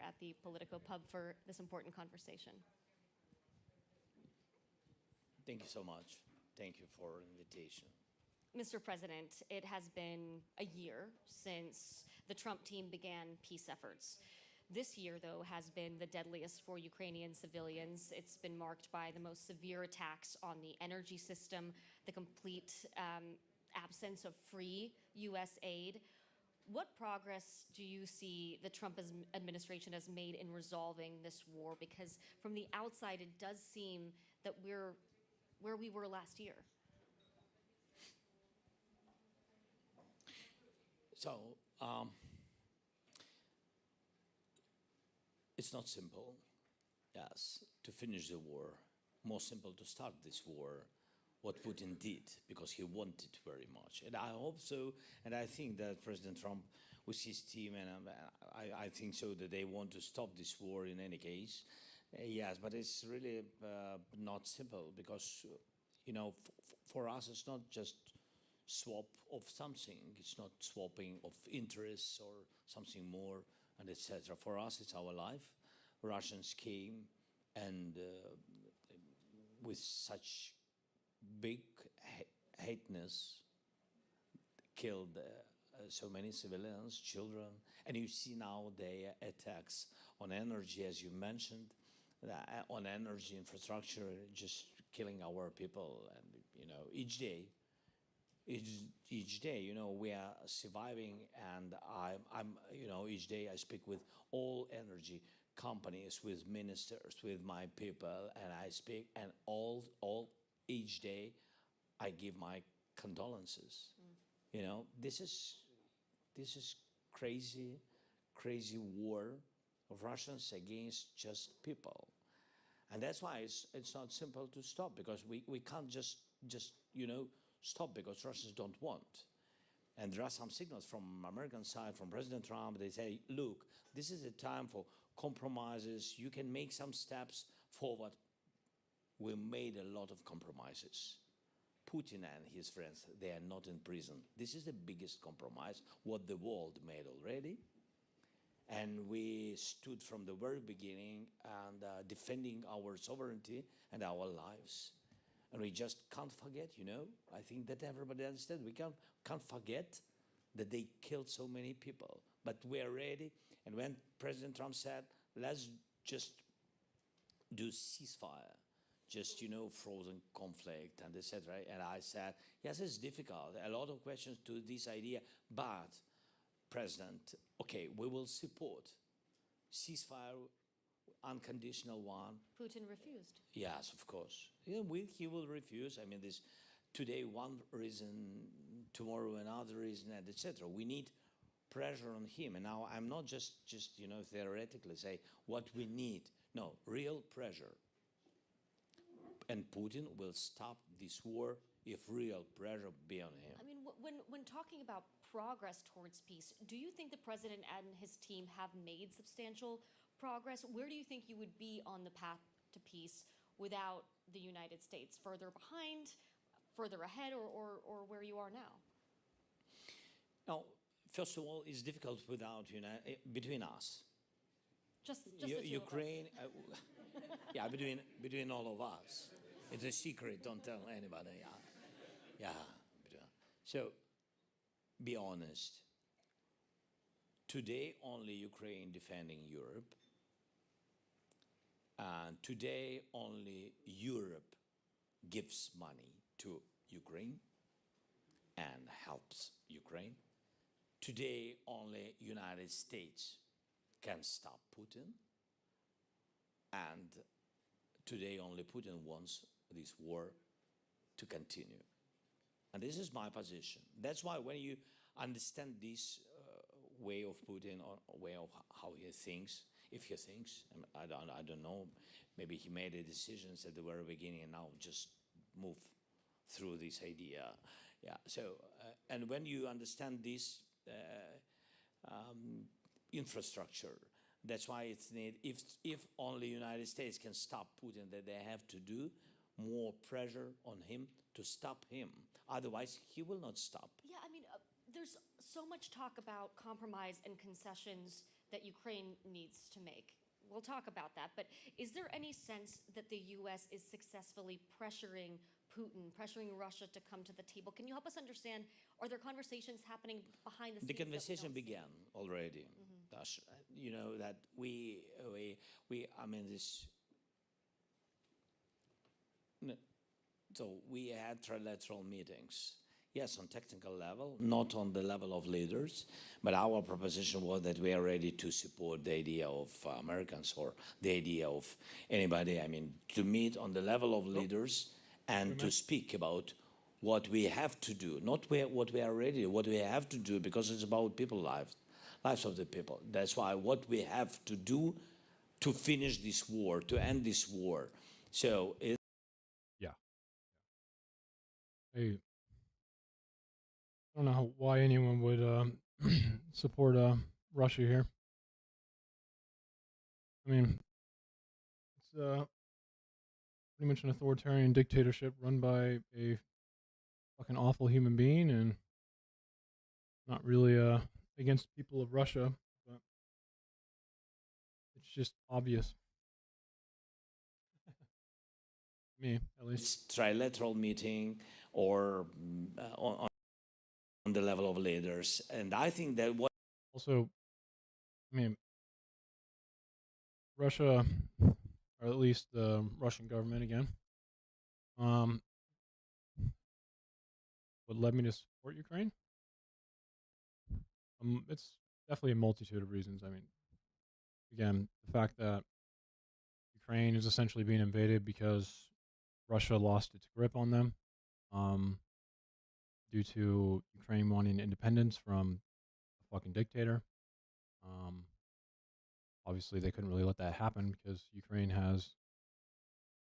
at the Politico Pub for this important conversation. Thank you so much. Thank you for the invitation. Mr. President, it has been a year since the Trump team began peace efforts. This year, though, has been the deadliest for Ukrainian civilians. It's been marked by the most severe attacks on the energy system, the complete absence of free U.S. aid. What progress do you see the Trump administration has made in resolving this war? Because from the outside, it does seem that we're where we were last year. So, it's not simple, yes, to finish the war. More simple to start this war, what Putin did, because he wanted very much. And I hope so, and I think that President Trump, with his team, and I think so, that they want to stop this war in any case. Yes, but it's really not simple, because, you know, for us, it's not just swap of something. It's not swapping of interests or something more, and etc. For us, it's our life. Russians came and with such big hateness killed so many civilians, children, and you see now the attacks on energy, as you mentioned, on energy infrastructure, just killing our people, and you know, each day, you know, we are surviving, and I'm, you know, each day I speak with all energy companies, with ministers, with my people, and I speak, and each day I give my condolences. You know, this is crazy war of Russians against just people, and that's why it's not simple to stop, because we can't just you know, stop because Russians don't want. And there are some signals from American side, from President Trump. They say, look, this is a time for compromises. You can make some steps forward. We made a lot of compromises. Putin and his friends, they are not in prison. This is the biggest compromise, what the world made already. And we stood from the very beginning and defending our sovereignty and our lives. And we just can't forget, you know, I think that everybody understands, we can't forget that they killed so many people. But we are ready, and when President Trump said, let's just do ceasefire, just, you know, frozen conflict and etc. And I said, yes, it's difficult, a lot of questions to this idea, but President, okay, we will support ceasefire, unconditional one. Putin refused. Yes, of course. He will refuse. I mean, this today one reason, tomorrow another reason, and etc. We need pressure on him. And now I'm not just you know, theoretically say what we need. No, real pressure. And Putin will stop this war if real pressure be on him. I mean, when talking about progress towards peace, do you think the president and his team have made substantial progress? Where do you think you would be on the path to peace without the United States? Further behind, further ahead, or where you are now? Now, first of all, it's difficult without between us. Just the two Ukraine, yeah, between all of us. It's a secret, don't tell anybody. Yeah. So, be honest. Today, only Ukraine defending Europe. And today, only Europe gives money to Ukraine and helps Ukraine. Today, only United States can stop Putin. And today, only Putin wants this war to continue. And this is my position. That's why when you understand this way of Putin, or way of how he thinks, if he thinks, I don't know, maybe he made a decision at the very beginning and now just move through this idea. Yeah. So, and when you understand this infrastructure, that's why it's need. If only United States can stop Putin, that they have to do more pressure on him to stop him. Otherwise, he will not stop. Yeah, I mean, there's so much talk about compromise and concessions that Ukraine needs to make. We'll talk about that, but is there any sense that the U.S. is successfully pressuring Putin, pressuring Russia to come to the table? Can you help us understand, are there conversations happening behind the scenes? The that we conversation don't see? began already. Dasha. You know that I mean this. n- So we had trilateral meetings. Yes, on technical level, not on the level of leaders, but our proposition was that we are ready to support the idea of Americans or the idea of anybody. I mean, to meet on the level of leaders and to speak about what we have to do, not what we are ready, what we have to do, because it's about people lives of the people. That's why what we have to do to finish this war, to end this war. So it, Yeah. I don't know why anyone would support Russia here. I mean, it's pretty much an authoritarian dictatorship run by a fucking awful human being, and not really against people of Russia, but it's just obvious. Me, at least. it's trilateral meeting or on the level of leaders. And I think that what Also, I mean, Russia, or at least the Russian government again, um, what led me to support Ukraine? It's definitely a multitude of reasons. I mean, again, the fact that Ukraine is essentially being invaded because Russia lost its grip on them, um, due to Ukraine wanting independence from a fucking dictator. Um, Obviously, they couldn't really let that happen because Ukraine has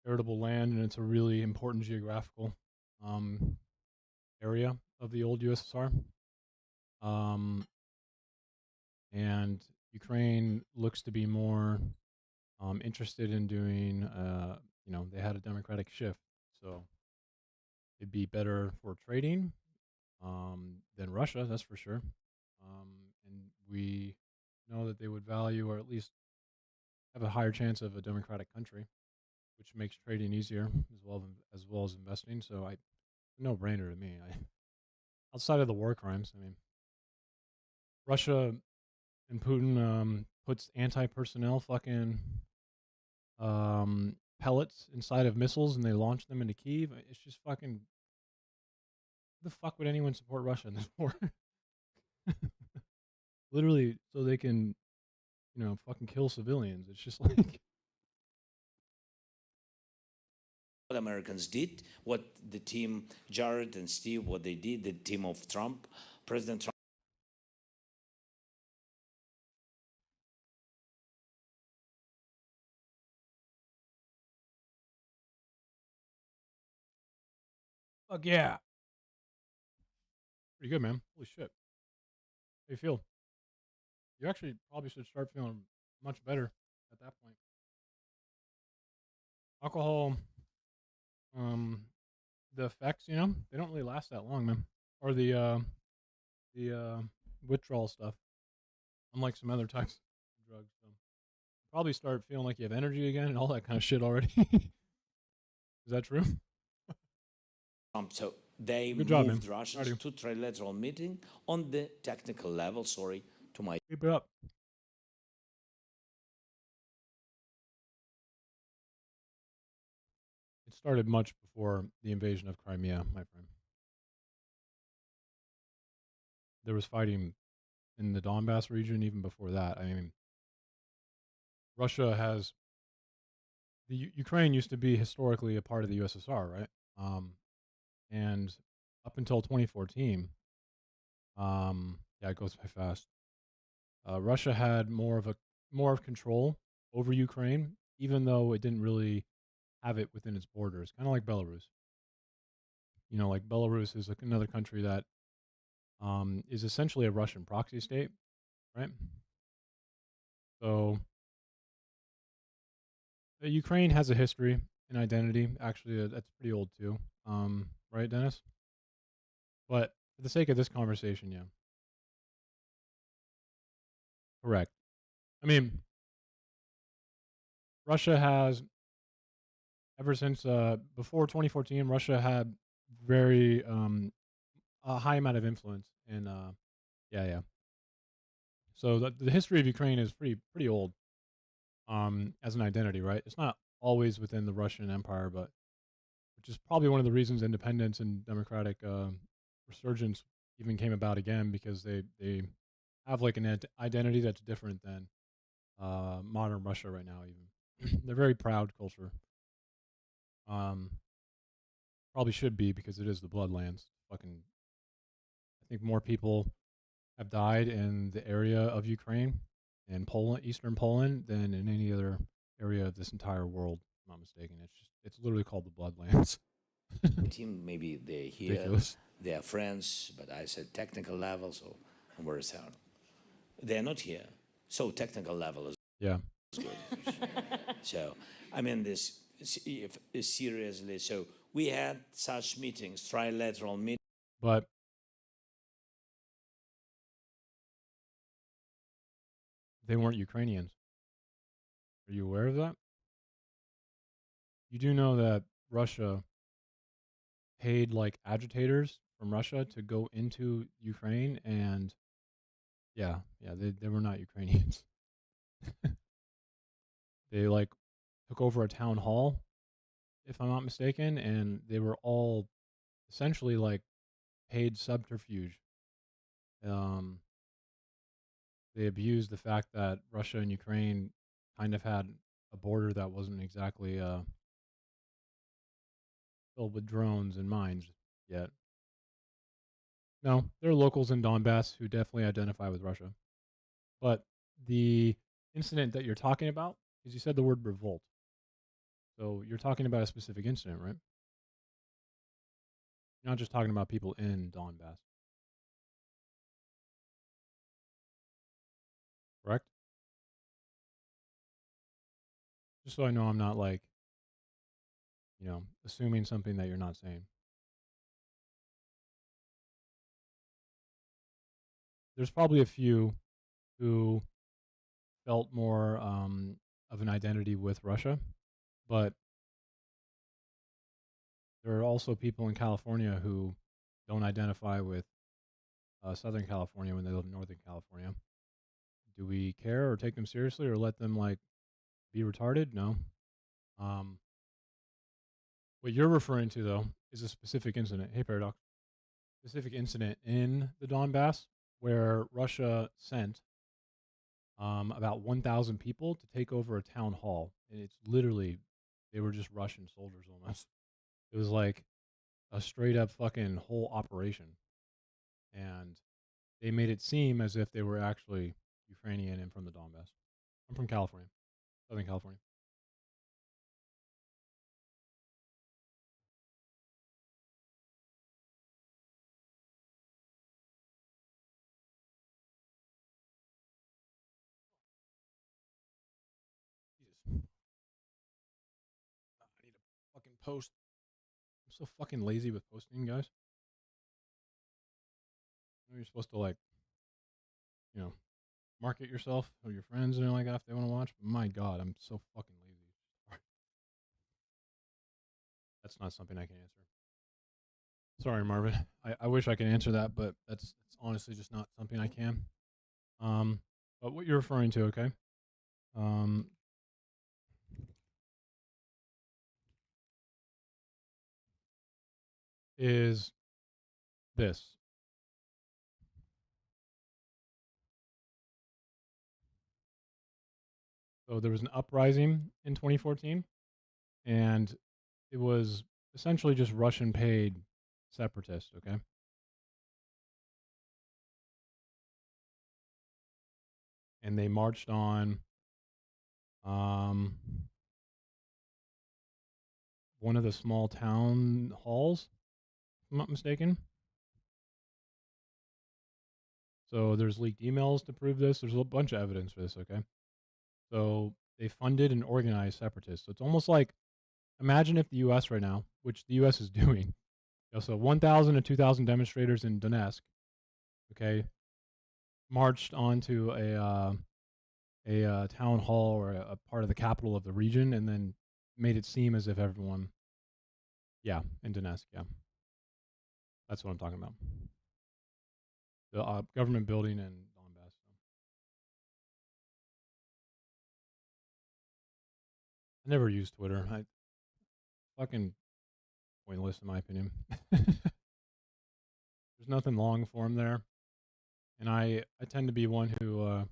heritable land and it's a really important geographical um, area of the old USSR. Um, and Ukraine looks to be more interested in doing, they had a democratic shift. So it'd be better for trading than Russia, that's for sure. And we know that they would value, or at least have a higher chance of a democratic country, which makes trading easier as well as investing. So no brainer to me. Outside of the war crimes, I mean, Russia and Putin puts anti-personnel fucking pellets inside of missiles and they launch them into Kyiv. It's just fucking. Who the fuck would anyone support Russia in this war? Literally, so they can, fucking kill civilians. It's just like. Americans did, what the team, Jared and Steve, what they did, the team of Trump, President Trump. Fuck yeah. Pretty good, man. Holy shit. How you feel? You actually probably should start feeling much better at that point. Alcohol, the effects, they don't really last that long, man. Or the withdrawal stuff, unlike some other types of drugs. So probably start feeling like you have energy again and all that kind of shit already. Is that true? So they Good job, moved man. Russians to trilateral meeting on the technical level. Sorry to my. Keep it up. It started much before the invasion of Crimea, my friend. There was fighting in the Donbass region even before that. I mean, Russia has Ukraine used to be historically a part of the USSR, right? And up until 2014, it goes by fast. Russia had more of control over Ukraine, even though it didn't really have it within its borders, kind of like Belarus. Like Belarus is another country that is essentially a Russian proxy state, right? So Ukraine has a history and identity. Actually, that's pretty old too, right, Dennis? But for the sake of this conversation, yeah, correct. I mean, Russia has ever since before 2014, Russia had very a high amount of influence in yeah, yeah. So the history of Ukraine is pretty old as an identity, right? It's not always within the Russian Empire, but which is probably one of the reasons independence and democratic resurgence even came about again, because they have like an identity that's different than modern Russia right now. Even they're very proud culture. Um, Probably should be, because it is the Bloodlands. Fucking, I think more people have died in the area of Ukraine and Poland, Eastern Poland, than in any other area of this entire world. If I'm not mistaken. It's literally called the Bloodlands. Team, maybe they're here, Ridiculous. they're friends, but I said technical level, so I'm very sad. They're not here, so technical level is Yeah. good. So, I mean, this seriously. So we had such meetings, trilateral meetings. But they weren't Ukrainians. Are you aware of that? You do know that Russia paid like agitators from Russia to go into Ukraine, and yeah, they were not Ukrainians. They like took over a town hall, if I'm not mistaken, and they were all essentially like paid subterfuge. Um, they abused the fact that Russia and Ukraine kind of had a border that wasn't exactly filled with drones and mines yet. No, there are locals in Donbass who definitely identify with Russia. But the incident that you're talking about, because you said the word revolt. So you're talking about a specific incident, right? You're not just talking about people in Donbass. Correct? Just so I know I'm not like, assuming something that you're not saying. There's probably a few who felt more of an identity with Russia, but there are also people in California who don't identify with Southern California when they live in Northern California. Do we care or take them seriously, or let them like be retarded? No. What you're referring to though is a specific incident. Hey, Paradox. Specific incident in the Donbass where Russia sent about 1,000 people to take over a town hall, and it's literally they were just Russian soldiers almost. It was like a straight up fucking whole operation, and they made it seem as if they were actually Ukrainian and from the Donbass. I'm from California, Southern California. Jesus. I need to fucking post. I'm so fucking lazy with posting, guys. I know you're supposed to like, you know, market yourself or your friends and like that if they want to watch. But my God, I'm so fucking lazy. That's not something I can answer. Sorry, Marvin. I wish I could answer that, but that's honestly just not something I can. But what you're referring to, okay? Is this. So there was an uprising in 2014, and it was essentially just Russian paid separatists, okay? And they marched on one of the small town halls, if I'm not mistaken. So there's leaked emails to prove this. There's a bunch of evidence for this, okay? So they funded and organized separatists. So it's almost like, imagine if the U.S. right now, which the U.S. is doing, so 1,000 to 2,000 demonstrators in Donetsk, okay, marched onto a town hall or a part of the capital of the region, and then made it seem as if everyone, yeah, in Donetsk, yeah, that's what I'm talking about. The government building in Donbass. I never used Twitter. I fucking pointless in my opinion. There's nothing long form there, and I tend to be one who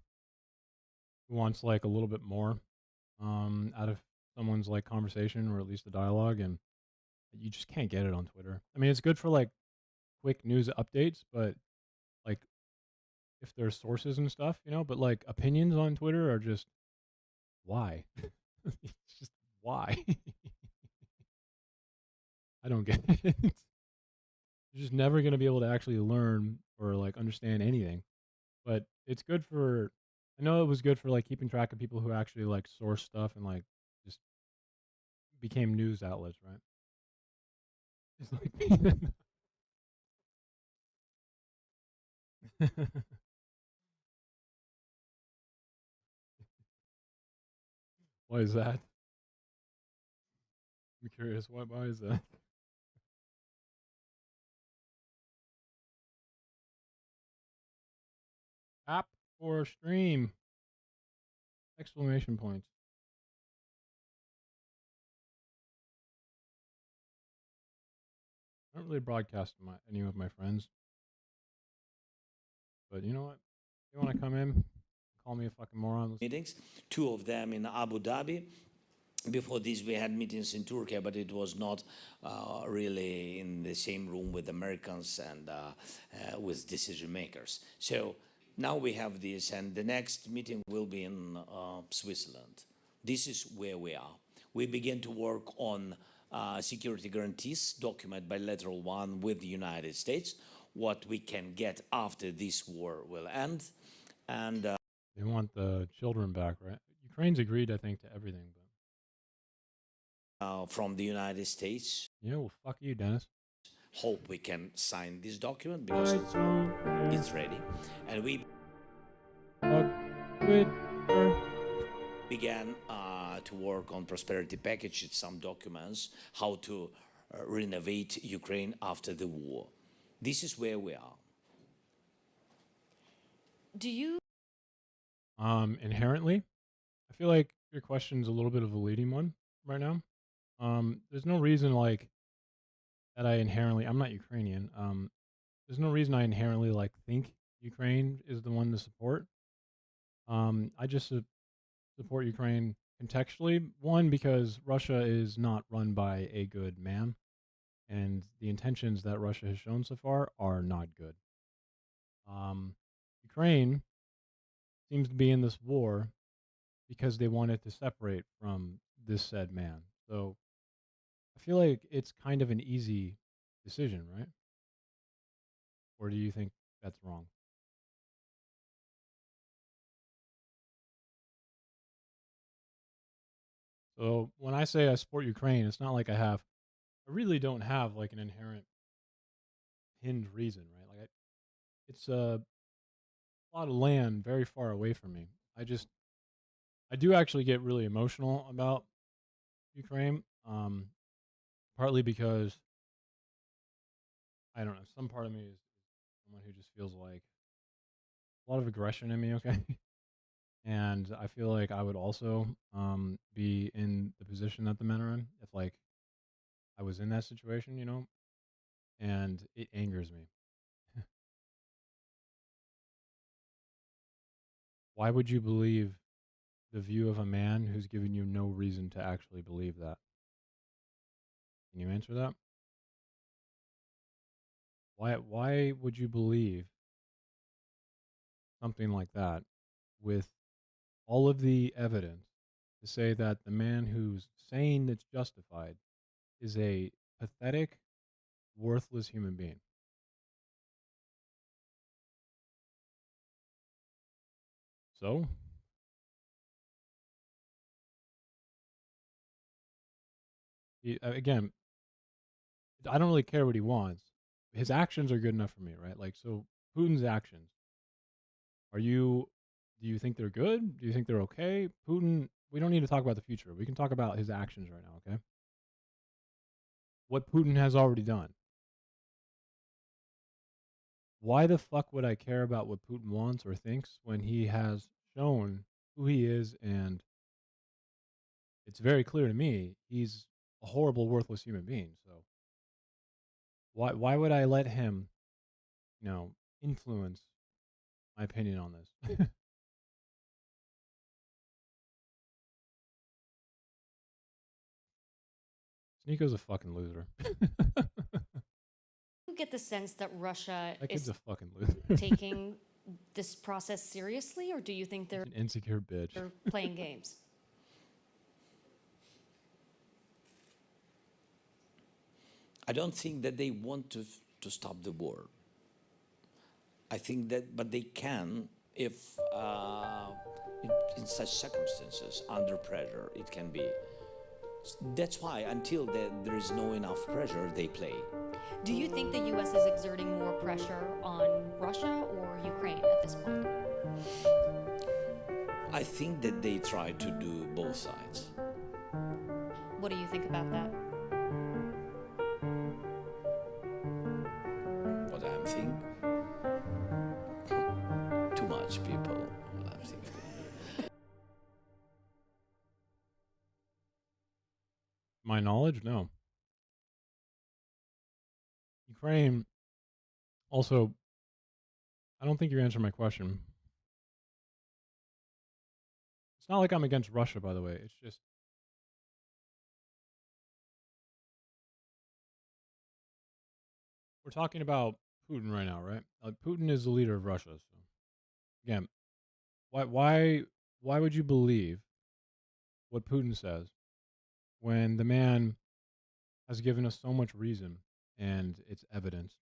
wants like a little bit more out of someone's like conversation or at least a dialogue, and you just can't get it on Twitter. I mean, it's good for like quick news updates, but like if there's sources and stuff, but like opinions on Twitter are just why? It's just why? I don't get it. You're just never going to be able to actually learn or like understand anything. But it's good for, I know it was good for like keeping track of people who actually like source stuff and like just became news outlets, right? It's like why is that? I'm curious. Why is that? App or stream? Exclamation points. I don't really broadcast to any of my friends. But you know what? You want to come in, call me a fucking moron. Meetings, 2 of them in Abu Dhabi. Before this, we had meetings in Turkey, but it was not really in the same room with Americans and with decision makers. So now we have this, and the next meeting will be in Switzerland. This is where we are. We begin to work on security guarantees, document bilateral one with the United States, what we can get after this war will end. And they want the children back, right? Ukraine's agreed, I think, to everything. But from the United States. Yeah, well, fuck you, Dennis. Hope we can sign this document because it's ready. And we began to work on prosperity package, some documents, how to renovate Ukraine after the war. This is where we are. Do you? Inherently, I feel like your question's a little bit of a leading one right now. There's no reason like that I'm not Ukrainian. There's no reason I inherently like think Ukraine is the one to support. I just support Ukraine contextually. One, because Russia is not run by a good man, and the intentions that Russia has shown so far are not good. Ukraine seems to be in this war because they wanted to separate from this said man. So I feel like it's kind of an easy decision, right? Or do you think that's wrong? So when I say I support Ukraine, it's not like I really don't have like an inherent pinned reason, right? Like it's a lot of land very far away from me. I do actually get really emotional about Ukraine, partly because I don't know, some part of me is someone who just feels like a lot of aggression in me, okay? And I feel like I would also be in the position that the men are in if like I was in that situation, and it angers me. Why would you believe the view of a man who's given you no reason to actually believe that? Can you answer that? Why would you believe something like that with all of the evidence to say that the man who's saying it's justified is a pathetic, worthless human being? So, again, I don't really care what he wants. His actions are good enough for me, right? Like, so Putin's actions. Are you Do you think they're good? Do you think they're okay? Putin, we don't need to talk about the future. We can talk about his actions right now, okay? What Putin has already done. Why the fuck would I care about what Putin wants or thinks when he has shown who he is, and it's very clear to me he's a horrible, worthless human being. So why would I let him, influence my opinion on this? Nico's a fucking loser. You get the sense that Russia That kid's is a fucking loser. taking this process seriously, or do you think they're An insecure bitch. playing games? I don't think that they want to stop the war. I think that, but they can if in such circumstances, under pressure, it can be. That's why until there is no enough pressure, they play. Do you think the U.S. is exerting more pressure on Russia or Ukraine at this point? I think that they try to do both sides. What do you think about that? What I'm thinking? Too much people. What I'm thinking. My knowledge, no. Ukraine, also, I don't think you're answering my question. It's not like I'm against Russia, by the way. It's just we're talking about Putin right now, right? Putin is the leader of Russia. So again, why would you believe what Putin says when the man has given us so much reason and it's evidenced?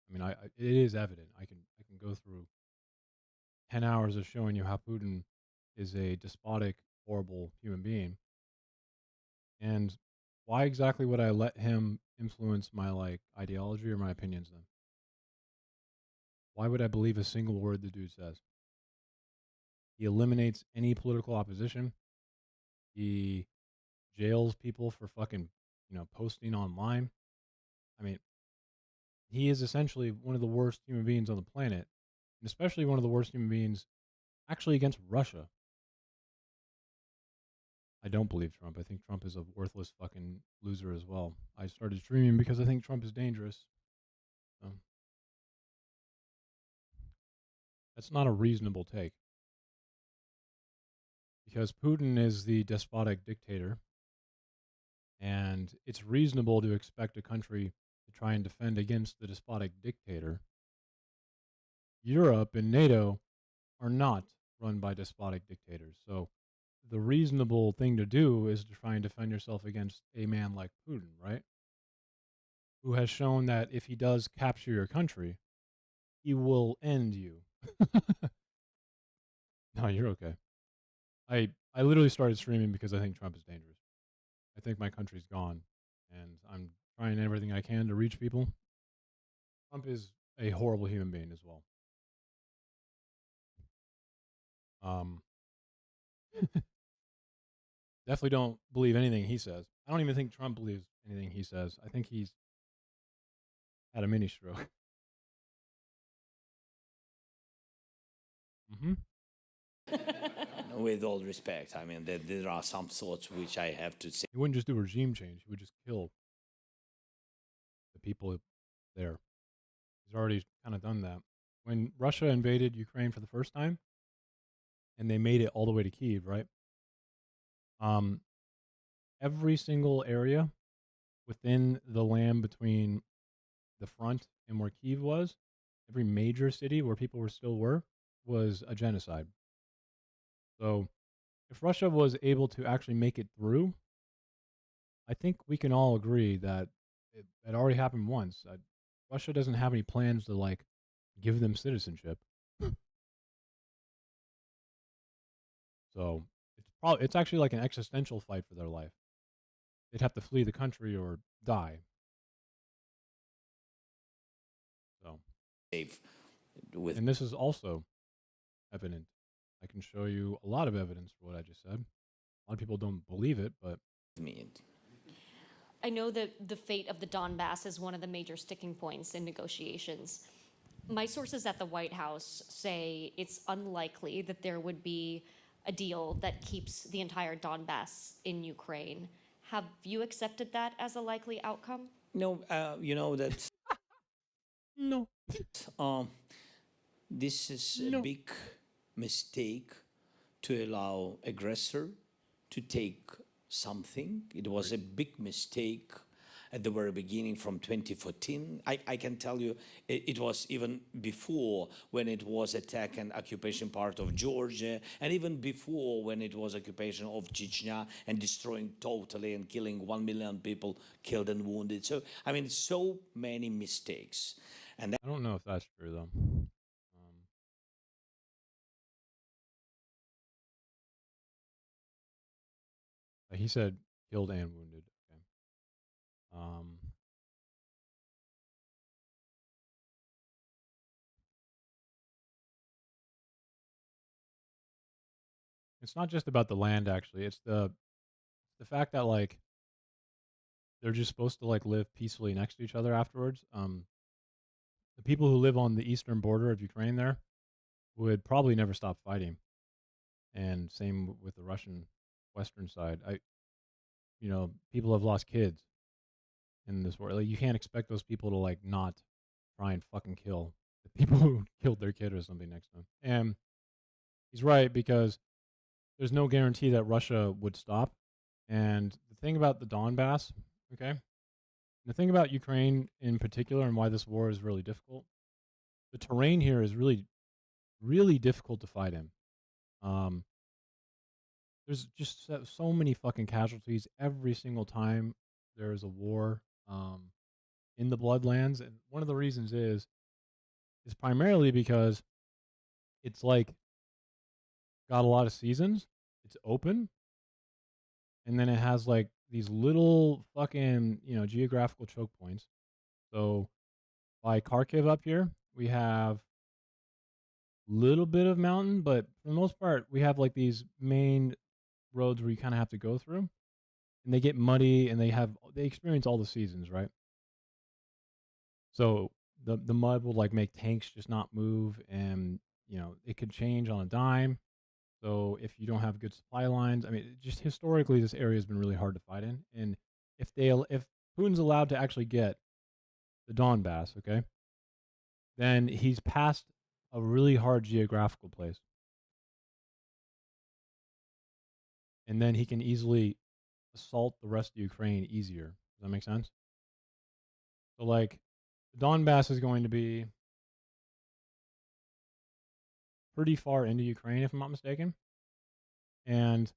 I mean, it is evident. I can go through 10 hours of showing you how Putin is a despotic, horrible human being. And why exactly would I let him influence my ideology or my opinions then? Why would I believe a single word the dude says? He eliminates any political opposition. He jails people for fucking, posting online. I mean, he is essentially one of the worst human beings on the planet, and especially one of the worst human beings actually against Russia. I don't believe Trump. I think Trump is a worthless fucking loser as well. I started streaming because I think Trump is dangerous. So that's not a reasonable take. Because Putin is the despotic dictator, and it's reasonable to expect a country to try and defend against the despotic dictator. Europe and NATO are not run by despotic dictators. So the reasonable thing to do is to try and defend yourself against a man like Putin, right? Who has shown that if he does capture your country, he will end you. No, you're okay. I literally started streaming because I think Trump is dangerous. I think my country's gone, and I'm trying everything I can to reach people. Trump is a horrible human being as well. Definitely don't believe anything he says. I don't even think Trump believes anything he says. I think he's had a mini stroke. Mm-hmm. With all respect, I mean, there are some thoughts which I have to say. He wouldn't just do a regime change. He would just kill the people there. He's already kind of done that. When Russia invaded Ukraine for the first time, and they made it all the way to Kyiv, right? Every single area within the land between the front and where Kyiv was, every major city where people were was a genocide. So if Russia was able to actually make it through, I think we can all agree that it already happened once. Russia doesn't have any plans to give them citizenship. So it's actually like an existential fight for their life. They'd have to flee the country or die. So Safe with and this is also evident. I can show you a lot of evidence for what I just said. A lot of people don't believe it, but me. I know that the fate of the Donbass is one of the major sticking points in negotiations. My sources at the White House say it's unlikely that there would be a deal that keeps the entire Donbass in Ukraine. Have you accepted that as a likely outcome? No, you know that no, um, this is a no. big mistake to allow aggressor to take something. It was a big mistake at the very beginning from 2014. I can tell you it was even before when it was attack and occupation part of Georgia, and even before when it was occupation of Chechnya and destroying totally and killing 1 million people killed and wounded. So, I mean, so many mistakes. And I don't know if that's true though. He said killed and wounded. Okay. Um, it's not just about the land actually. It's the fact that like they're just supposed to like live peacefully next to each other afterwards. The people who live on the eastern border of Ukraine there would probably never stop fighting, and same with the Russian western side. People have lost kids in this war. Like, you can't expect those people to like not try and fucking kill the people who killed their kid or something next to them. And he's right because there's no guarantee that Russia would stop. And the thing about the Donbass, okay, the thing about Ukraine in particular and why this war is really difficult, the terrain here is really, really difficult to fight in. Um, there's just so many fucking casualties every single time there's a war in the Bloodlands, and one of the reasons is primarily because it's like got a lot of seasons. It's open, and then it has like these little fucking geographical choke points. So by Kharkiv up here, we have little bit of mountain, but for the most part, we have like these main roads where you kind of have to go through, and they get muddy, and they experience all the seasons, right? So the mud will like make tanks just not move, and it could change on a dime. So if you don't have good supply lines, I mean, just historically, this area has been really hard to fight in. And if Putin's allowed to actually get the Donbass, okay, then he's passed a really hard geographical place, and then he can easily assault the rest of Ukraine easier. Does that make sense? So like, the Donbass is going to be pretty far into Ukraine, if I'm not mistaken, and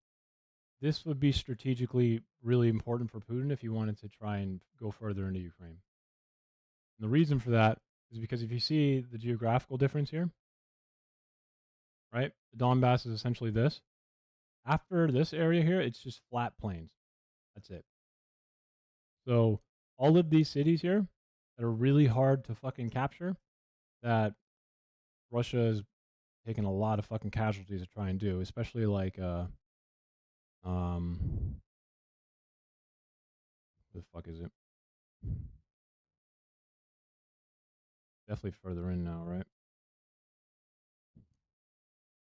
this would be strategically really important for Putin if he wanted to try and go further into Ukraine. And the reason for that is because if you see the geographical difference here, right? The Donbass is essentially this. After this area here, it's just flat plains. That's it. So all of these cities here that are really hard to fucking capture, that Russia is taking a lot of fucking casualties to try and do, especially like where the fuck is it? Definitely further in now, right?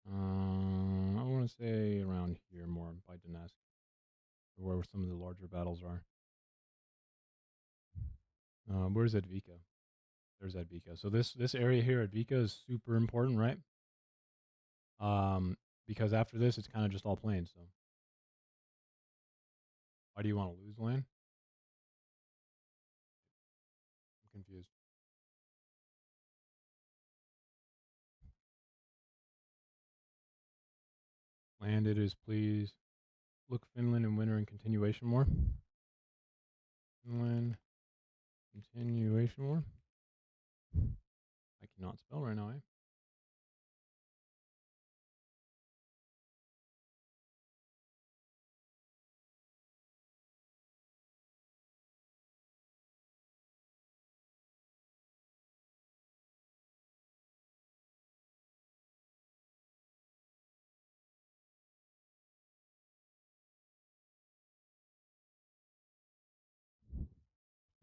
I want to say around here more by Donetsk, where some of the larger battles are. Where's Advika? There's Advika. So this area here, Advika, is super important, right? Because after this, it's kind of just all plains. So why do you want to lose land? I'm confused. Land it is, please. Look Finland in winter and continuation war. Finland continuation war. I cannot spell right now, eh?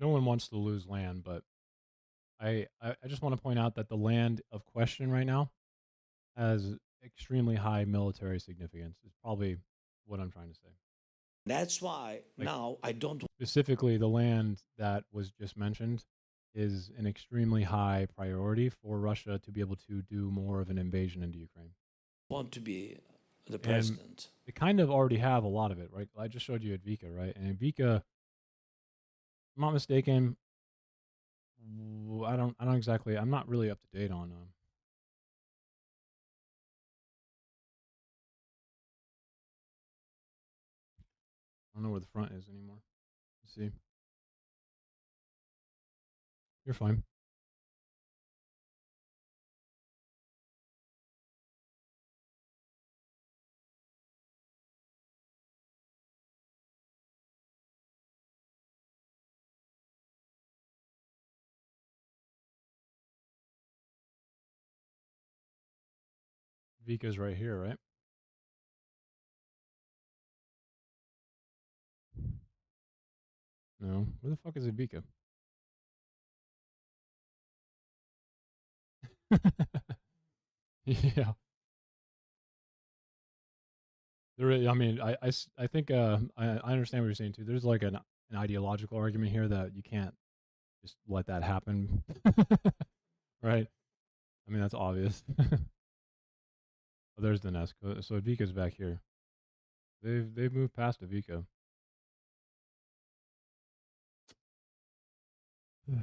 no one wants to lose land, but I just want to point out that the land of question right now has extremely high military significance. Is probably what I'm trying to say. That's why Like now I don't specifically, the land that was just mentioned is an extremely high priority for Russia to be able to do more of an invasion into Ukraine. want to be the And president. they kind of already have a lot of it, right? I just showed you Advika, right? And Advika, if I'm not mistaken, I don't exactly, I'm not really up to date on I don't know where the front is anymore. Let's see. You're fine. Vika's right here, right? No. Where the fuck is Advika? Yeah. I mean, I think I understand what you're saying too. There's like an ideological argument here that you can't just let that happen. Right? I mean, that's obvious. Oh, there's the nest. So Advika's back here. They've moved past Advika. A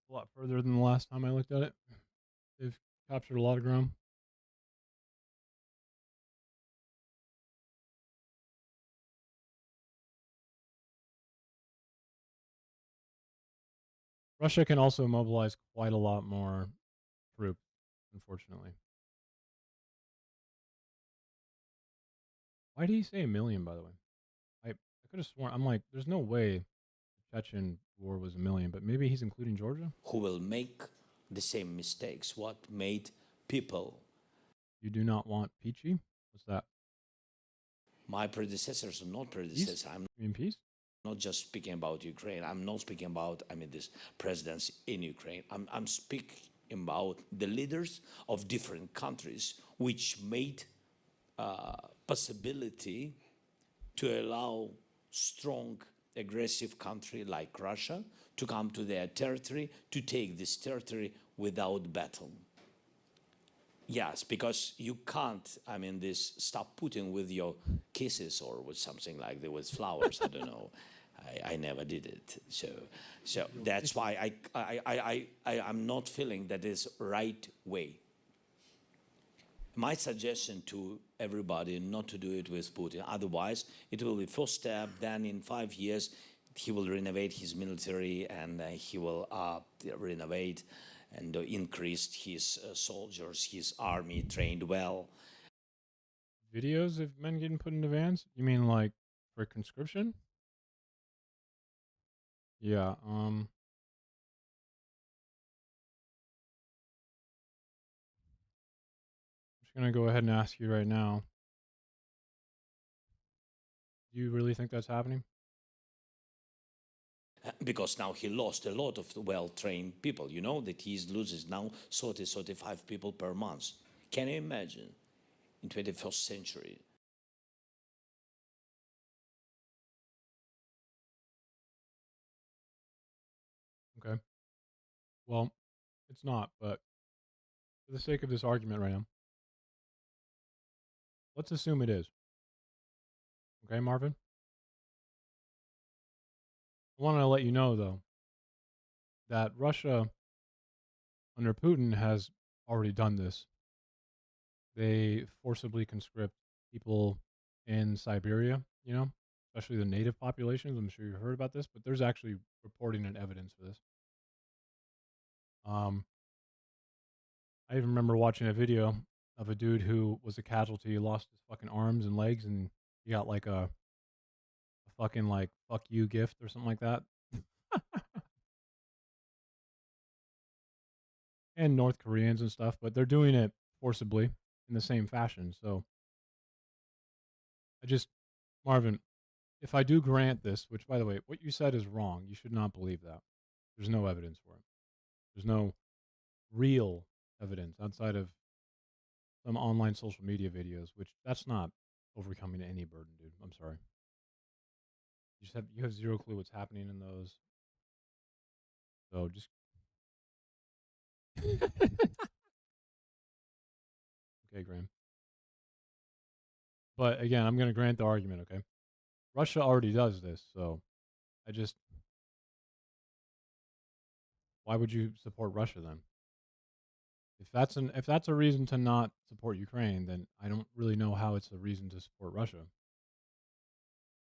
lot further than the last time I looked at it. They've captured a lot of ground. Russia can also mobilize quite a lot more troops, unfortunately. Why did he say 1,000,000, by the way? I could have sworn, I'm like, there's no way the Chechen war was 1,000,000, but maybe he's including Georgia? Who will make the same mistakes? What made people, You do not want Peachy? What's that? my predecessors, not Peace? predecessors, I'm You mean peace? not just speaking about Ukraine. I'm not speaking about, this presidents in Ukraine. I'm speaking about the leaders of different countries which made possibility to allow strong, aggressive country like Russia to come to their territory, to take this territory without battle. Yes, because you can't, stop Putin with your kisses or with something like that, with flowers. I don't know. I never did it. So that's why I'm not feeling that is right way. My suggestion to everybody not to do it with Putin. Otherwise, it will be first step. Then in 5 years, he will renovate his military and he will renovate and increase his soldiers, his army trained well. Videos of men getting put into vans? You mean like for conscription? Yeah, I'm just gonna go ahead and ask you right now. Do you really think that's happening? Because now he lost a lot of well-trained people. You know that he loses now 30, 35 people per month. Can you imagine in 21st century? Okay. Well, it's not, but for the sake of this argument right now, let's assume it is. Okay, Marvin? I want to let you know, though, that Russia under Putin has already done this. They forcibly conscript people in Siberia, especially the native populations. I'm sure you've heard about this, but there's actually reporting and evidence for this. I even remember watching a video of a dude who was a casualty, lost his fucking arms and legs, and he got like a fucking like fuck you gift or something like that. And North Koreans and stuff, but they're doing it forcibly in the same fashion. So Marvin, if I do grant this, which by the way, what you said is wrong. You should not believe that. There's no evidence for it. There's no real evidence outside of some online social media videos, which that's not overcoming any burden, dude. I'm sorry. You have zero clue what's happening in those. So just okay, Graham. But again, I'm going to grant the argument. Okay, Russia already does this, so I just why would you support Russia then? If that's a reason to not support Ukraine, then I don't really know how it's a reason to support Russia.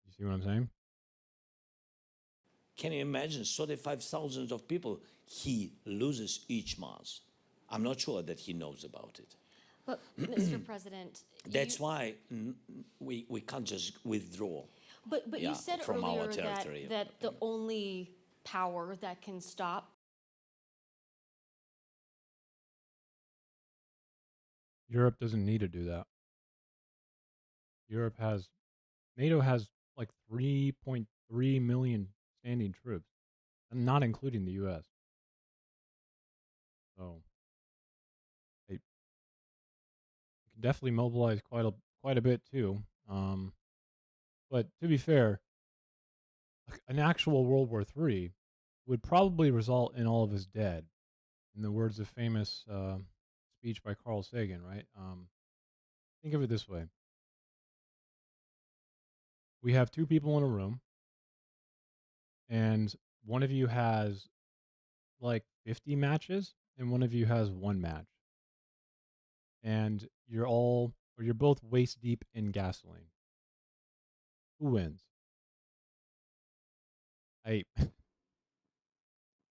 You see what I'm saying? Can you imagine 35,000 of people he loses each month? I'm not sure that he knows about it. But, Mr. President, That's why we can't just withdraw. but yeah, you said from our earlier territory. that the only power that can stop Europe doesn't need to do that. NATO has like 3.3 million standing troops, and not including the U.S. So they can definitely mobilize quite a bit too. But to be fair, an actual World War III would probably result in all of us dead, in the words of famous speech by Carl Sagan, right? Think of it this way. We have two people in a room, and one of you has like 50 matches, and one of you has one match. And you're both waist deep in gasoline. Who wins? Doesn't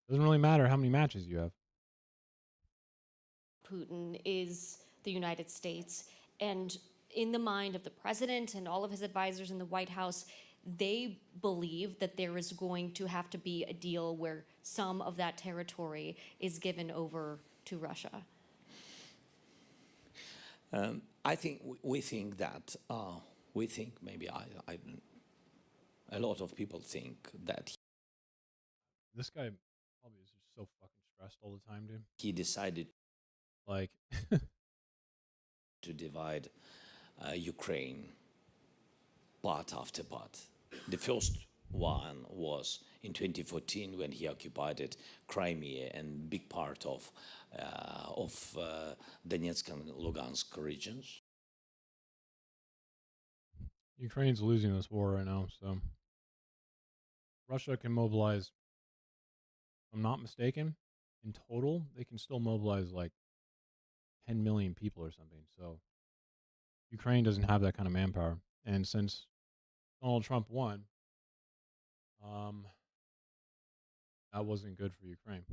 really matter how many matches you have. Putin is the United States. And in the mind of the president and all of his advisors in the White House, they believe that there is going to have to be a deal where some of that territory is given over to Russia. I think we think that maybe a lot of people think that This guy probably is just so fucking stressed all the time, dude. he decided Like, to divide Ukraine part after part. The first one was in 2014 when he occupied Crimea and big part of Donetsk and Lugansk regions. Ukraine's losing this war right now, so Russia can mobilize, if I'm not mistaken, in total, they can still mobilize like 10 million people or something. So Ukraine doesn't have that kind of manpower. And since Donald Trump won, that wasn't good for Ukraine.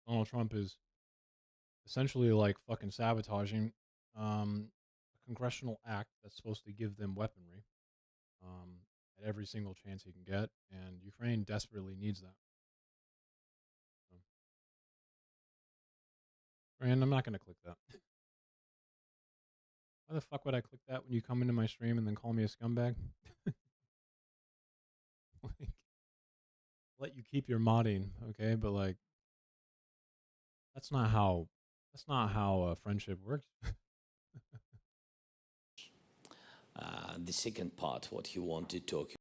Donald Trump is essentially like fucking sabotaging a congressional act that's supposed to give them weaponry at every single chance he can get, and Ukraine desperately needs that. So, and I'm not going to click that. Why the fuck would I click that when you come into my stream and then call me a scumbag? Like, let you keep your modding, okay? But like, that's not how friendship works. The second part, what he wanted to occupy.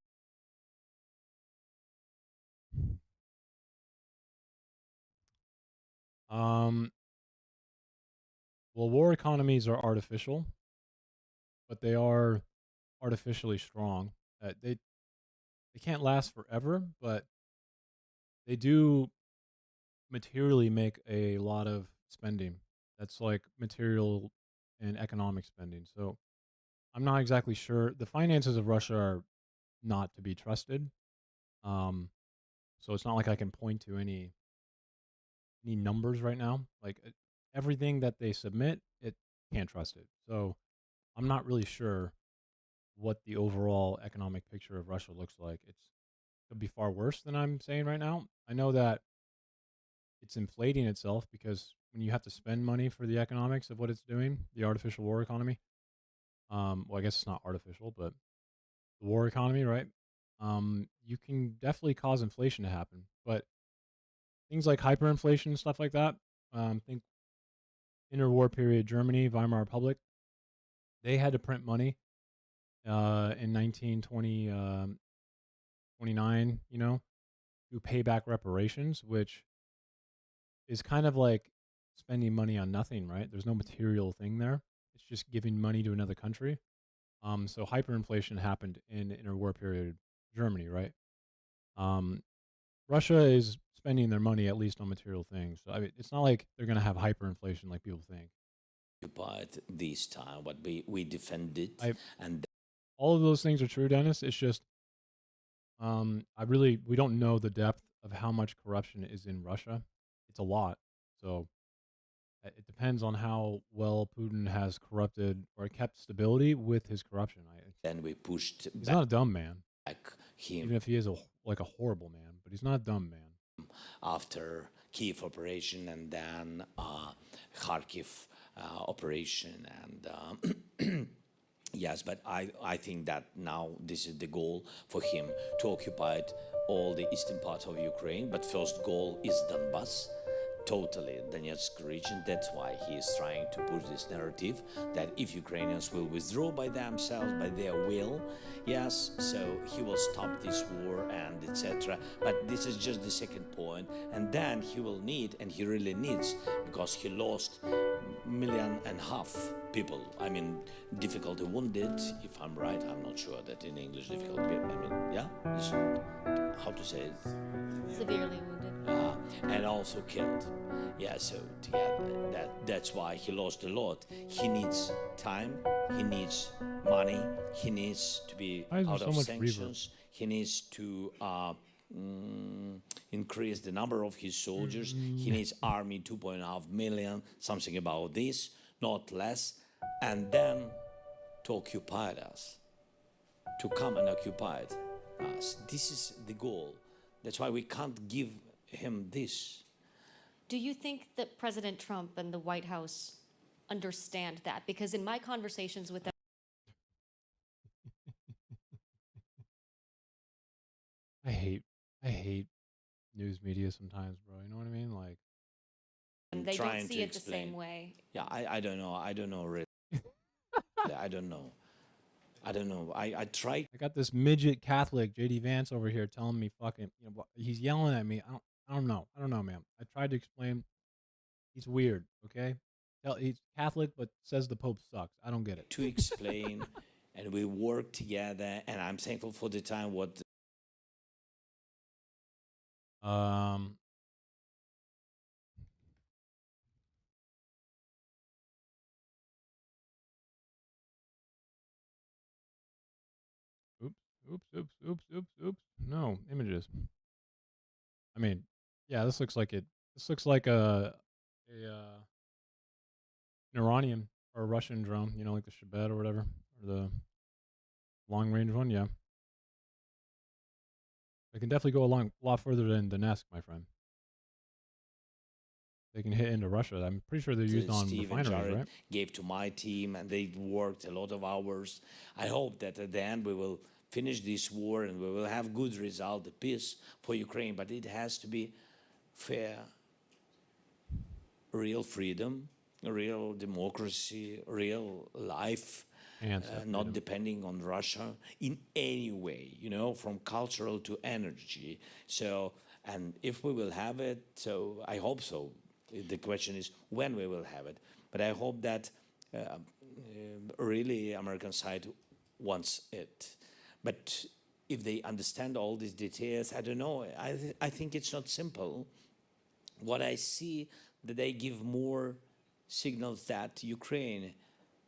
Well, war economies are artificial, but they are artificially strong. They can't last forever, but they do materially make a lot of spending. That's like material and economic spending. So I'm not exactly sure. The finances of Russia are not to be trusted. So it's not like I can point to any numbers right now. Like everything that they submit, it can't trust it. So I'm not really sure what the overall economic picture of Russia looks like. It could be far worse than I'm saying right now. I know that it's inflating itself because when you have to spend money for the economics of what it's doing, the artificial war economy. Well, I guess it's not artificial, but the war economy, right? you can definitely cause inflation to happen. But things like hyperinflation and stuff like that, think interwar period Germany, Weimar Republic, they had to print money in 1920, 29, to pay back reparations, which is kind of like spending money on nothing, right? There's no material thing there. It's just giving money to another country. So hyperinflation happened in interwar period Germany, right? Um, Russia is spending their money at least on material things. So I mean, it's not like they're going to have hyperinflation like people think. Occupied this time, but we defended, I and All of those things are true, Dennis. It's just we don't know the depth of how much corruption is in Russia. It's a lot. So it depends on how well Putin has corrupted or kept stability with his corruption. then we pushed He's not a dumb man, back him even if he is a horrible man. But he's not a dumb man. after Kiev operation and then Kharkiv operation. And yes, but I think that now this is the goal for him to occupy all the eastern part of Ukraine. But first goal is Donbass, totally Donetsk region. That's why he is trying to push this narrative that if Ukrainians will withdraw by themselves, by their will, yes, so he will stop this war and etc. But this is just the second point, and then he will need, and he really needs, because he lost 1.5 million people. I mean, difficulty wounded, if I'm right. I'm not sure that in English difficulty. I mean, yeah, how to say it? Severely wounded. And also killed. Yeah, so together, that's why he lost a lot. He needs time, he needs money, he needs to be Why is there out so of much sanctions, he needs to increase the number of his soldiers, he needs army 2.5 million, something about this, not less, and then to occupy us, to come and occupy us. This is the goal. That's why we can't give him this. Do you think that President Trump and the White House understand that? Because in my conversations with them, I hate news media sometimes, bro. You know what I mean? Like, they don't Trying see to it the same explain. way. Yeah, I don't know really. I don't know. I tried. I got this midget Catholic JD Vance over here telling me fucking, he's yelling at me. I don't know. I don't know, man. I tried to explain. He's weird. Okay, he's Catholic, but says the Pope sucks. I don't get it. To explain, and we work together, and I'm thankful for the time what Um, oops. No images. I mean, yeah, this looks like it. This looks like an Iranian or a Russian drone. Like the Shabbat or whatever, or the long range one. Yeah, they can definitely go a lot further than Donetsk, my friend. They can hit into Russia. I'm pretty sure they're used on Steve and refineries, Jared right? gave to my team, and they worked a lot of hours. I hope that at the end we will finish this war and we will have good result, the peace for Ukraine. But it has to be fair, real freedom, real democracy, real life. Not depending on Russia in any way, from cultural to energy. So, and if we will have it, so I hope so. The question is when we will have it. But I hope that really American side wants it. But if they understand all these details, I don't know. I think it's not simple. What I see that they give more signals that Ukraine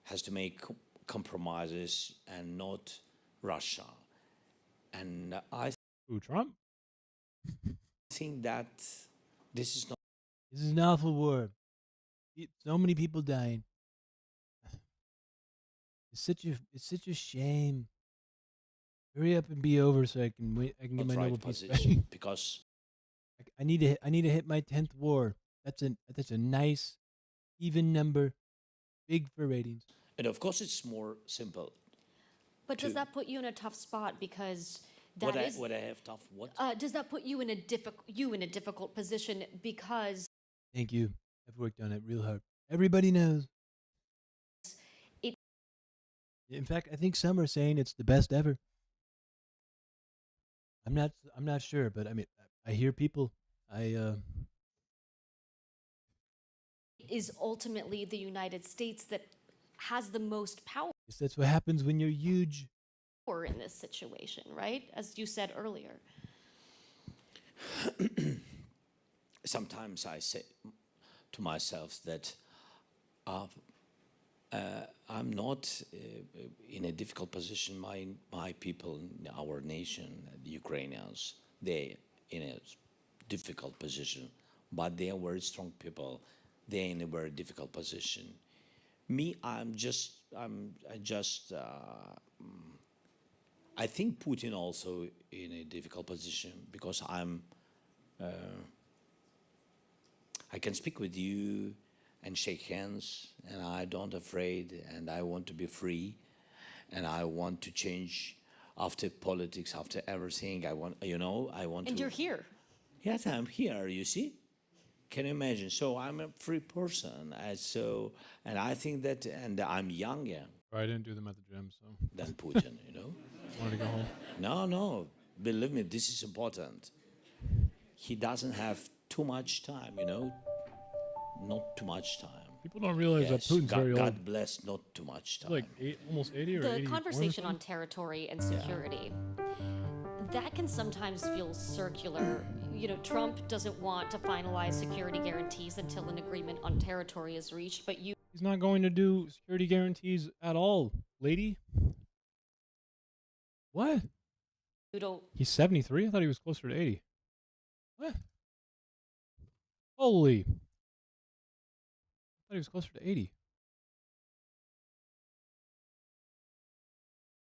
has to make compromises and not Russia. And I Trump? think that this is not. This is an awful war. So many people dying. It's such a shame. Hurry up and be over so I can wait. I can get my Nobel Peace Prize. Because I need to hit my 10th war. That's a nice, even number, big for ratings. And of course, it's more simple. But does that put you in a tough spot? Because That is, What I have tough what? does that put you in a difficult position because Thank you. I've worked on it real hard. Everybody knows. it In fact, I think some are saying it's the best ever. I'm not sure, but I mean, I hear people. I is ultimately the United States that has the most power guess that's what happens when you're huge. in this situation, right? As you said earlier. Sometimes I say to myself that I'm not in a difficult position. My people, our nation, the Ukrainians, they in a difficult position, but they are very strong people. They're in a very difficult position. Me, I think Putin also in a difficult position because I can speak with you and shake hands, and I don't afraid, and I want to be free, and I want to change after politics, after everything. I want And to. you're here. Yes, I'm here. You see, can you imagine? So I'm a free person, and I think that, and I'm younger I didn't do them at the gym, so than Putin. wanted to go home. No, believe me, this is important. He doesn't have too much time, not too much time. People don't realize that Yes, Putin's very old. God bless, not too much time. Like almost 80 or The 84 or conversation on something? territory and security, that can sometimes feel circular. Trump doesn't want to finalize security guarantees until an agreement on territory is reached, but you He's not going to do security guarantees at all, lady. What? don't. He's 73? I thought he was closer to 80. What? Holy. I thought he was closer to 80.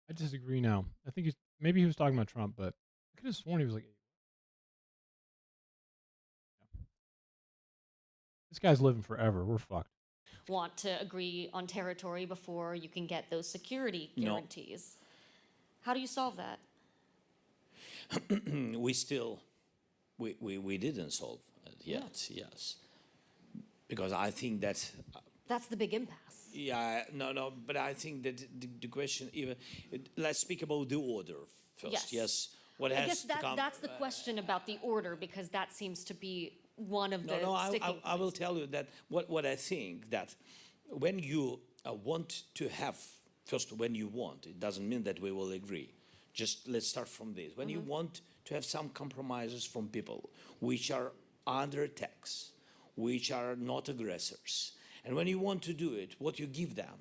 I disagree now. I think maybe he was talking about Trump, but I could have sworn he was like 80. Yeah. This guy's living forever. We're fucked. Want to agree on territory before you can get those security No. guarantees. How do you solve that? we didn't solve it yet, yes. Because I think that, That's the big impasse. no, but I think that the question, let's speak about the order first, yes? What I has guess to come? that's the question about the order, because that seems to be one of the No, sticking I will points. tell you that what I think that when you want to have, first, when you want, it doesn't mean that we will agree. Just let's start from this. When you want to have some compromises from people which are under attacks, which are not aggressors, and when you want to do it, what you give them,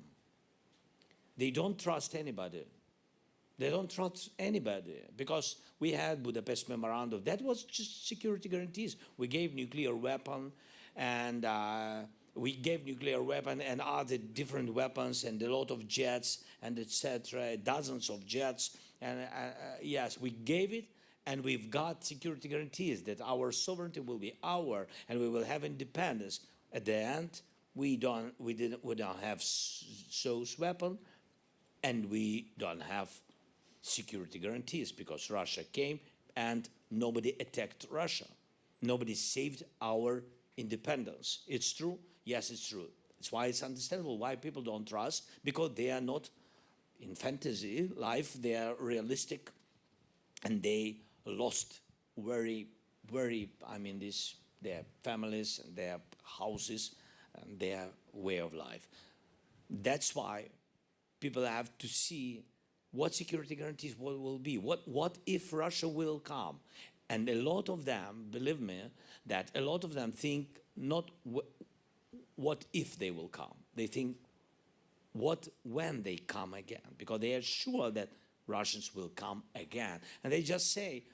they don't trust anybody. They don't trust anybody because we had Budapest Memorandum. That was just security guarantees. We gave nuclear weapon and other different weapons and a lot of jets and etc. Dozens of jets. And yes, we gave it, and we've got security guarantees that our sovereignty will be our, and we will have independence. At the end, we don't have those weapons, and we don't have security guarantees because Russia came and nobody attacked Russia. Nobody saved our independence. It's true? Yes, it's true. That's why it's understandable why people don't trust, because they are not in fantasy life, they are realistic, and they lost their families and their houses and their way of life. That's why people have to see what security guarantees will be. What if Russia will come? And a lot of them, believe me, that a lot of them think not what if they will come. They think when they come again, because they are sure that Russians will come again. And they just say,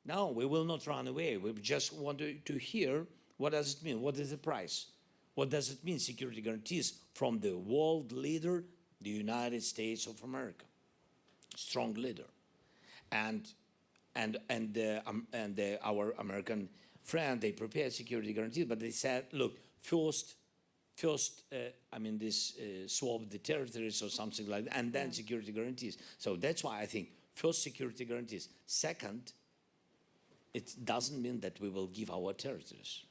no, we will not run away. We just want to hear what does it mean? What is the price? What does it mean, security guarantees from the world leader, the United States of America? Strong leader. And our American friend, they prepared security guarantees, but they said, look, first, swap the territories or something like that, and then security guarantees. So that's why I think First, security guarantees. Second, it doesn't mean that we will give our territories,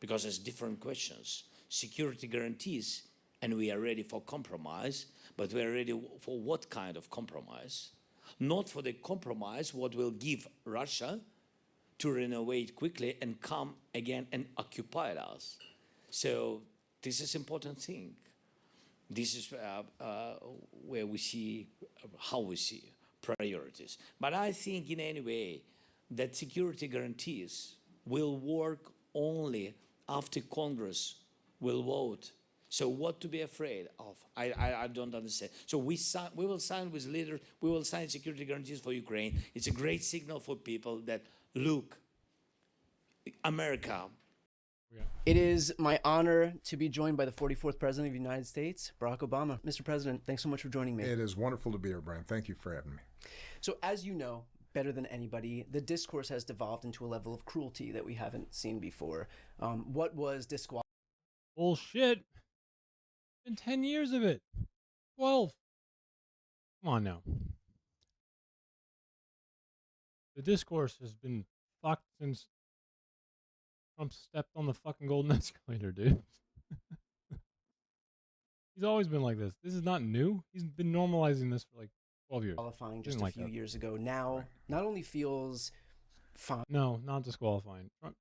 because there's different questions. Security guarantees, and we are ready for compromise, but we are ready for what kind of compromise? Not for the compromise what will give Russia to renovate quickly and come again and occupy us. So this is important thing. This is where we see, how we see priorities. But I think in any way that security guarantees will work only after Congress will vote. So what to be afraid of? I don't understand. So we will sign with leaders, we will sign security guarantees for Ukraine. It's a great signal for people that, look, America. It is my honor to be joined by the 44th President of the United States, Barack Obama. Mr. President, thanks so much for joining me. It is wonderful to be here, Brian. Thank you for having me. So as you know, better than anybody, the discourse has devolved into a level of cruelty that we haven't seen before. What was disqualified? Bullshit. Been 10 years of it. 12. Come on now. The discourse has been fucked since Trump stepped on the fucking golden escalator, dude. He's always been like this. This is not new. He's been normalizing this for like 12 years. Qualifying just Didn't a like few that. years ago now not only feels fine. No, not disqualifying. Trump,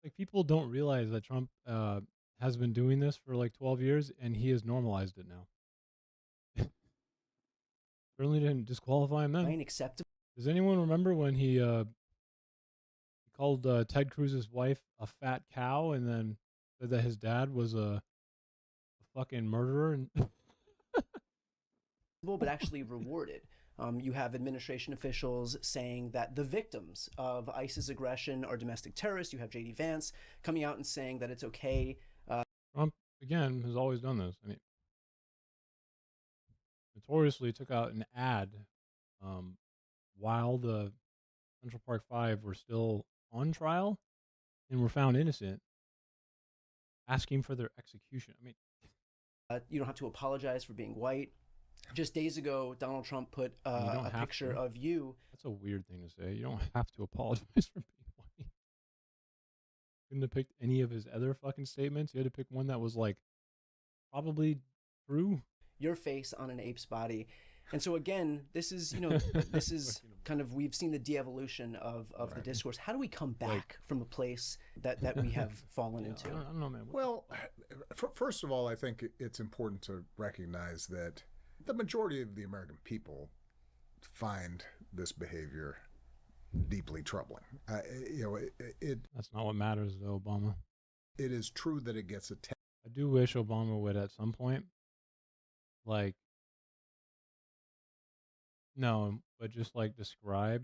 like, people don't realize that Trump has been doing this for like 12 years and he has normalized it now. Certainly didn't disqualify him then. Acceptable. Does anyone remember when he called Ted Cruz's wife a fat cow and then said that his dad was a fucking murderer? And But actually rewarded. You have administration officials saying that the victims of ISIS aggression are domestic terrorists. You have J.D. Vance coming out and saying that it's okay. Trump, again, has always done this. I mean, notoriously took out an ad while the Central Park Five were still on trial and were found innocent, asking for their execution. I mean, You don't have to apologize for being white. Just days ago, Donald Trump put don't a have picture to. of you. that's a weird thing to say. You don't have to apologize for being white. Couldn't have picked any of his other fucking statements. He had to pick one that was like probably true. Your face on an ape's body. And so again, this is, this is kind of, we've seen the de-evolution of the discourse. How do we come back from a place that we have fallen into? I don't know, man. Well, first of all, I think it's important to recognize that the majority of the American people find this behavior deeply troubling. That's not what matters, though, Obama. It is true that it gets attention. I do wish Obama would at some point, like, no, but just like describe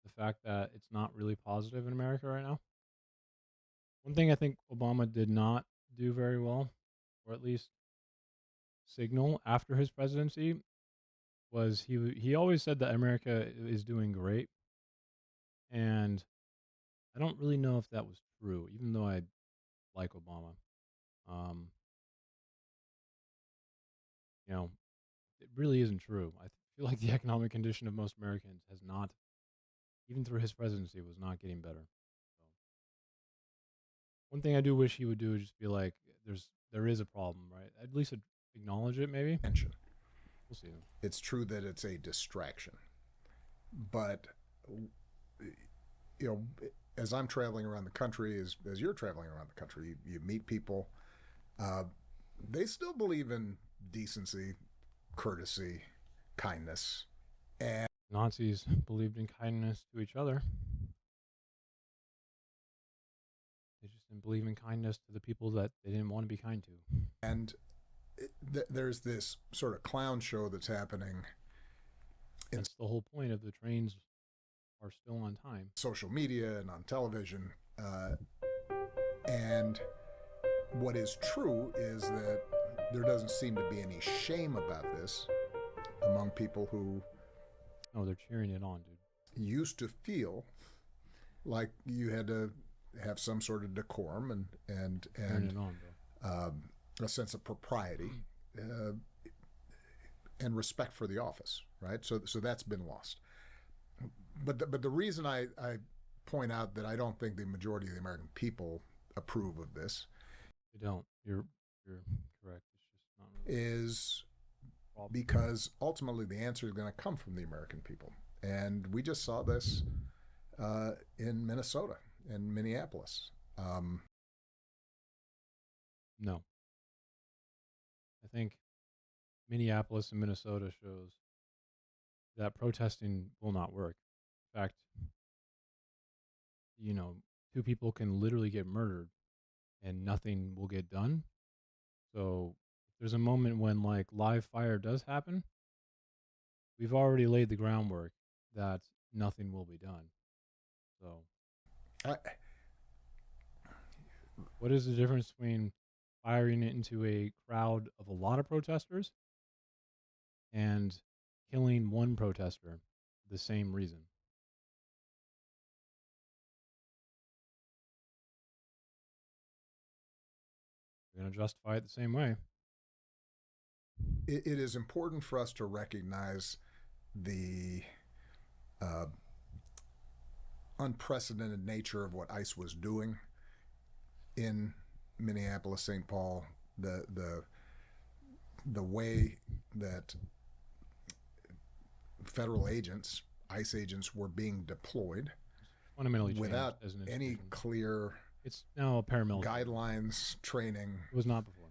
the fact that it's not really positive in America right now. One thing I think Obama did not do very well, or at least signal after his presidency, was he always said that America is doing great, and I don't really know if that was true, even though I like Obama. It really isn't true. I feel like the economic condition of most Americans has not, even through his presidency, was not getting better. So, one thing I do wish he would do is just be like, there is a problem, right? At least acknowledge it, maybe. We'll see. It's true that it's a distraction, but as I'm traveling around the country, as you're traveling around the country, you meet people. They still believe in decency, courtesy, kindness, and Nazis believed in kindness to each other. They just didn't believe in kindness to the people that they didn't want to be kind to. And there's this sort of clown show that's happening. That's the whole point of the trains are still on time. Social media and on television. And what is true is that there doesn't seem to be any shame about this among people who Oh, they're cheering it on, dude. used to feel like you had to have some sort of decorum and Cheering it on, bro. a sense of propriety and respect for the office. right? So that's been lost. But the reason I point out that I don't think the majority of the American people approve of this You don't. You're correct. It's just not really is a problem. because ultimately the answer is going to come from the American people. And we just saw this in Minnesota, in Minneapolis. No. I think Minneapolis and Minnesota shows that protesting will not work. In fact, two people can literally get murdered and nothing will get done. So if there's a moment when like live fire does happen, we've already laid the groundwork that nothing will be done. So I, what is the difference between firing it into a crowd of a lot of protesters and killing one protester for the same reason? You're going to justify it the same way. it is important for us to recognize the unprecedented nature of what ICE was doing in Minneapolis, St. Paul, the way that federal agents, ICE agents, were being deployed Fundamentally changed without as an any institution. clear It's now a paramilitary. guidelines, training, It was not before.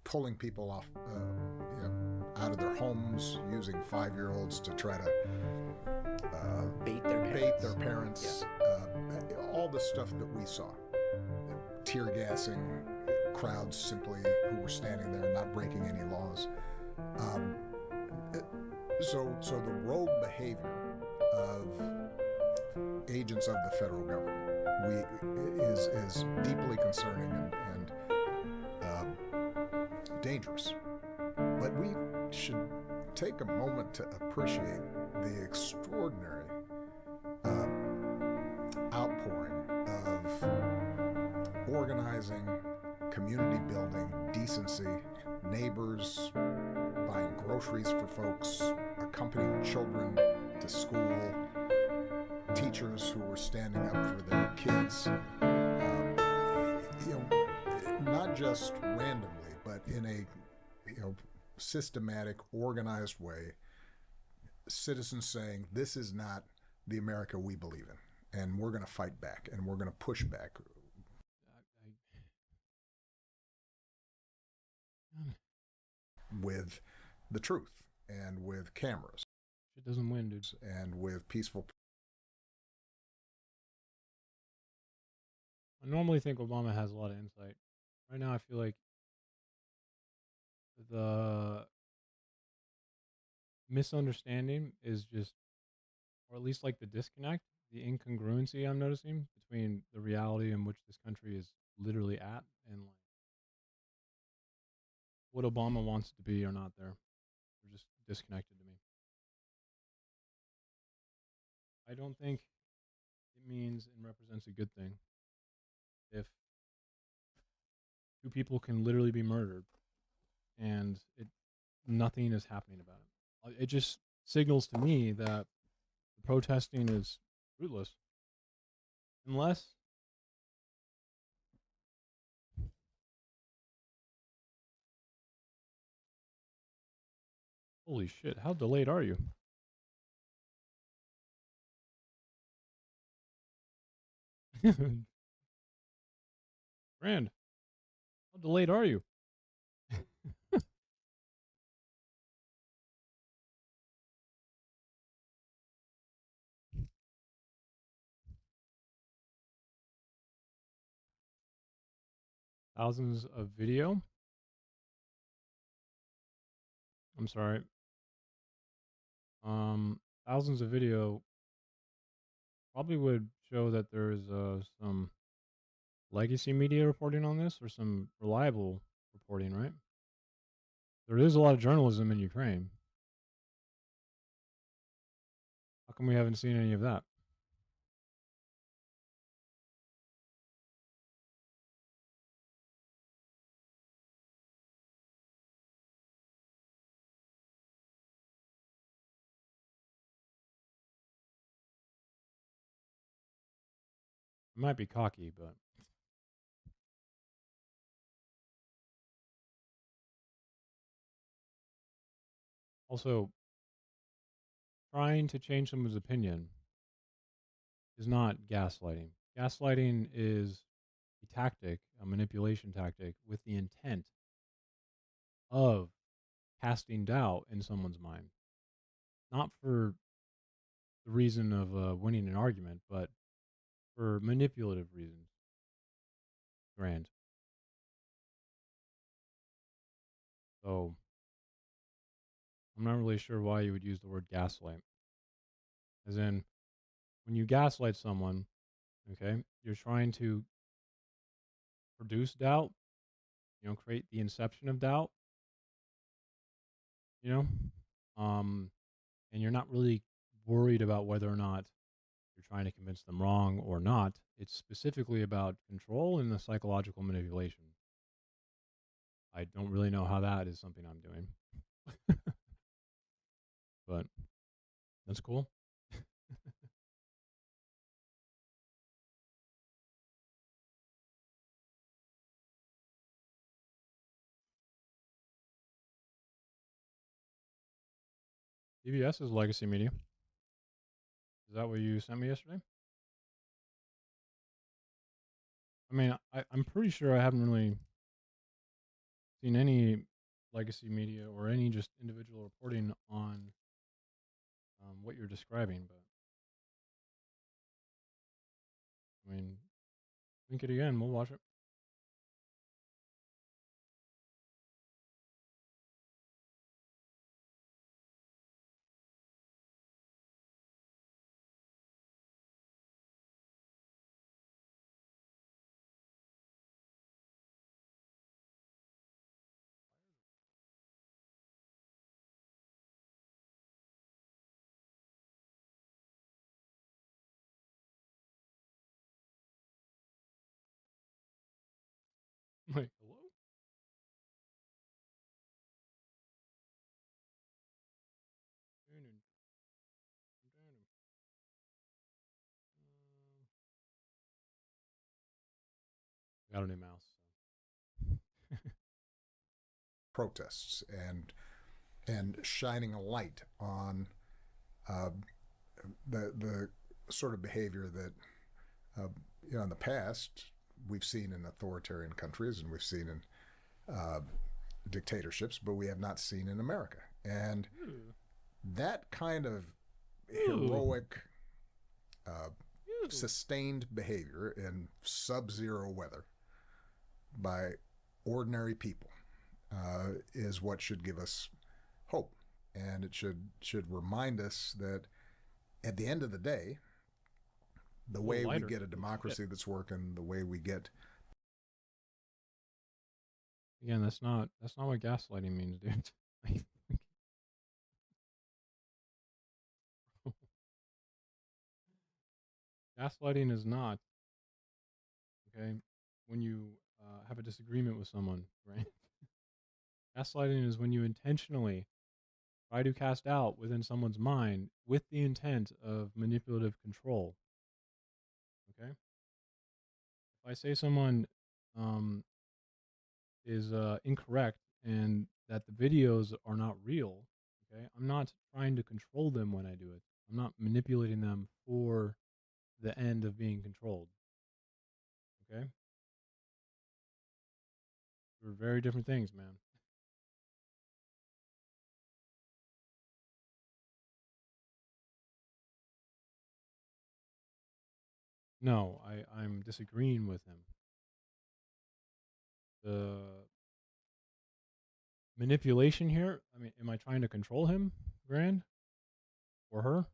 pulling people off, out of their homes, using 5-year-olds to try to Bait their parents. bait their parents, all the stuff that we saw, tear gassing crowds simply who were standing there not breaking any laws. So the rogue behavior of agents of the federal government is deeply concerning and dangerous. But we should take a moment to appreciate the extraordinary outpouring of organizing, community building, decency, neighbors buying groceries for folks, accompanying children to school, teachers who were standing up for their kids, not just randomly, but in a systematic, organized way, citizens saying, this is not the America we believe in, and we're going to fight back, and we're going to push back. With the truth, and with cameras, Shit doesn't win, dude. and with peaceful. I normally think Obama has a lot of insight. Right now, I feel like the misunderstanding is just, or at least like the disconnect, the incongruency I'm noticing between the reality in which this country is literally at and like what Obama wants to be or not there. They're just disconnected to me. I don't think it means and represents a good thing if two people can literally be murdered and nothing is happening about it. It just signals to me that the protesting is fruitless unless holy shit, how delayed are you? Brand, how delayed are you? Thousands of video. I'm sorry. Thousands of video probably would show that there's some legacy media reporting on this or some reliable reporting, right? There is a lot of journalism in Ukraine. How come we haven't seen any of that? I might be cocky, but also trying to change someone's opinion is not gaslighting. Gaslighting is a tactic, a manipulation tactic with the intent of casting doubt in someone's mind, not for the reason of winning an argument, but for manipulative reasons. Grand. So I'm not really sure why you would use the word gaslight. As in, when you gaslight someone, okay, you're trying to produce doubt, create the inception of doubt, you know, and you're not really worried about whether or not you're trying to convince them wrong or not. It's specifically about control and the psychological manipulation. I don't really know how that is something I'm doing, but that's cool. CBS is legacy media. Is that what you sent me yesterday? I mean, I'm pretty sure I haven't really seen any legacy media or any just individual reporting on what you're describing, but I mean, link it again. We'll watch it. Like, hello? Got a new mouse. Protests and shining a light on uh, the sort of behavior that in the past we've seen in authoritarian countries and we've seen in dictatorships, but we have not seen in America. And that kind of heroic, sustained behavior in sub-zero weather by ordinary people is what should give us hope, and it should remind us that at the end of the day, the way we get a democracy that's working, the way we get Again, that's not what gaslighting means, dude. Gaslighting is not okay when you have a disagreement with someone, right? Gaslighting is when you intentionally try to cast doubt within someone's mind with the intent of manipulative control. Okay? If I say someone is incorrect and that the videos are not real, okay, I'm not trying to control them when I do it. I'm not manipulating them for the end of being controlled. Okay? They're very different things, man. No, I'm disagreeing with him. The manipulation here, I mean, am I trying to control him, Grand? Or her?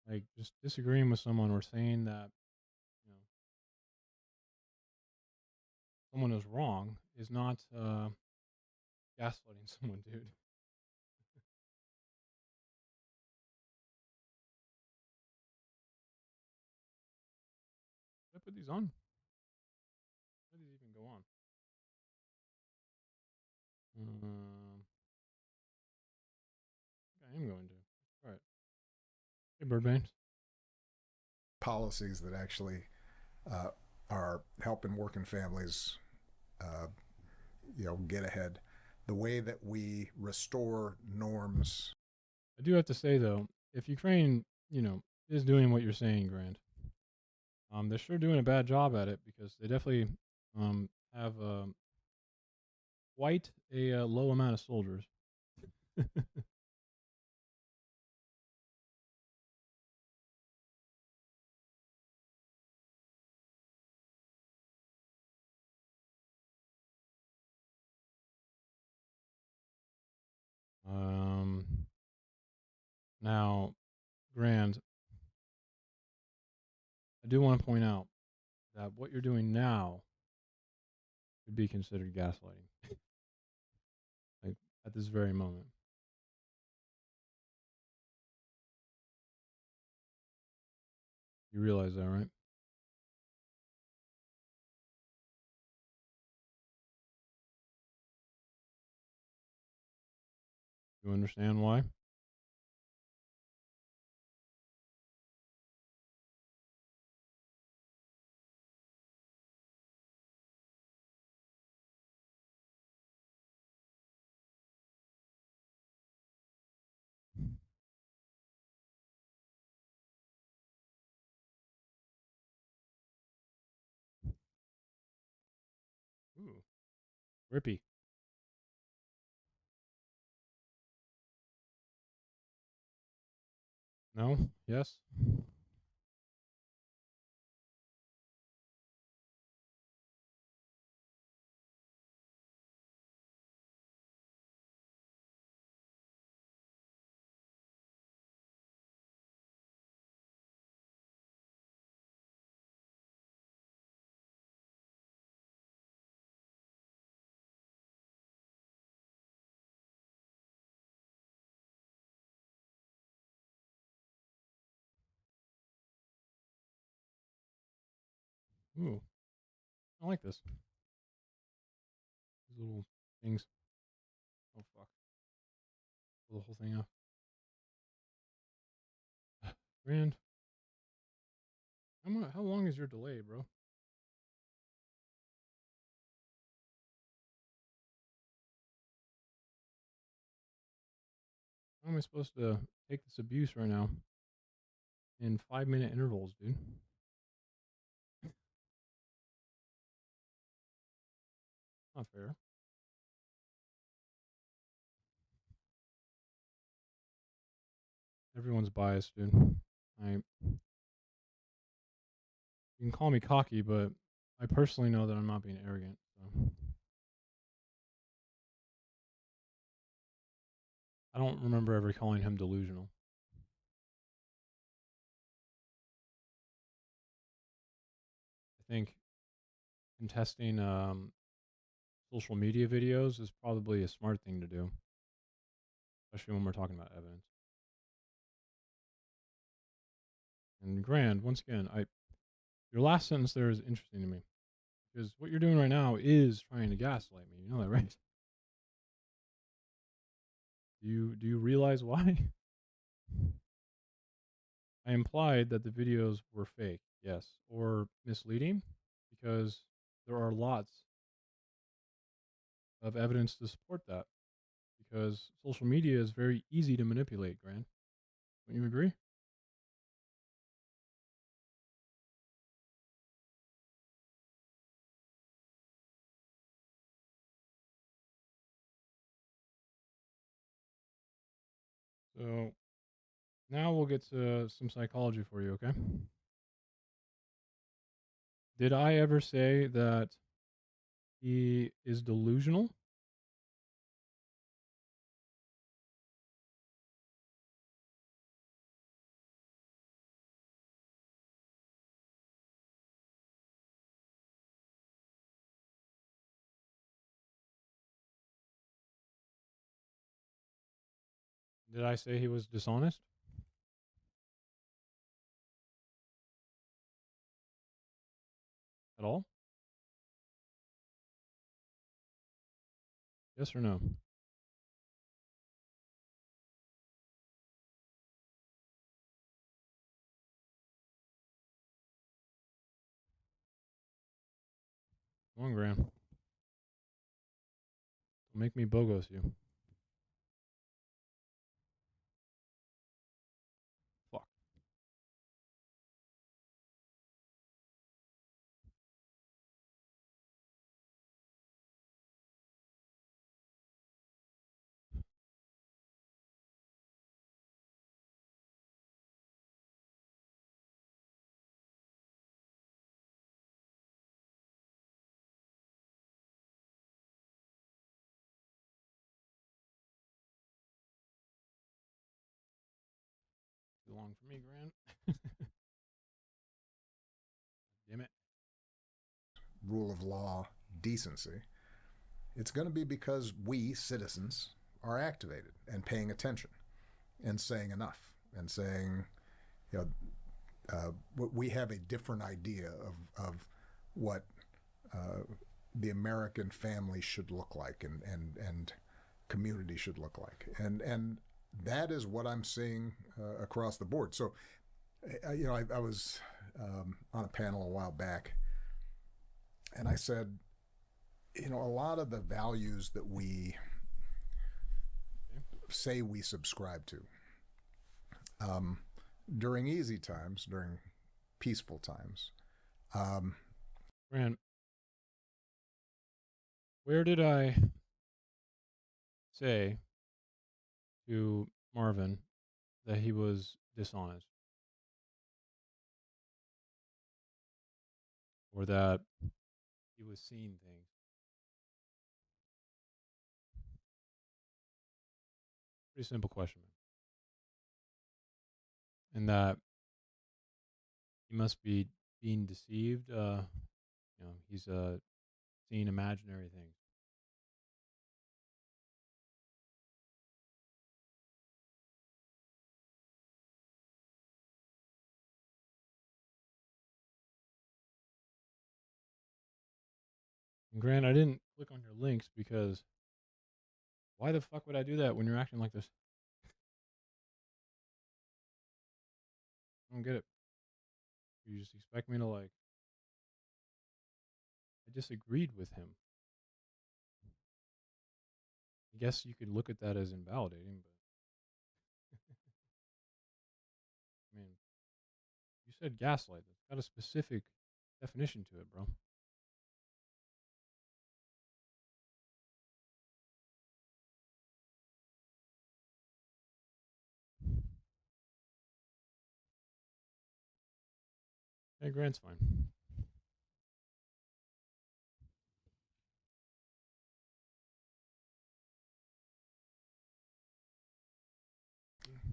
Like, just disagreeing with someone or saying that, you know, someone is wrong is not gaslighting someone, dude. Should I put these on? I am going to. All right. Hey, Birdman. Policies that actually uh, are helping working families, uh, get ahead. The way that we restore norms. I do have to say though, if Ukraine, is doing what you're saying, Grant, they're sure doing a bad job at it because they definitely have quite a low amount of soldiers. um, Now, Grand, I do want to point out that what you're doing now could be considered gaslighting, like at this very moment. You realize that, right? You understand why? Ooh, Rippy. No? Yes? Ooh, I like this. These little things. Oh, fuck. Pull the whole thing off. Grand, how long is your delay, bro? How am I supposed to take this abuse right now in 5-minute intervals, dude? Not fair. Everyone's biased, dude. You can call me cocky, but I personally know that I'm not being arrogant. So I don't remember ever calling him delusional. I think contesting social media videos is probably a smart thing to do, especially when we're talking about evidence. And Grand, once again, your last sentence there is interesting to me because what you're doing right now is trying to gaslight me. You know that, right? Do you realize why? I implied that the videos were fake, yes, or misleading, because there are lots of evidence to support that. Because social media is very easy to manipulate, Grant. Don't you agree? So now we'll get to some psychology for you, okay? Did I ever say that he is delusional? Did I say he was dishonest at all? Yes or no? Come on, Graham. Don't make me bogos you. Fuck. Too long for me, Grant. Damn it. Rule of law, decency, it's going to be because we, citizens, are activated and paying attention and saying enough and saying, you know, we have a different idea of what the American family should look like and community should look like. And that is what I'm seeing across the board. So, you know, I was on a panel a while back, and I said, you know, a lot of the values that we say we subscribe to during easy times, during peaceful times. Grant, where did I say to Marvin that he was dishonest? Or that he was seeing things? Pretty simple question, man. And that he must be being deceived. You know, he's seeing imaginary things. And Grant, I didn't click on your links because why the fuck would I do that when you're acting like this? I don't get it. You just expect me to like. I disagreed with him. I guess you could look at that as invalidating, but I mean, you said gaslight. It's got a specific definition to it, bro. Hey, Grant's fine.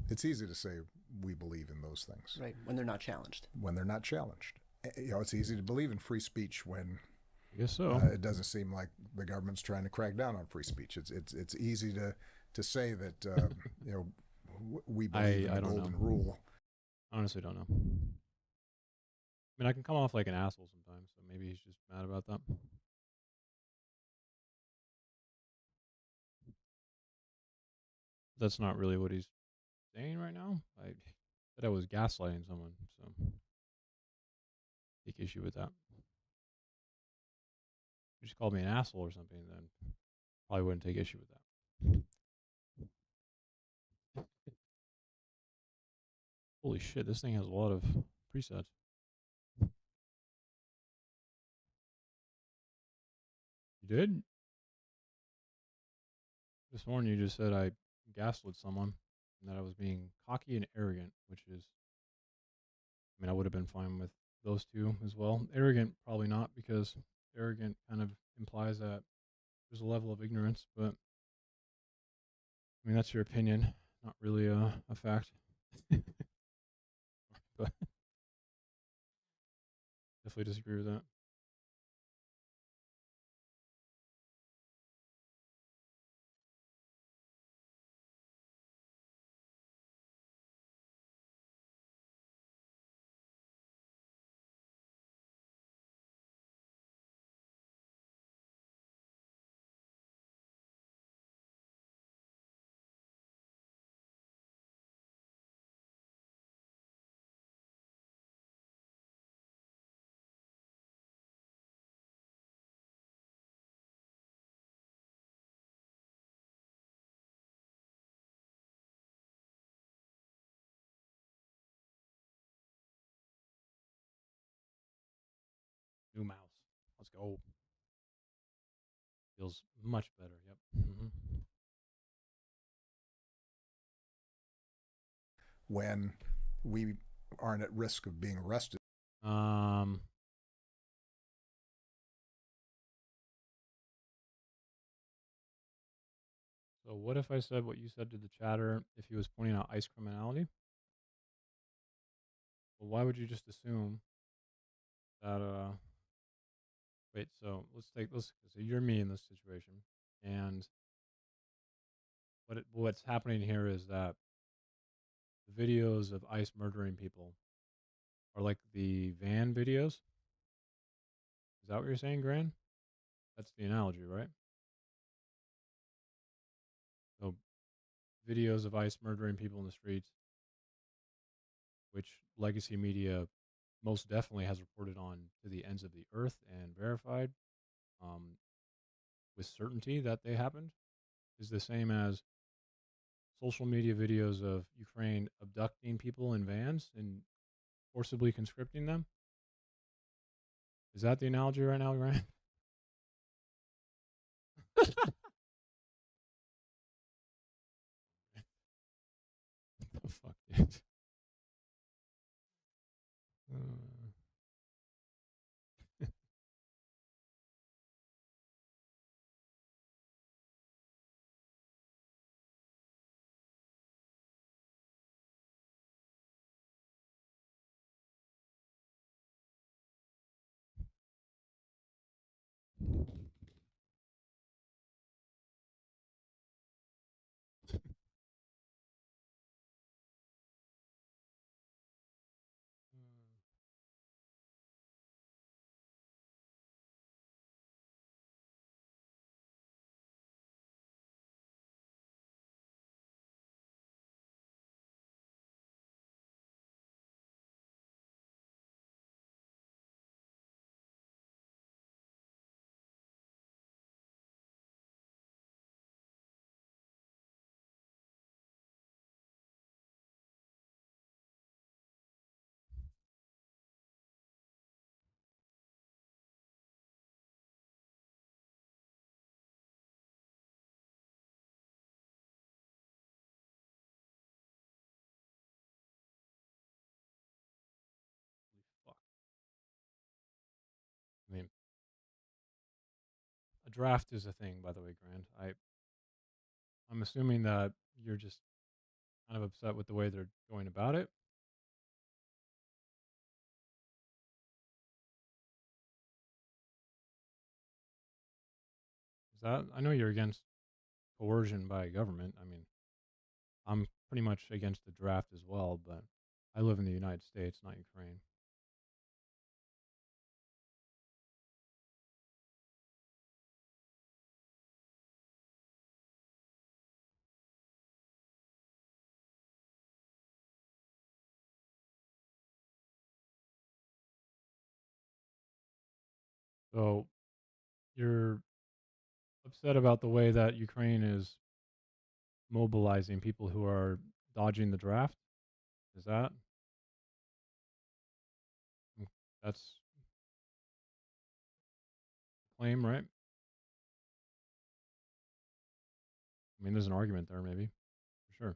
It's easy to say we believe in those things, Right, when they're not challenged. when they're not challenged. You know, it's easy to believe in free speech when I guess so. it doesn't seem like the government's trying to crack down on free speech. It's easy to say that you know, we believe in I the don't golden know. rule. Honestly, don't know. I mean, I can come off like an asshole sometimes, so maybe he's just mad about that. That's not really what he's saying right now. I said I was gaslighting someone, so take issue with that. If you just called me an asshole or something, then probably wouldn't take issue with that. Holy shit, this thing has a lot of presets. You did? This morning you just said I gaslit someone and that I was being cocky and arrogant, which is, I mean, I would have been fine with those two as well. Arrogant, probably not, because arrogant kind of implies that there's a level of ignorance, but I mean, that's your opinion, not really a fact. But definitely disagree with that. Oh, feels much better. Yep. when we aren't at risk of being arrested. So what if I said what you said to the chatter if he was pointing out ICE criminality? Well, why would you just assume that wait, so let's so you're me in this situation, and what's happening here is that the videos of ICE murdering people are like the van videos. Is that what you're saying, Gran? That's the analogy, right? So videos of ICE murdering people in the streets, which legacy media most definitely has reported on to the ends of the earth and verified with certainty that they happened, is the same as social media videos of Ukraine abducting people in vans and forcibly conscripting them. Is that the analogy right now, Ryan? The fuck, dude? Uh, fuck. I mean, a draft is a thing, by the way, Grant. I'm assuming that you're just kind of upset with the way they're going about it. Is that I know you're against coercion by government. I mean, I'm pretty much against the draft as well, but I live in the United States, not Ukraine. So you're upset about the way that Ukraine is mobilizing people who are dodging the draft? Is that mm, that's the claim, right? I mean, there's an argument there, maybe for sure.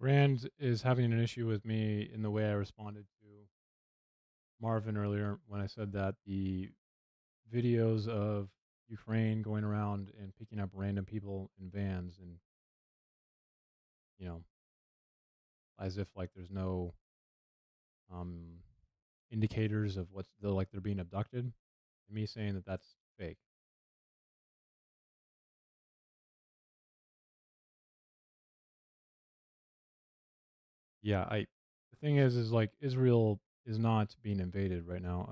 Rand is having an issue with me in the way I responded to Marvin earlier when I said that the videos of Ukraine going around and picking up random people in vans and, you know, as if like there's no um, indicators of what's they're being abducted, and me saying that that's fake. Yeah, the thing is like Israel is not being invaded right now.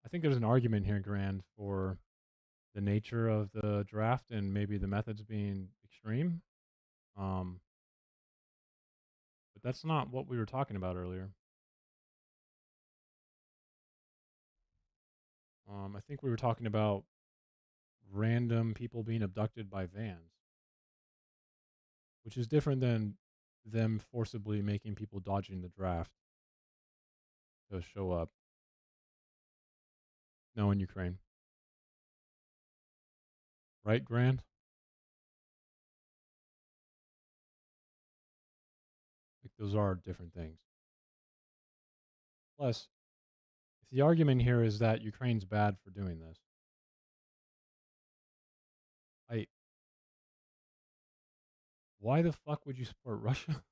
I think there's an argument here, Grand, for the nature of the draft and maybe the methods being extreme. Um, but that's not what we were talking about earlier. I think we were talking about random people being abducted by vans, which is different than them forcibly making people dodging the draft to show up. No, in Ukraine. Right, Grand? Like, those are different things. Plus, if the argument here is that Ukraine's bad for doing this, I why the fuck would you support Russia?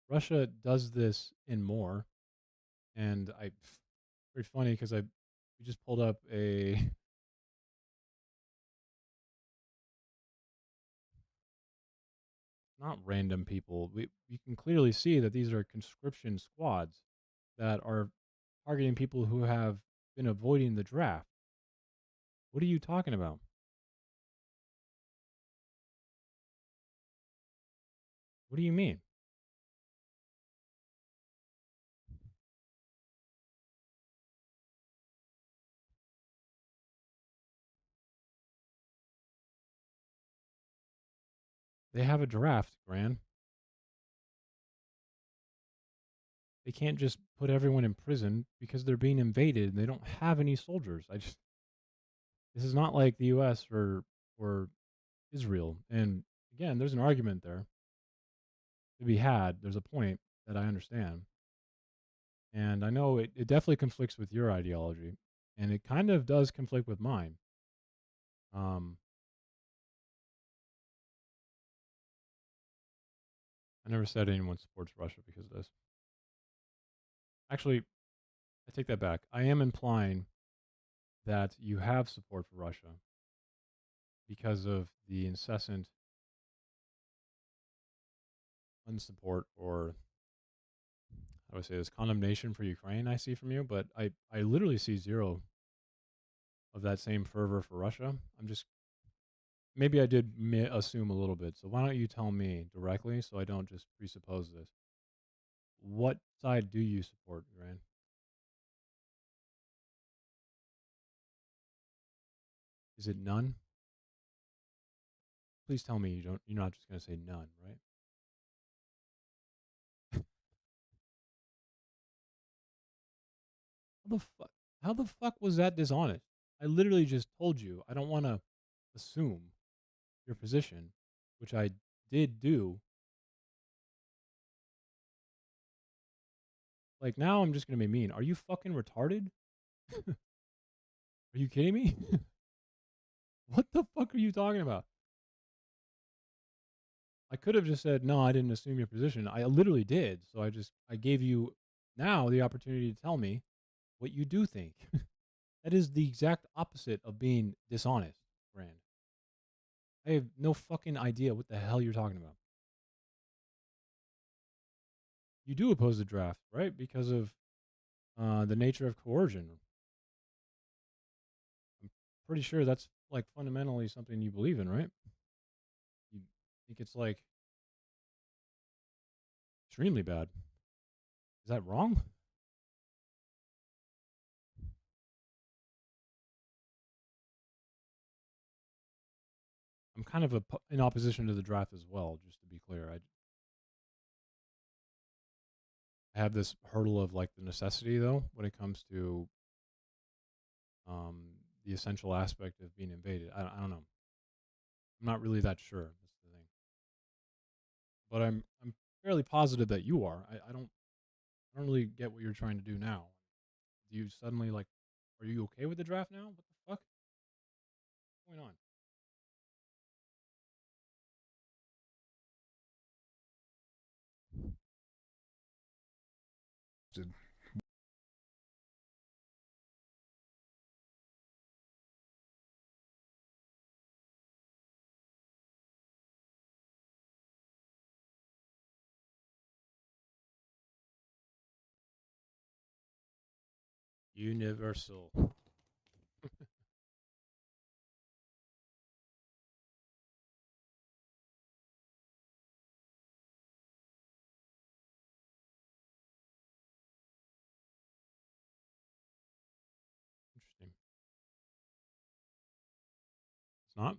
Russia does this and more, and very funny because we just pulled up a not random people. You can clearly see that these are conscription squads that are targeting people who have been avoiding the draft. What are you talking about? What do you mean? They have a draft, Gran. They can't just put everyone in prison because they're being invaded and they don't have any soldiers. This is not like the US or Israel. And again, there's an argument there to be had. There's a point that I understand. And I know it definitely conflicts with your ideology. And it kind of does conflict with mine. Um, I never said anyone supports Russia because of this. Actually, I take that back. I am implying that you have support for Russia because of the incessant unsupport or how do I say this condemnation for Ukraine I see from you, but I literally see zero of that same fervor for Russia. I'm just maybe I did assume a little bit. So why don't you tell me directly so I don't just presuppose this? What side do you support, Iran? Is it none? Please tell me you're not just going to say none, right? How the fuck? How the fuck was that dishonest? I literally just told you I don't want to assume your position, which I did do. Like now, I'm just gonna be mean. Are you fucking retarded? Are you kidding me? What the fuck are you talking about? I could have just said no. I didn't assume your position. I literally did. So I gave you now the opportunity to tell me what you do think. That is the exact opposite of being dishonest, Rand. I have no fucking idea what the hell you're talking about. You do oppose the draft, right? Because of the nature of coercion. I'm pretty sure that's like fundamentally something you believe in, right? You think it's like extremely bad. Is that wrong? I'm kind of in opposition to the draft as well, just to be clear. I have this hurdle of like the necessity though when it comes to um, the essential aspect of being invaded. I don't know. I'm not really that sure. That's the thing. But I'm fairly positive that you are. I don't really get what you're trying to do now. Do you suddenly like? Are you okay with the draft now? What the fuck? What's going on? Universal. It's not?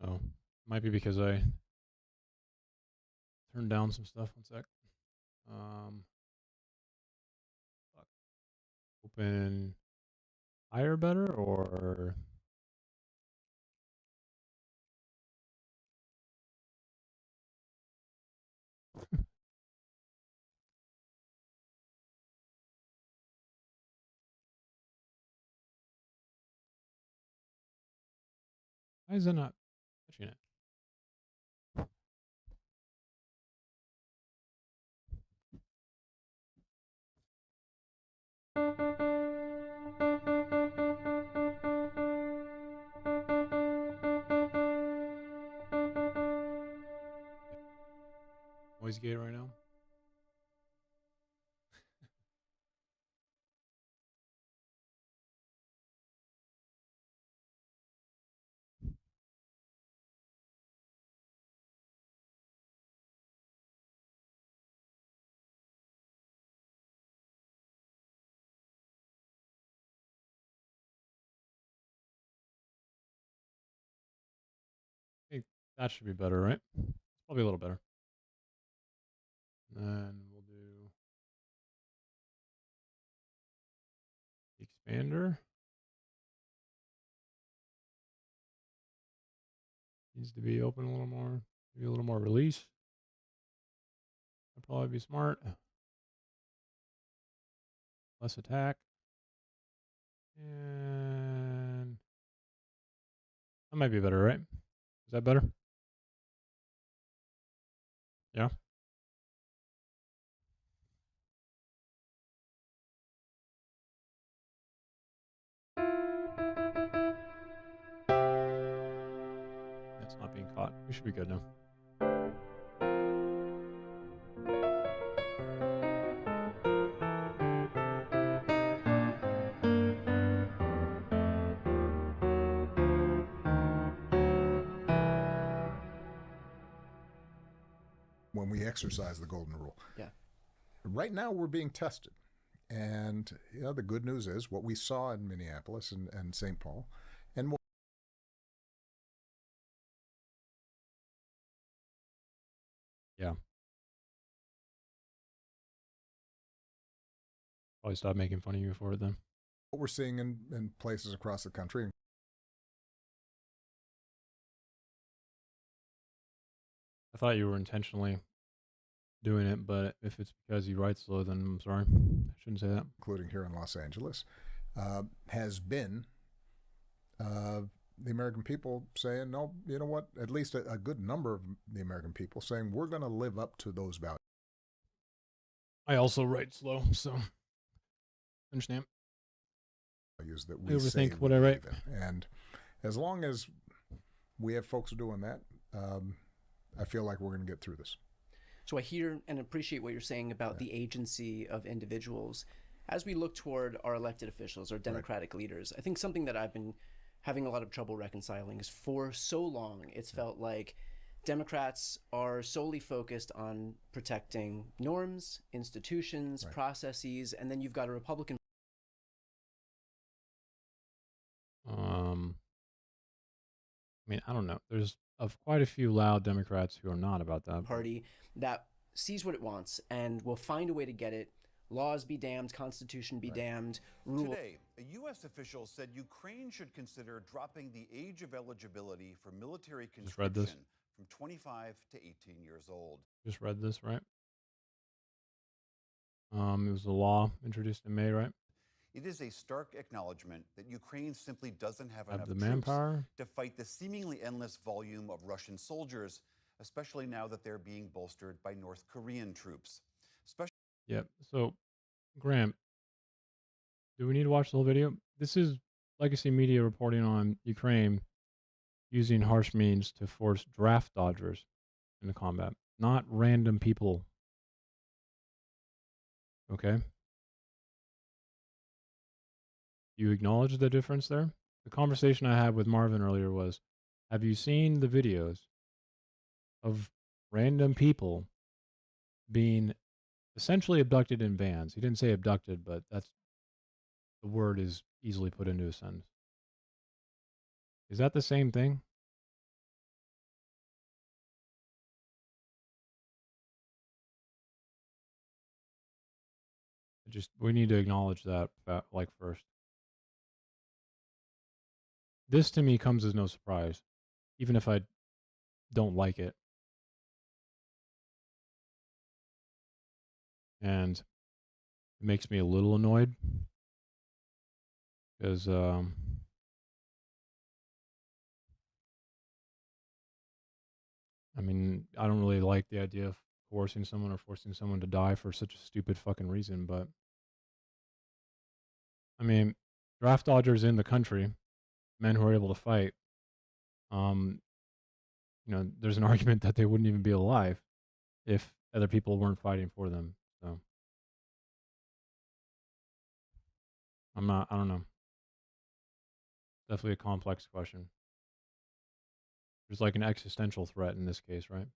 Oh, might be because I turned down some stuff. One sec. Fuck. Open higher better or why is it not touching it? Noise gate right now. I think that should be better, right? It's probably a little better. And then we'll do the expander. Needs to be open a little more. Maybe a little more release. That'd probably be smart. Less attack. And that might be better, right? Is that better? Yeah. That's not being caught. We should be good now. When we exercise the golden rule. Yeah. Right now we're being tested. And the good news is what we saw in Minneapolis and St. Paul, and Yeah. Probably stop making fun of you for it then. what we're seeing in places across the country. I thought you were intentionally doing it, but if it's because you write slow, then I'm sorry. I shouldn't say that. Including here in Los Angeles, has been the American people saying, no, you know what, at least a good number of the American people saying, we're going to live up to those I also write slow, so understand. values that I we say overthink we what I write. believe in. And as long as we have folks doing that, I feel like we're going to get through this. So I hear and appreciate what you're saying about the agency of individuals. As we look toward our elected officials, our democratic leaders, I think something that I've been having a lot of trouble reconciling is for so long it's felt like Democrats are solely focused on protecting norms, institutions, processes, and then you've got a Republican I mean, I don't know. There's quite a few loud Democrats who are not about that. Party that sees what it wants and will find a way to get it. Laws be damned, Constitution be damned, rule. Today, a U.S. official said Ukraine should consider dropping the age of eligibility for military Just read this. conscription from 25 to 18 years old. Just read this, right? It was a law introduced in May, right? It is a stark acknowledgement that Ukraine simply doesn't have Have enough the troops manpower. to fight the seemingly endless volume of Russian soldiers, especially now that they're being bolstered by North Korean troops. Yep. So, Graham, do we need to watch the whole video? This is legacy media reporting on Ukraine using harsh means to force draft dodgers into combat, not random people. Okay. You acknowledge the difference there? The conversation I had with Marvin earlier was, have you seen the videos of random people being essentially abducted in vans? He didn't say abducted, but that's the word is easily put into a sentence. Is that the same thing? Just we need to acknowledge that like first. This to me comes as no surprise, even if I don't like it. And it makes me a little annoyed because I mean, I don't really like the idea of coercing someone or forcing someone to die for such a stupid fucking reason, but I mean, draft dodgers in the country, men who are able to fight, um, there's an argument that they wouldn't even be alive if other people weren't fighting for them. So I don't know. Definitely a complex question. There's like an existential threat in this case, right?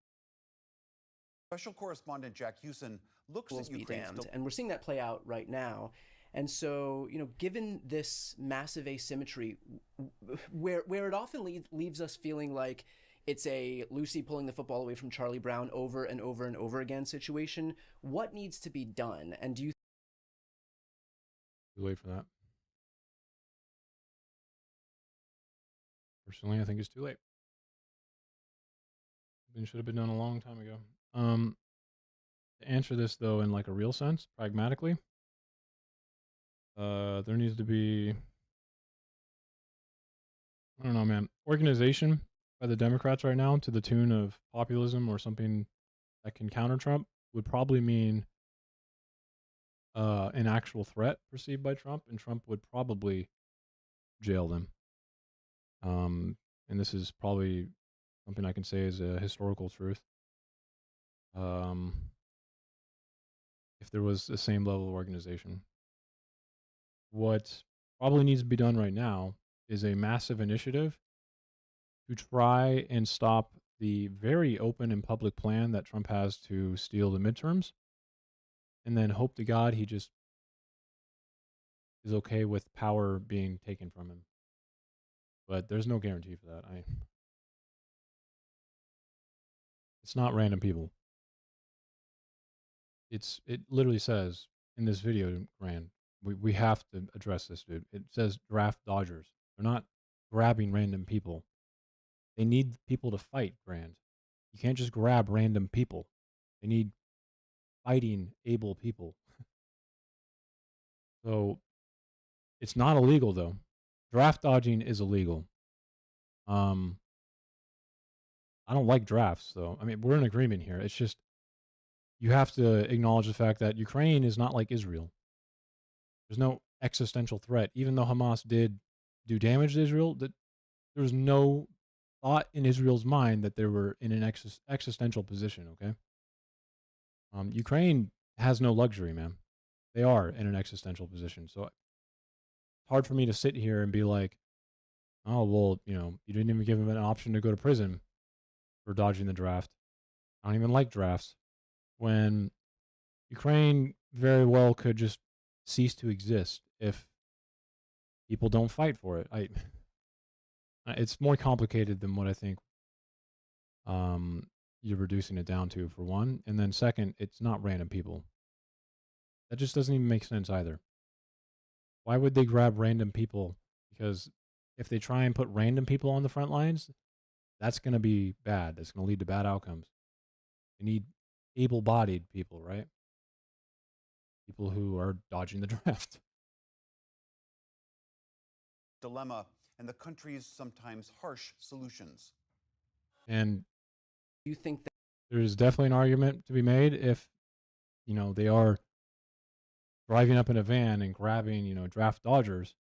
Special correspondent Jack Hewson looks Will at be Ukraine's damned. And we're seeing that play out right now. And so, given this massive asymmetry, where it often leaves us feeling like it's a Lucy pulling the football away from Charlie Brown over and over and over again situation, what needs to be done? And do you Too late for that. Personally, I think it's too late. It should have been done a long time ago. To answer this though, in like a real sense, pragmatically, there needs to be, I don't know, man, organization by the Democrats right now to the tune of populism or something that can counter Trump would probably mean an actual threat perceived by Trump, and Trump would probably jail them. And this is probably something I can say is a historical truth. If there was the same level of organization, what probably needs to be done right now is a massive initiative to try and stop the very open and public plan that Trump has to steal the midterms, and then hope to God he just is okay with power being taken from him. But there's no guarantee for that. It's not random people. It literally says in this video, Grand, we have to address this, dude. It says draft dodgers. They're not grabbing random people. They need people to fight, Grand. You can't just grab random people. They need fighting able people. So it's not illegal though. Draft dodging is illegal. I don't like drafts though. I mean, we're in agreement here. It's just you have to acknowledge the fact that Ukraine is not like Israel. There's no existential threat. Even though Hamas did do damage to Israel, that there was no thought in Israel's mind that they were in an existential position, okay? Ukraine has no luxury, man. They are in an existential position. So it's hard for me to sit here and be like, oh, well, you didn't even give them an option to go to prison for dodging the draft. I don't even like drafts. When Ukraine very well could just cease to exist if people don't fight for it. It's more complicated than what I think you're reducing it down to, for one. And then second, it's not random people. That just doesn't even make sense either. Why would they grab random people? Because if they try and put random people on the front lines, that's going to be bad. That's going to lead to bad outcomes. You need able-bodied people, right? People who are dodging the draft. dilemma and the country's sometimes harsh solutions. And you think that there's definitely an argument to be made if, they are driving up in a van and grabbing, draft dodgers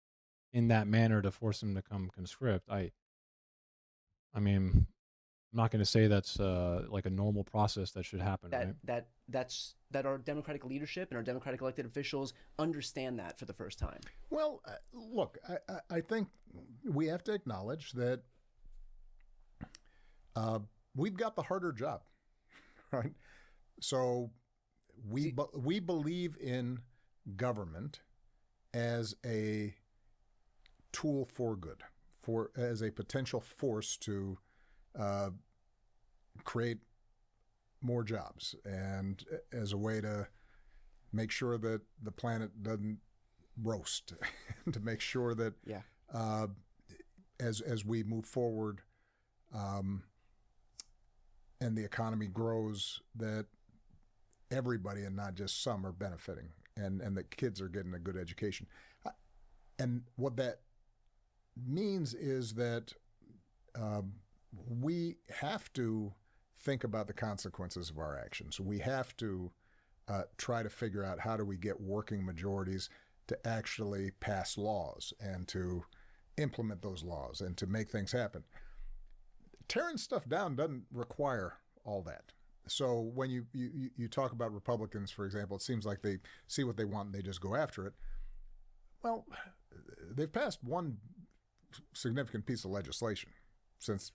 in that manner to force them to come conscript. I mean, I'm not going to say that's like a normal process that should happen, right? that our Democratic leadership and our Democratic elected officials understand that for the first time. Well, look, I think we have to acknowledge that we've got the harder job, right? So we believe in government as a tool for good, as a potential force to create more jobs and as a way to make sure that the planet doesn't roast, to make sure that as we move forward and the economy grows, that everybody and not just some are benefiting, and that kids are getting a good education. And what that means is that we have to think about the consequences of our actions. We have to try to figure out how do we get working majorities to actually pass laws and to implement those laws and to make things happen. Tearing stuff down doesn't require all that. So when you talk about Republicans, for example, it seems like they see what they want and they just go after it. Well, they've passed one significant piece of legislation since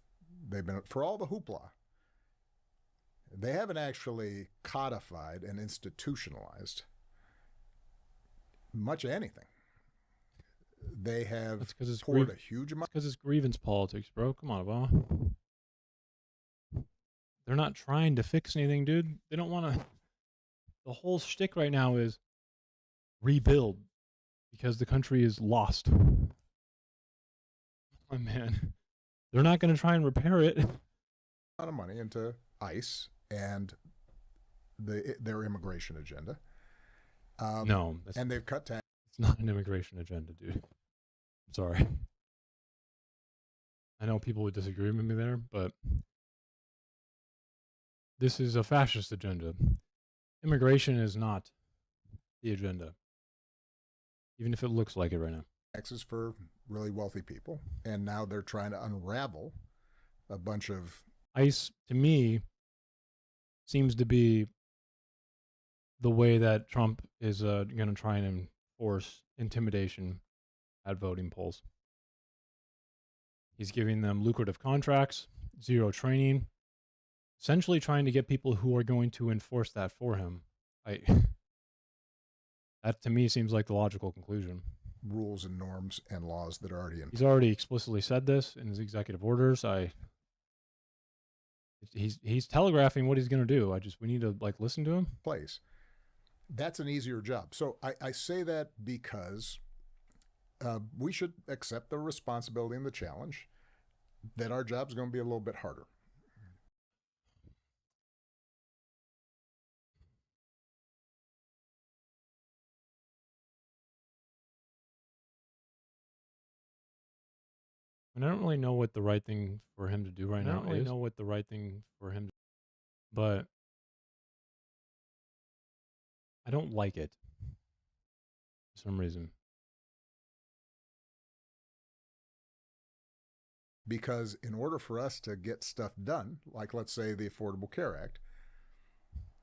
they've been, for all the hoopla. They haven't actually codified and institutionalized much of anything. They have poured a huge amount. Because it's grievance politics, bro. Come on, Obama. They're not trying to fix anything, dude. They don't want to. The whole shtick right now is rebuild because the country is lost. Oh, man. They're not going to try and repair it. A lot of money into ICE and their immigration agenda. No. And they've cut taxes. It's not an immigration agenda, dude. I'm sorry. I know people would disagree with me there, but this is a fascist agenda. Immigration is not the agenda, even if it looks like it right now. Taxes for really wealthy people, and now they're trying to unravel a bunch of ICE, to me, seems to be the way that Trump is going to try and enforce intimidation at voting polls. He's giving them lucrative contracts, zero training, essentially trying to get people who are going to enforce that for him. That to me seems like the logical conclusion. Rules and norms and laws that are already in. He's already explicitly said this in his executive orders. He's telegraphing what he's going to do. We need to listen to him. Place. That's an easier job. So I say that because we should accept the responsibility and the challenge that our job's going to be a little bit harder. And I don't really know what the right thing for him to do right now is. I don't really know what the right thing for him to do, but I don't like it for some reason. Because in order for us to get stuff done, like let's say the Affordable Care Act,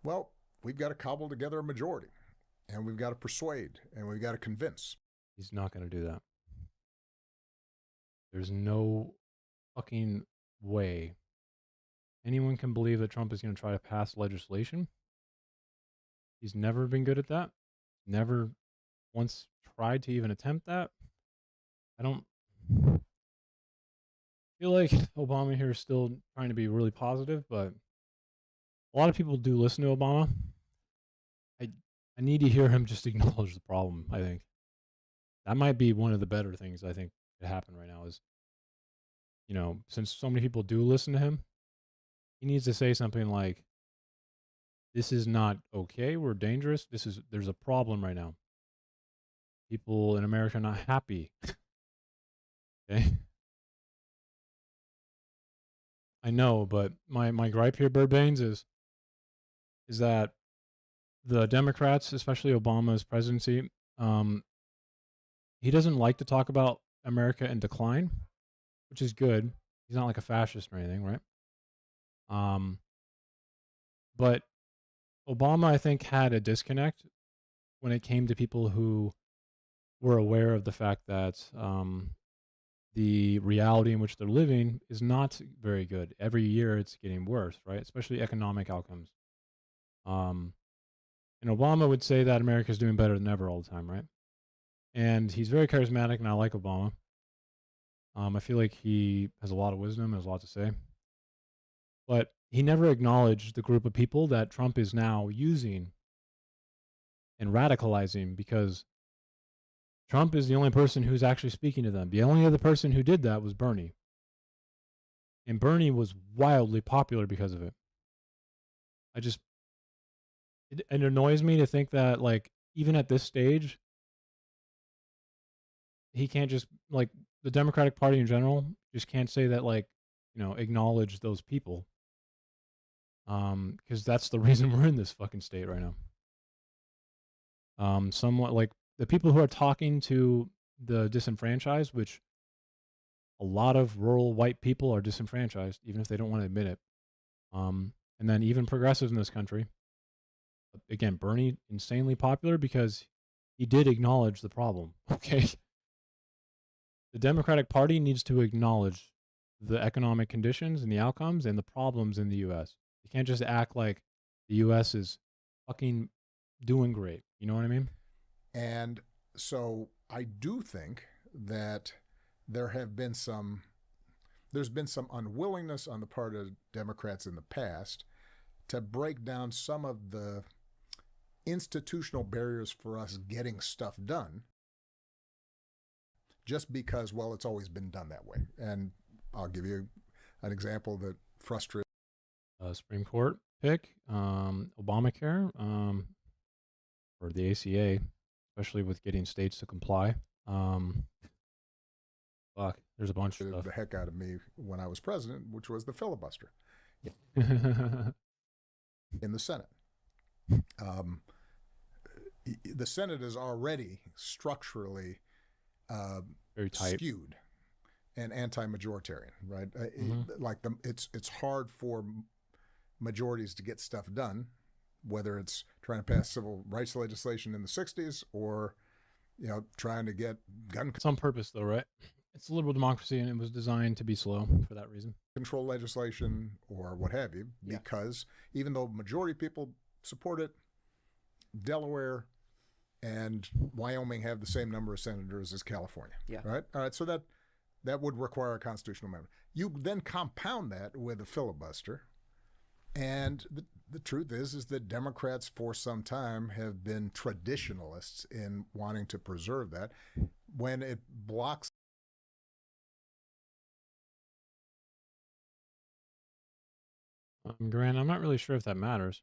well, we've got to cobble together a majority, and we've got to persuade, and we've got to convince. He's not going to do that. There's no fucking way anyone can believe that Trump is going to try to pass legislation. He's never been good at that. Never once tried to even attempt that. I don't feel like Obama here is still trying to be really positive, but a lot of people do listen to Obama. I need to hear him just acknowledge the problem, I think. That might be one of the better things I think could happen right now is, since so many people do listen to him, he needs to say something like, this is not okay, we're dangerous, there's a problem right now. People in America are not happy. Okay? I know, but my gripe here, Bird Baines, is that the Democrats, especially Obama's presidency, he doesn't like to talk about America in decline, which is good. He's not like a fascist or anything, right? But Obama, I think, had a disconnect when it came to people who were aware of the fact that the reality in which they're living is not very good. Every year it's getting worse, right? Especially economic outcomes. And Obama would say that America is doing better than ever all the time, right? And he's very charismatic, and I like Obama. I feel like he has a lot of wisdom, has a lot to say, but he never acknowledged the group of people that Trump is now using and radicalizing, because Trump is the only person who's actually speaking to them. The only other person who did that was Bernie. And Bernie was wildly popular because of it. It annoys me to think that, like, even at this stage, he can't just, like, the Democratic Party in general just can't say that, like, acknowledge those people. Because that's the reason we're in this fucking state right now. Somewhat like the people who are talking to the disenfranchised, which a lot of rural white people are disenfranchised, even if they don't want to admit it. And then even progressives in this country. Again, Bernie, insanely popular because he did acknowledge the problem. Okay. The Democratic Party needs to acknowledge the economic conditions and the outcomes and the problems in the U.S. You can't just act like the U.S. is fucking doing great. You know what I mean? And so I do think that there's been some unwillingness on the part of Democrats in the past to break down some of the institutional barriers for us getting stuff done, just because, well, it's always been done that way. And I'll give you an example that frustrates. Supreme Court pick, Obamacare, or the ACA, especially with getting states to comply. Fuck, there's a bunch of stuff. The heck out of me when I was president, which was the filibuster in the Senate. The Senate is already structurally very tight, skewed and anti-majoritarian, right? It's hard for majorities to get stuff done, whether it's trying to pass civil rights legislation in the 60s or trying to get gun some purpose, though, right? It's a liberal democracy, and it was designed to be slow for that reason. Control legislation or what have you, because even though majority people support it, Delaware and Wyoming have the same number of senators as California. Yeah. Right? All right. So that would require a constitutional amendment. You then compound that with a filibuster. And the truth is that Democrats for some time have been traditionalists in wanting to preserve that. When it blocks. Grant, I'm not really sure if that matters.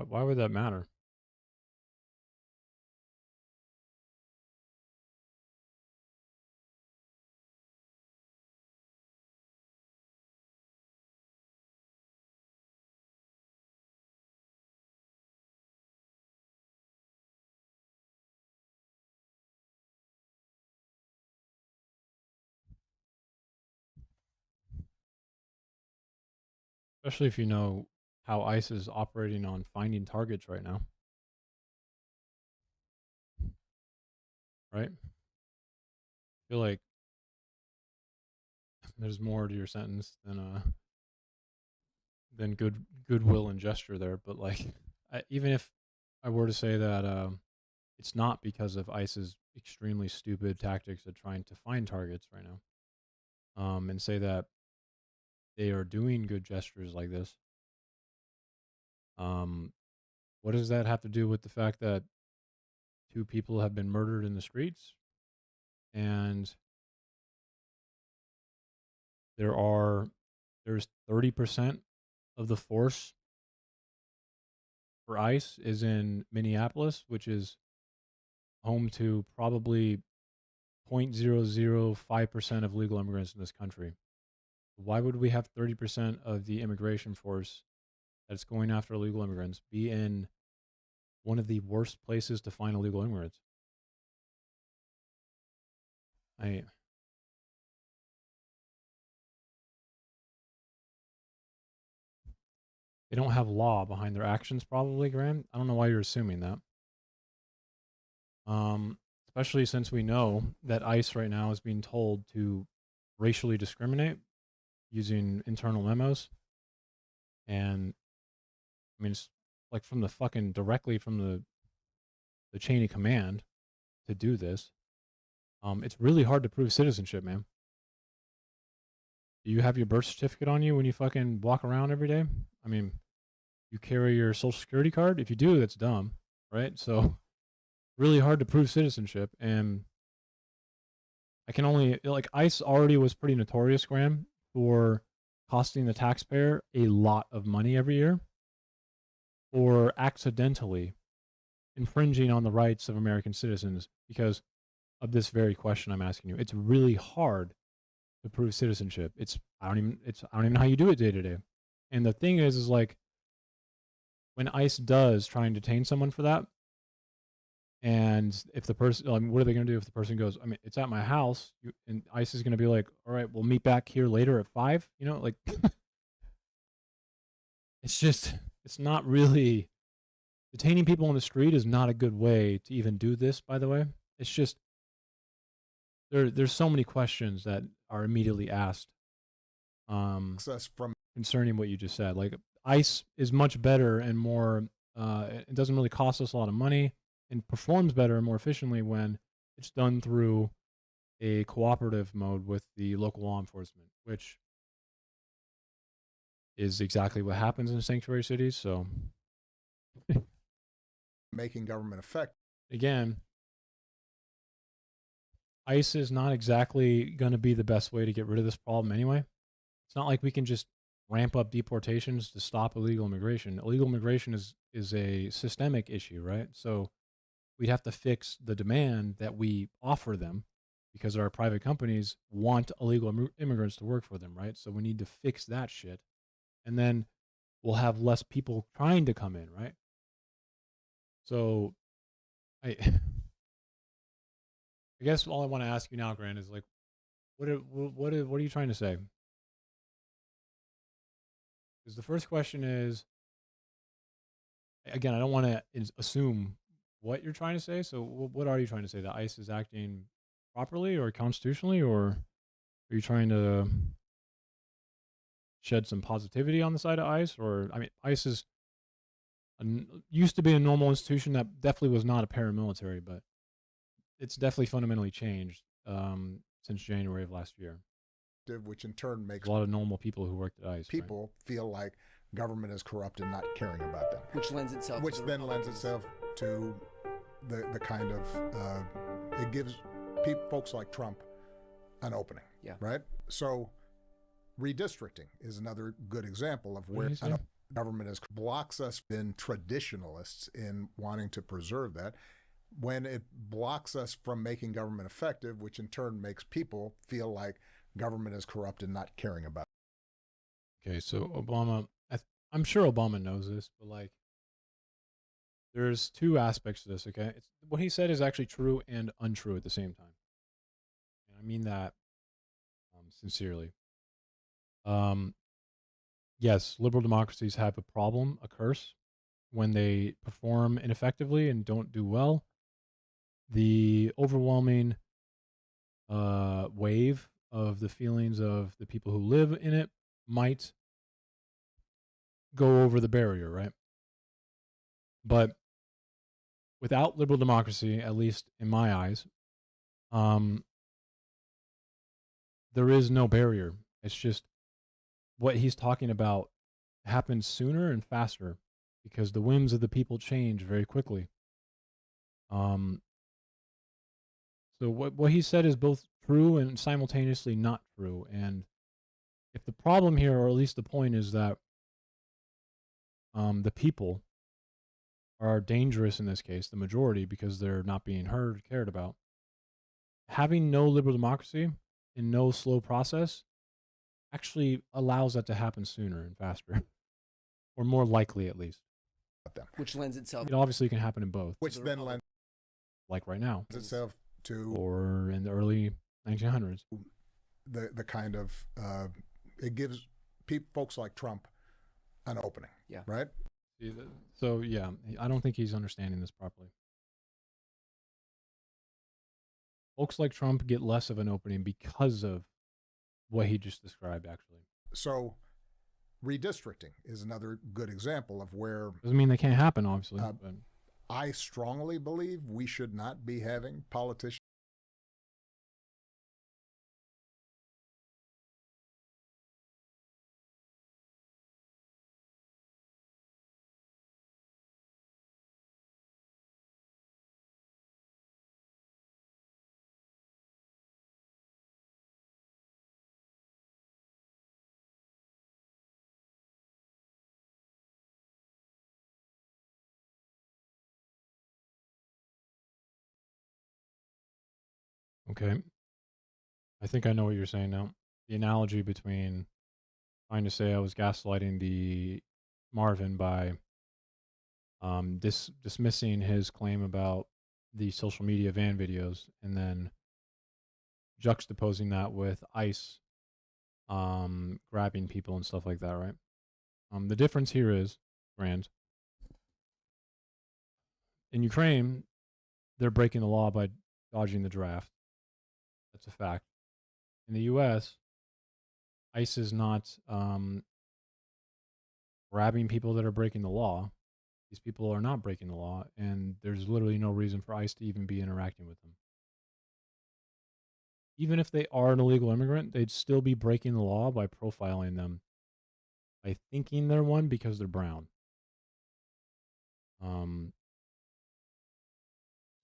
Why would that matter? Especially if you know how ICE is operating on finding targets right now. Right? I feel like there's more to your sentence than goodwill and gesture there. But like, even if I were to say that it's not because of ICE's extremely stupid tactics at trying to find targets right now, and say that they are doing good gestures like this, what does that have to do with the fact that 2 people have been murdered in the streets, and there's 30% of the force for ICE is in Minneapolis, which is home to probably 0.005% of legal immigrants in this country. Why would we have 30% of the immigration force that's going after illegal immigrants be in one of the worst places to find illegal immigrants? They don't have law behind their actions, probably, Graham. I don't know why you're assuming that. Especially since we know that ICE right now is being told to racially discriminate using internal memos. And I mean, it's like from the fucking directly from the chain of command to do this. It's really hard to prove citizenship, man. Do you have your birth certificate on you when you fucking walk around every day? I mean, you carry your social security card? If you do, that's dumb, right? So really hard to prove citizenship. And I can only, like, ICE already was pretty notorious, Graham, for costing the taxpayer a lot of money every year or accidentally infringing on the rights of American citizens because of this very question I'm asking you. It's really hard to prove citizenship. I don't even know how you do it day to day. And the thing is like when ICE does try and detain someone for that, and if the person, what are they going to do if the person goes, I mean, it's at my house, and ICE is going to be like, all right, we'll meet back here later at 5, you know, like, it's not really, detaining people on the street is not a good way to even do this, by the way. It's just, there's so many questions that are immediately asked Access from concerning what you just said. Like, ICE is much better and more, it doesn't really cost us a lot of money and performs better and more efficiently when it's done through a cooperative mode with the local law enforcement, which is exactly what happens in sanctuary cities. So making government effective. again, ICE is not exactly going to be the best way to get rid of this problem anyway. It's not like we can just ramp up deportations to stop illegal immigration. Illegal immigration is a systemic issue, right? So we'd have to fix the demand that we offer them because our private companies want illegal immigrants to work for them, right? So we need to fix that shit. And then we'll have less people trying to come in, right? So I guess all I want to ask you now, Grant, is like, what are you trying to say? Because the first question is, again, I don't want to assume what you're trying to say. So what are you trying to say? That ICE is acting properly or constitutionally, or are you trying to shed some positivity on the side of ICE? Or, I mean, ICE is used to be a normal institution that definitely was not a paramilitary, but it's definitely fundamentally changed since January of last year. Which in turn makes a lot of normal people who worked at ICE. People feel like government is corrupt and not caring about them. Which lends itself to the kind of it gives folks like Trump an opening. Yeah. Right. So redistricting is another good example of where government blocks us in traditionalists in wanting to preserve that. When it blocks us from making government effective, which in turn makes people feel like government is corrupt and not caring about it. Okay, so Obama, I'm sure Obama knows this, but like, there's two aspects to this, okay? What he said is actually true and untrue at the same time. And I mean that sincerely. Yes, liberal democracies have a problem, a curse, when they perform ineffectively and don't do well. The overwhelming wave of the feelings of the people who live in it might go over the barrier, right? But without liberal democracy, at least in my eyes, there is no barrier. It's just what he's talking about happens sooner and faster because the whims of the people change very quickly. So what he said is both true and simultaneously not true. And if the problem here, or at least the point, is that the people are dangerous in this case, the majority, because they're not being heard, cared about, having no liberal democracy and no slow process actually allows that to happen sooner and faster, or more likely at least. Which lends itself. It obviously can happen in both. Which then lends like right now itself to, or in the early 1900s. The kind of it gives folks like Trump an opening. Yeah. Right. So yeah, I don't think he's understanding this properly. Folks like Trump get less of an opening because of what he just described, actually. So redistricting is another good example of where Doesn't mean they can't happen, obviously. But I strongly believe we should not be having politicians. okay, I think I know what you're saying now. The analogy between trying to say I was gaslighting the Marvin by dismissing his claim about the social media van videos, and then juxtaposing that with ICE grabbing people and stuff like that, right? The difference here is, Rand, in Ukraine, they're breaking the law by dodging the draft. That's a fact. In the U.S., ICE is not grabbing people that are breaking the law. These people are not breaking the law, and there's literally no reason for ICE to even be interacting with them. Even if they are an illegal immigrant, they'd still be breaking the law by profiling them, by thinking they're one because they're brown.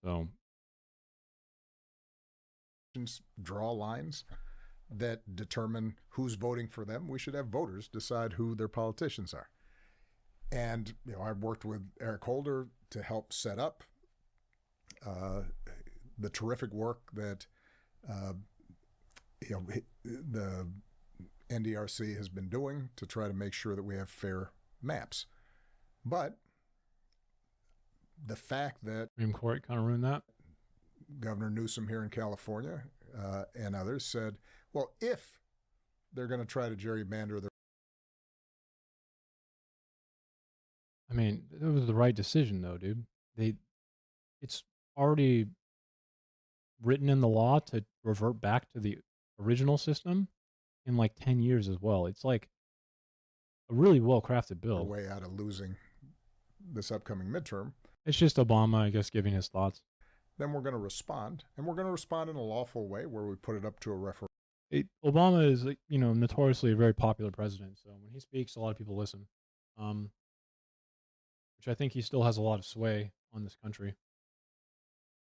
So Draw lines that determine who's voting for them. We should have voters decide who their politicians are. And I've worked with Eric Holder to help set up the terrific work that the NDRC has been doing to try to make sure that we have fair maps. But the fact that Supreme Court kind of ruined that. Governor Newsom here in California and others said, well, if they're going to try to gerrymander I mean, it was the right decision, though, dude. It's already written in the law to revert back to the original system in like 10 years as well. It's like a really well-crafted their bill. way out of losing this upcoming midterm, It's just Obama, I guess, giving his thoughts. then we're going to respond. And we're going to respond in a lawful way where we put it up to a referendum. Obama is, like, notoriously a very popular president. So when he speaks, a lot of people listen. Which I think he still has a lot of sway on this country.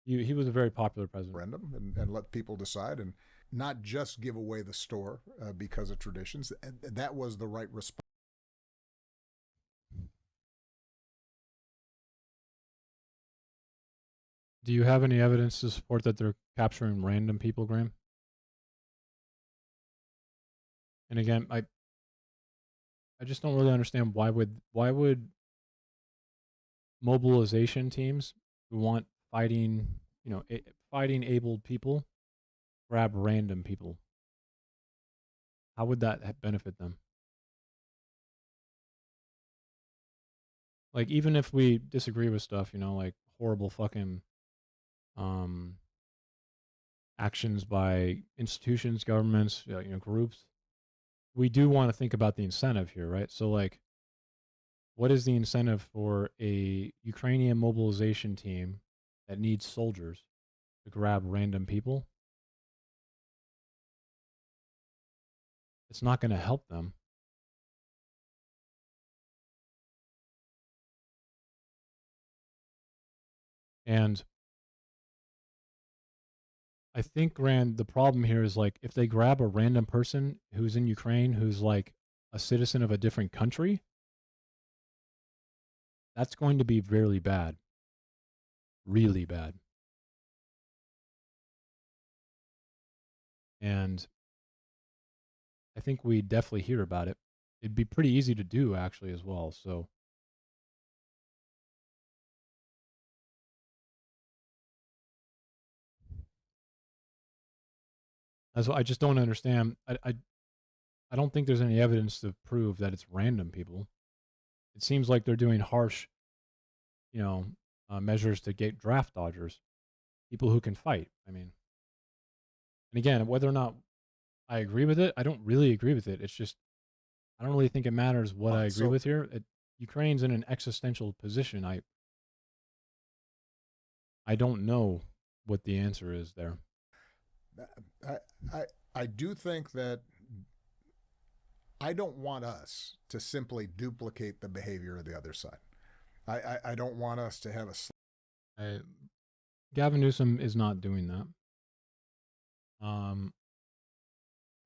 He was a very popular president. And let people decide and not just give away the store because of traditions. That was the right response. Do you have any evidence to support that they're capturing random people, Graham? And again, I just don't really understand why would mobilization teams who want fighting abled people grab random people? How would that benefit them? Like, even if we disagree with stuff, like horrible fucking actions by institutions, governments, groups, we do want to think about the incentive here, right? So, like, what is the incentive for a Ukrainian mobilization team that needs soldiers to grab random people? It's not going to help them. And I think, Rand, the problem here is, like, if they grab a random person who's in Ukraine, who's like a citizen of a different country, that's going to be really bad. Really bad. And I think we definitely hear about it. It'd be pretty easy to do, actually, as well. So that's what I just don't understand. I don't think there's any evidence to prove that it's random people. It seems like they're doing harsh, measures to get draft dodgers, people who can fight. I mean, and again, whether or not I agree with it, I don't really agree with it. It's just I don't really think it matters what I agree So- with here. Ukraine's in an existential position. I don't know what the answer is there. I do think that I don't want us to simply duplicate the behavior of the other side. I don't want us to have Gavin Newsom is not doing that.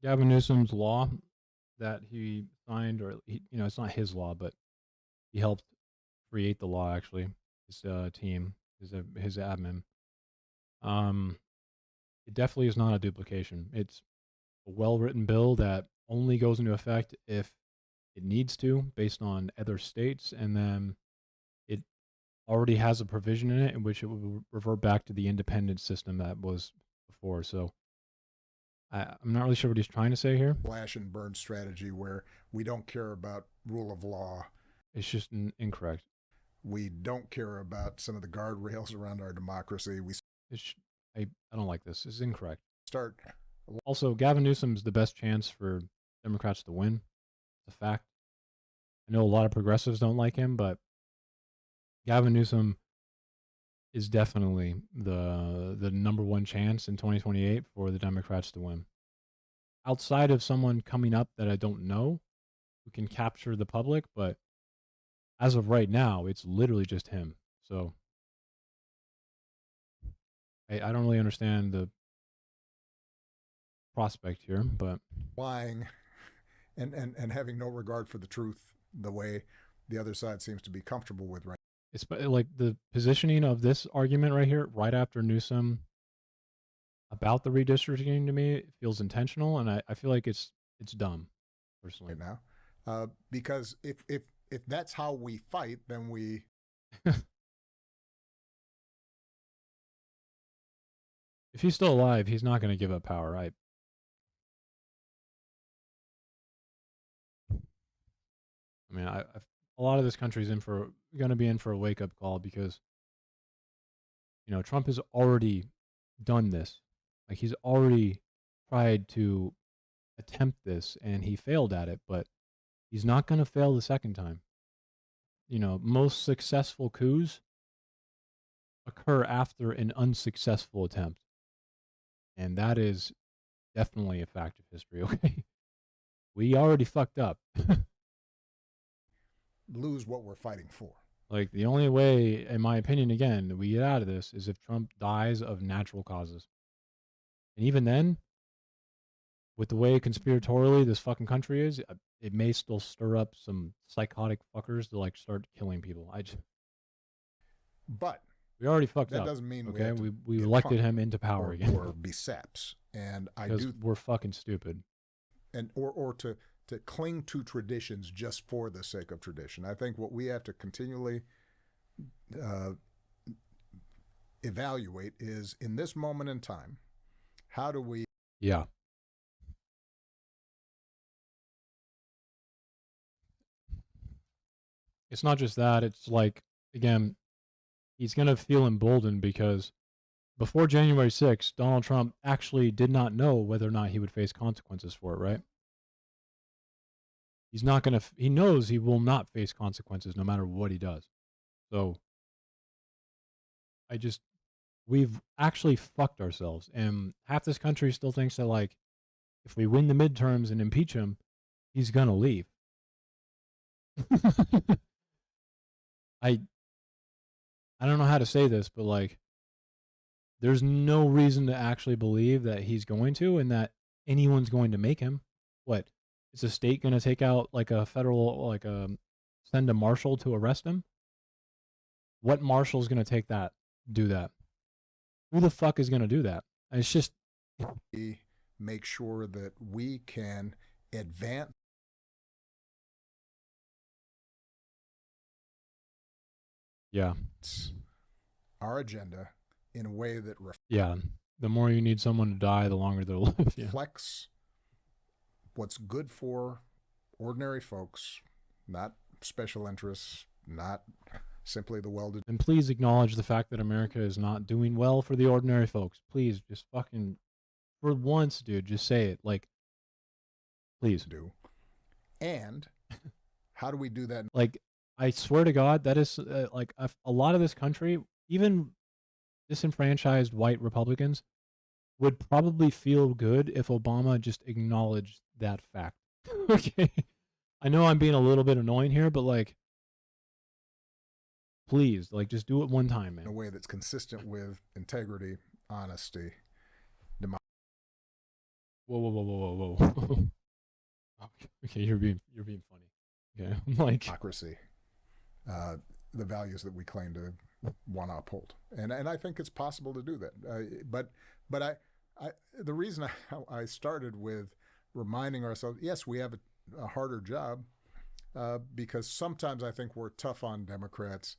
Gavin Newsom's law that he signed, or it's not his law, but he helped create the law. Actually, his team, his admin. It definitely is not a duplication. It's a well-written bill that only goes into effect if it needs to, based on other states, and then it already has a provision in it in which it will revert back to the independent system that was before. So I'm not really sure what he's trying to say here. slash and burn strategy where we don't care about rule of law. It's just incorrect. We don't care about some of the guardrails around our democracy. We I don't like this. It's incorrect. start Also, Gavin Newsom's the best chance for Democrats to win. It's a fact. I know a lot of progressives don't like him, but Gavin Newsom is definitely the number one chance in 2028 for the Democrats to win. Outside of someone coming up that I don't know who can capture the public, but as of right now, it's literally just him. So I don't really understand the prospect here, but lying and having no regard for the truth the way the other side seems to be comfortable with right it's like the positioning of this argument right here, right after Newsom about the redistricting, to me, it feels intentional, and I feel like it's dumb, personally. now. Because if that's how we fight, then we If he's still alive, he's not going to give up power, right? I mean, a lot of this country's going to be in for a wake up call because, Trump has already done this. Like, he's already tried to attempt this and he failed at it, but he's not going to fail the second time. Most successful coups occur after an unsuccessful attempt. And that is definitely a fact of history, okay? We already fucked up. lose what we're fighting for. Like, the only way, in my opinion, again, that we get out of this is if Trump dies of natural causes. And even then, with the way conspiratorially this fucking country is, it may still stir up some psychotic fuckers to, like, start killing people. But We already fucked that up. doesn't mean we Okay, have to we get elected punked him into power or, again or be saps. And I because do we're fucking stupid. and or to cling to traditions just for the sake of tradition. I think what we have to continually evaluate is, in this moment in time, how do we Yeah. It's not just that. It's like, again, he's going to feel emboldened because before January 6th, Donald Trump actually did not know whether or not he would face consequences for it, right? He's not going to, he knows he will not face consequences no matter what he does. So we've actually fucked ourselves. And half this country still thinks that, like, if we win the midterms and impeach him, he's going to leave. I don't know how to say this, but, like, there's no reason to actually believe that he's going to and that anyone's going to make him. What? Is the state going to take out, like, a federal, like, send a marshal to arrest him? What marshal's going to do that? Who the fuck is going to do that? And it's just, make sure that we can advance yeah. our agenda in a way that Yeah. The more you need someone to die, the longer they'll live. Yeah. reflects what's good for ordinary folks, not special interests, not simply the well-to-do. And please acknowledge the fact that America is not doing well for the ordinary folks. Please, just fucking, for once, dude, just say it. Like, please. And how do we do that? Like, I swear to God, that is like a lot of this country, even disenfranchised white Republicans, would probably feel good if Obama just acknowledged that fact. Okay. I know I'm being a little bit annoying here, but like, please, like, just do it one time, In a man. way that's consistent with integrity, honesty, Whoa, whoa, whoa, whoa, whoa, whoa. Okay, you're being funny. Okay, I'm like, democracy, the values that we claim to want to uphold. And I think it's possible to do that. But the reason I started with reminding ourselves, yes, we have a harder job, because sometimes I think we're tough on Democrats,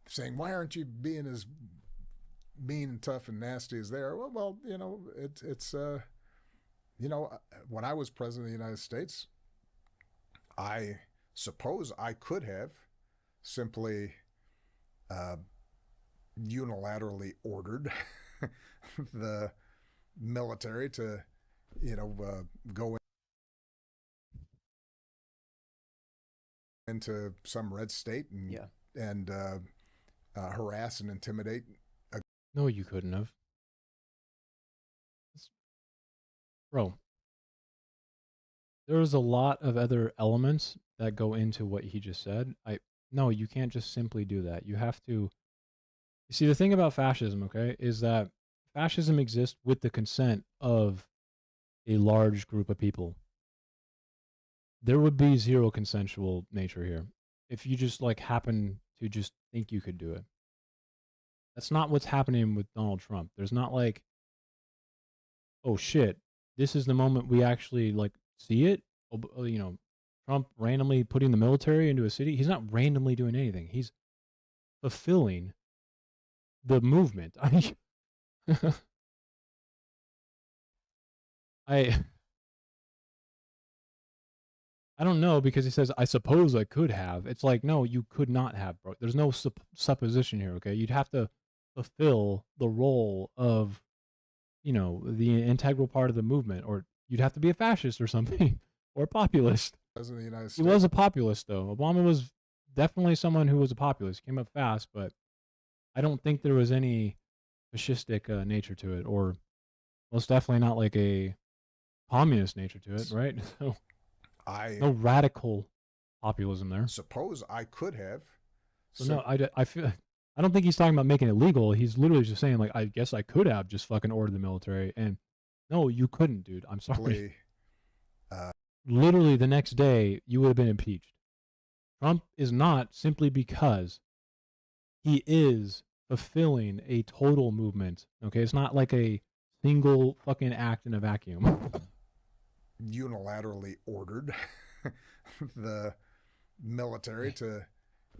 saying, why aren't you being as mean and tough and nasty as they are? Well, you know, it's you know, when I was president of the United States, I suppose I could have simply unilaterally ordered the military to, you know, go into some red state and Yeah. and harass and intimidate. no, you couldn't have. Bro, there's a lot of other elements that go into what he just said. No, you can't just simply do that. You have to. You see, the thing about fascism, okay, is that fascism exists with the consent of a large group of people. There would be zero consensual nature here if you just like happen to just think you could do it. That's not what's happening with Donald Trump. There's not like, oh shit, this is the moment we actually like see it. You know, Trump randomly putting the military into a city. He's not randomly doing anything. He's fulfilling the movement. I don't know, because he says, I suppose I could have. It's like, no, you could not have, bro. There's no supposition here, okay? You'd have to fulfill the role of, you know, the integral part of the movement, or you'd have to be a fascist or something, or a populist. President of the United He States. was a populist, though. Obama was definitely someone who was a populist. Came up fast, but I don't think there was any fascistic nature to it, or most definitely not like a communist nature to it, right? So I no radical populism there. suppose I could have. So no, I feel, I don't think he's talking about making it legal. He's literally just saying like, I guess I could have just fucking ordered the military, and no, you couldn't, dude. I'm sorry. simply, Literally the next day, you would have been impeached. Trump is not, simply because he is fulfilling a total movement. Okay, it's not like a single fucking act in a vacuum. unilaterally ordered the military to,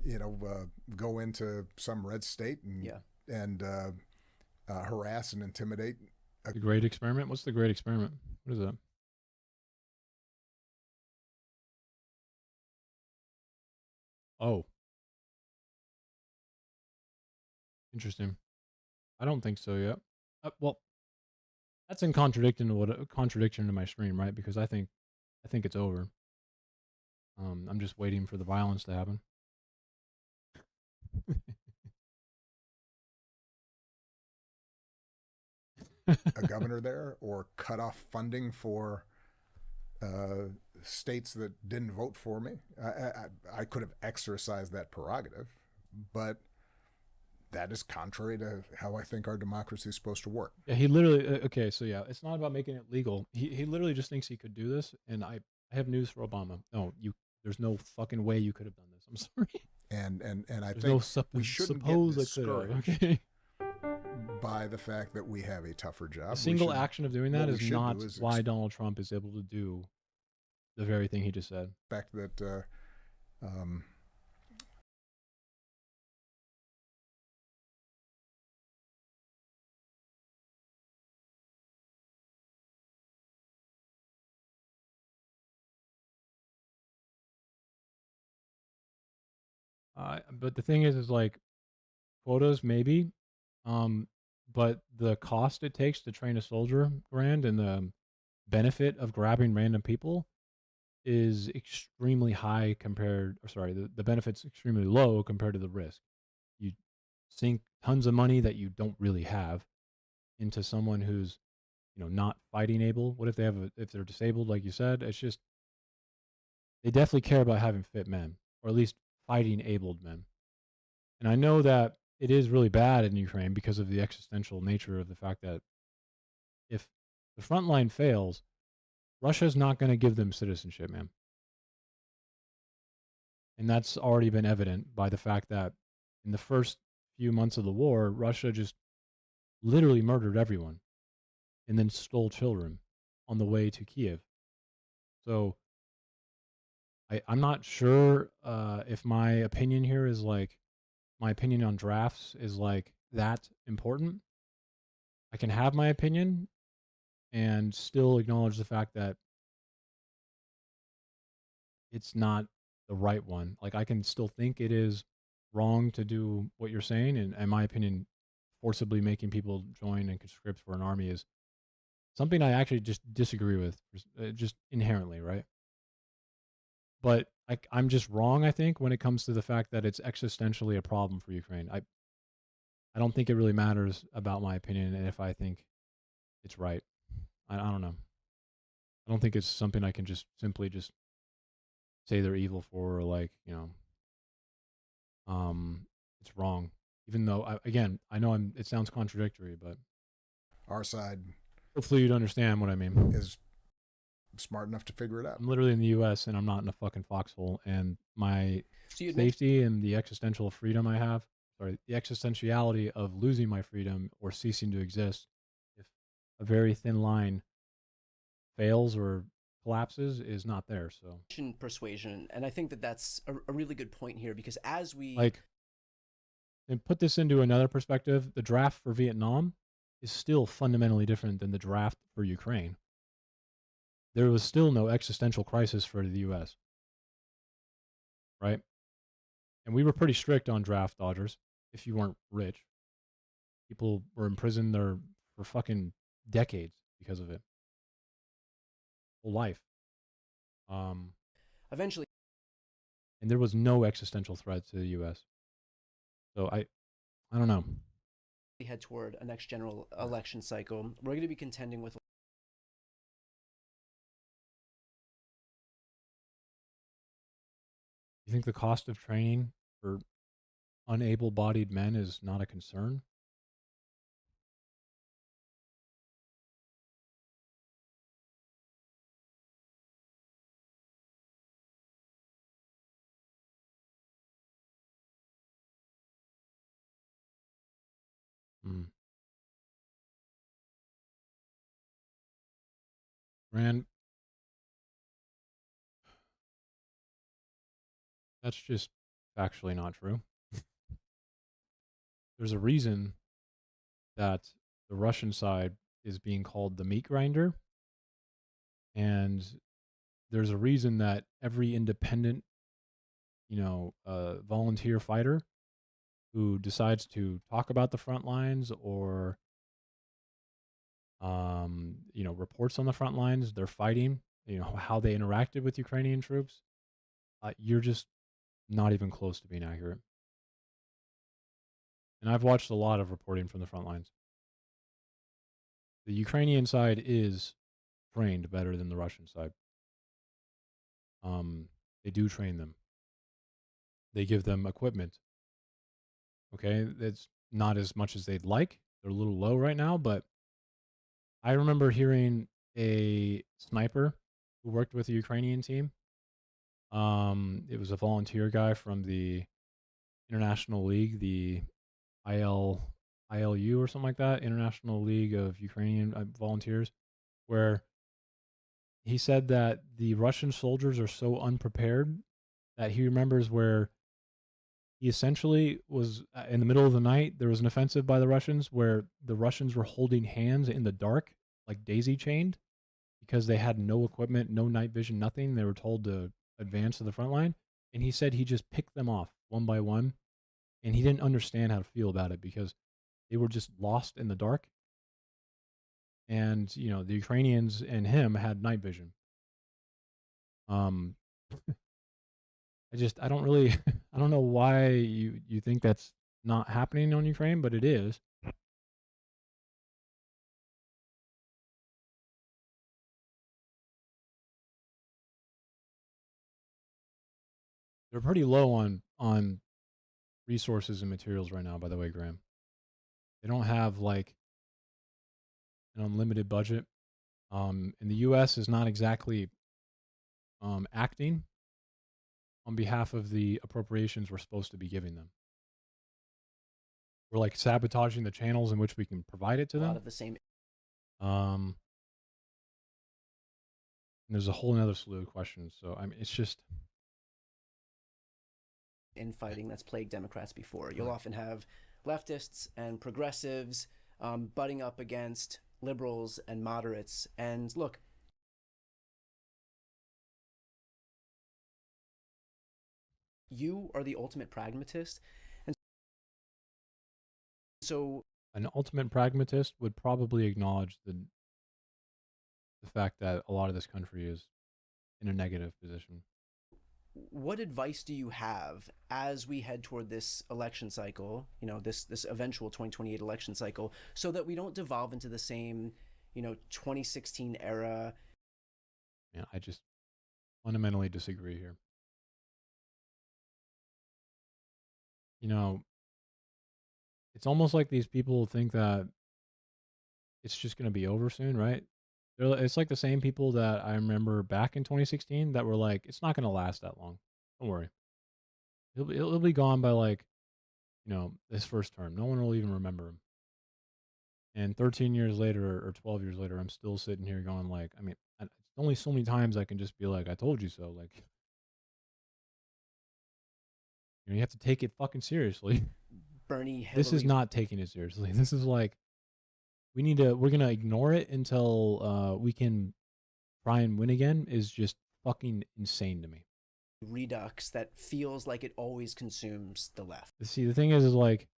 you know, go into some red state and Yeah. and harass and intimidate. The Great Experiment? What's the Great Experiment? What is that? Oh. Interesting. I don't think so yet. Well, that's in contradiction to my stream, right? Because I think it's over. I'm just waiting for the violence to happen. A governor there, or cut off funding for states that didn't vote for me. I could have exercised that prerogative, but that is contrary to how I think our democracy is supposed to work. Yeah, he literally. Okay, so yeah, it's not about making it legal. He literally just thinks he could do this, and I have news for Obama. No, there's no fucking way you could have done this. I'm sorry. And I There's think no we shouldn't suppose get I could have. discouraged Okay. by the fact that we have a tougher job. A single We should- action of doing that what we is should not do is why Donald Trump is able to do the very thing he just said. expect that But the thing is like quotas maybe, but the cost it takes to train a soldier, Grand, and the benefit of grabbing random people, is extremely high compared, or sorry, the benefit's extremely low compared to the risk. You sink tons of money that you don't really have into someone who's, not fighting able. What if they if they're disabled, like you said? It's just, they definitely care about having fit men, or at least fighting abled men. And I know that it is really bad in Ukraine because of the existential nature of the fact that if the front line fails, Russia's not going to give them citizenship, man. And that's already been evident by the fact that in the first few months of the war, Russia just literally murdered everyone and then stole children on the way to Kiev. So I'm not sure if my opinion here is like, my opinion on drafts is like that important. I can have my opinion and still acknowledge the fact that it's not the right one. Like, I can still think it is wrong to do what you're saying, and in my opinion, forcibly making people join and conscript for an army is something I actually just disagree with, just inherently, right? But I'm just wrong, I think, when it comes to the fact that it's existentially a problem for Ukraine. I don't think it really matters about my opinion and if I think it's right. I don't know. I don't think it's something I can just simply just say they're evil for, or like, it's wrong. Even though, I know it sounds contradictory, but Our side hopefully you'd understand what I mean. is smart enough to figure it out. I'm literally in the U.S. and I'm not in a fucking foxhole, and my So you mentioned safety and the existential freedom I have, the existentiality of losing my freedom or ceasing to exist if a very thin line fails or collapses is not there. So, persuasion, and I think that that's a really good point here, because as we like, and put this into another perspective, the draft for Vietnam is still fundamentally different than the draft for Ukraine. There was still no existential crisis for the U.S., right? And we were pretty strict on draft dodgers. If you weren't rich, people were in prison there for fucking decades because of it. Whole life. eventually And there was no existential threat to the U.S. So I don't know. head toward a next general election cycle, we're going to be contending with You think the cost of training for unable-bodied men is not a concern? Hmm. Rand, that's just factually not true. There's a reason that the Russian side is being called the meat grinder. And there's a reason that every independent, volunteer fighter who decides to talk about the front lines or, reports on the front lines, they're fighting, how they interacted with Ukrainian troops, you're just not even close to being accurate. And I've watched a lot of reporting from the front lines. The Ukrainian side is trained better than the Russian side. They do train them. They give them equipment. Okay, it's not as much as they'd like. They're a little low right now, but I remember hearing a sniper who worked with the Ukrainian team. It was a volunteer guy from the International League, the ILU or something like that, International League of Ukrainian Volunteers, where he said that the Russian soldiers are so unprepared that he remembers where he essentially was in the middle of the night. There was an offensive by the Russians where the Russians were holding hands in the dark, like daisy chained, because they had no equipment, no night vision, nothing. They were told to advance to the front line. And he said he just picked them off one by one. And he didn't understand how to feel about it because they were just lost in the dark. And, the Ukrainians and him had night vision. Um, I don't really I don't know why you think that's not happening on Ukraine, but it is. They're pretty low on resources and materials right now, by the way, Graham. They don't have like an unlimited budget. And the US is not exactly acting on behalf of the appropriations we're supposed to be giving them. We're like sabotaging the channels in which we can provide it to A lot them. of the same And there's a whole another slew of questions. So I mean, it's just infighting that's plagued Democrats before. You'll Right. often have leftists and progressives butting up against liberals and moderates. And look, you are the ultimate pragmatist. And so an ultimate pragmatist would probably acknowledge the fact that a lot of this country is in a negative position. what advice do you have as we head toward this election cycle, this eventual 2028 election cycle, so that we don't devolve into the same, 2016 era? Yeah, I just fundamentally disagree here. It's almost like these people think that it's just going to be over soon, right? It's like the same people that I remember back in 2016 that were like, it's not going to last that long. Don't worry. It'll be gone by like, this first term. No one will even remember him. And 13 years later or 12 years later, I'm still sitting here going like, I mean, it's only so many times I can just be like, I told you so. Like, you have to take it fucking seriously. Bernie, Hillary. This is not taking it seriously. This is like, we're going to ignore it until we can try and win again is just fucking insane to me. Redux that feels like it always consumes the left. See, the thing is like,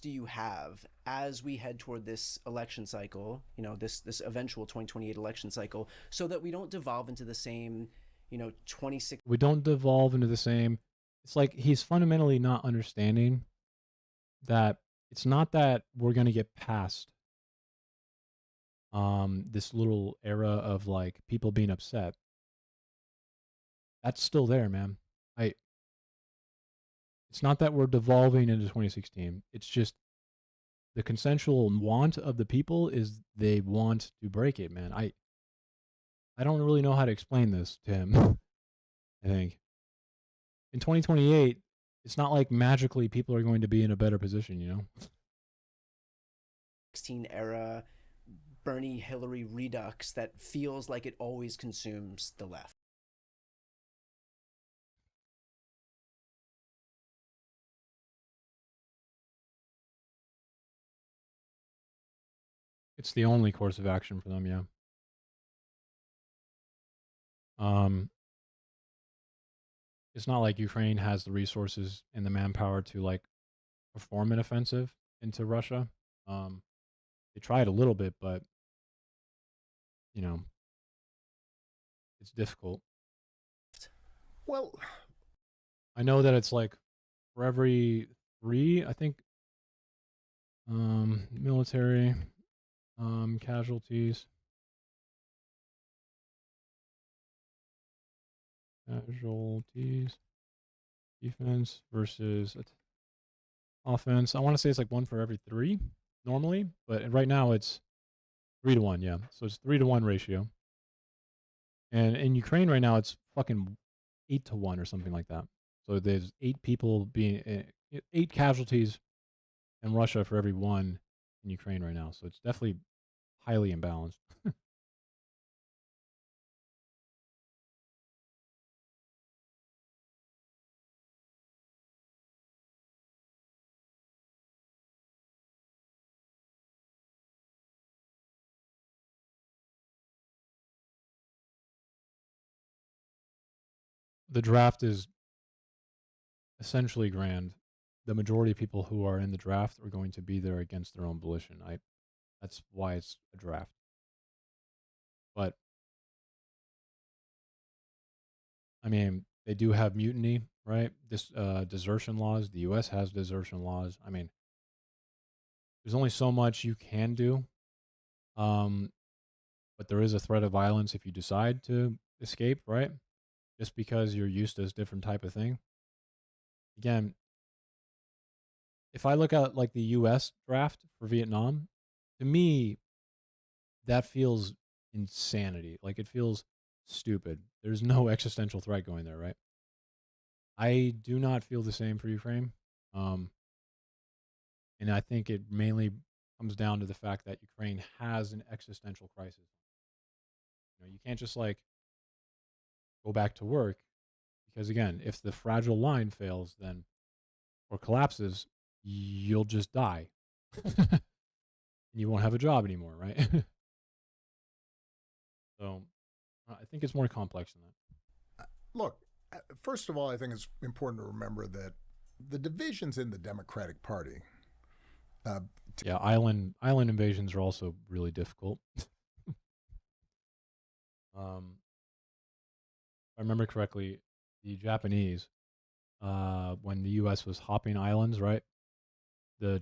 do you have as we head toward this election cycle, this eventual 2028 election cycle, so that we don't devolve into the same, 26? we don't devolve into the same. It's like he's fundamentally not understanding that it's not that we're going to get past this little era of like people being upset. That's still there, man. It's not that we're devolving into 2016. It's just the consensual want of the people is they want to break it, man. I don't really know how to explain this to him. I think in 2028, it's not like magically people are going to be in a better position, 16 era Bernie Hillary redux that feels like it always consumes the left. It's the only course of action for them, yeah. It's not like Ukraine has the resources and the manpower to like perform an offensive into Russia. They tried a little bit, but it's difficult. Well, I know that it's like for every 3, I think, military casualties. Casualties, defense versus offense. I want to say it's like 1 for every 3 normally, but right now it's 3 to 1. Yeah, so it's 3 to 1 ratio. And in Ukraine right now, it's fucking 8 to 1 or something like that. So there's 8 people being 8 casualties in Russia for every 1 in Ukraine right now. So it's definitely highly imbalanced. The draft is essentially grand. The majority of people who are in the draft are going to be there against their own volition. That's why it's a draft. But I mean, they do have mutiny, right? This desertion laws. The U.S. has desertion laws. I mean, there's only so much you can do. Um, but there is a threat of violence if you decide to escape, right? Just because you're used to this different type of thing. Again, if I look at like the U.S. draft for Vietnam, to me, that feels insanity. Like it feels stupid. There's no existential threat going there, right? I do not feel the same for Ukraine. Um, and I think it mainly comes down to the fact that Ukraine has an existential crisis. You know, you can't just like go back to work because again, if the fragile line fails, then or collapses, you'll just die. And you won't have a job anymore, right? So I think it's more complex than that. Look, first of all, I think it's important to remember that the divisions in the Democratic Party. Yeah, island invasions are also really difficult. If I remember correctly, the Japanese, when the U.S. was hopping islands, right? The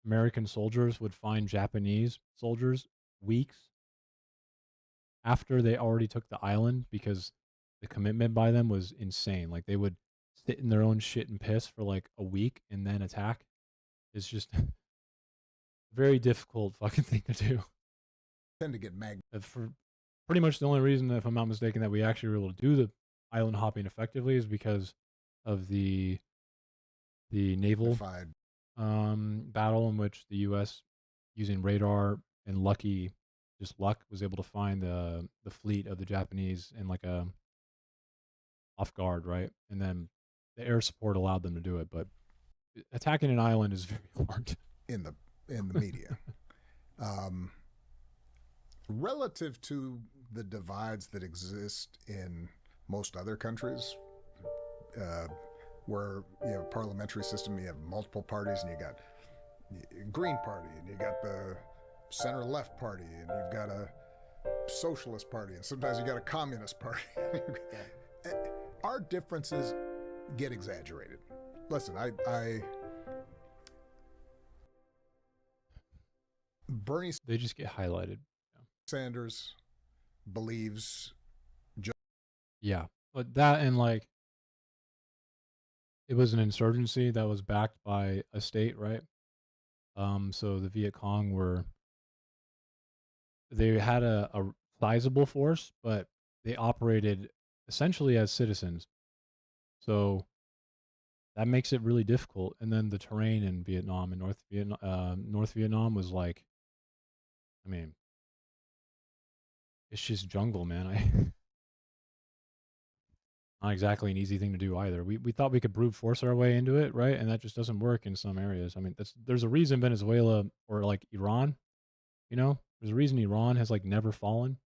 American soldiers would find Japanese soldiers weeks after they already took the island because the commitment by them was insane. Like they would sit in their own shit and piss for like a week and then attack. It's just a very difficult fucking thing to do. Tend to get For pretty much the only reason, if I'm not mistaken, that we actually were able to do the island hopping effectively is because of the naval magnified. battle in which the U.S. using radar and just luck was able to find the fleet of the Japanese in like a off guard, right? And then the air support allowed them to do it, but attacking an island is very hard in the media. Relative to the divides that exist in most other countries, where you have a parliamentary system, you have multiple parties, and you got Green Party, and you got the center left party, and you've got a socialist party, and sometimes you got a communist party. Our differences get exaggerated. Listen, Bernie they just get highlighted. Sanders believes Yeah, but that and like it was an insurgency that was backed by a state, right? So the Viet Cong they had a sizable force, but they operated essentially as citizens. So that makes it really difficult. And then the terrain in Vietnam and North Vietnam was like, I mean, it's just jungle, man. Not exactly an easy thing to do either. We thought we could brute force our way into it, right? And that just doesn't work in some areas. I mean, there's a reason Venezuela or like Iran, you know, there's a reason Iran has like never fallen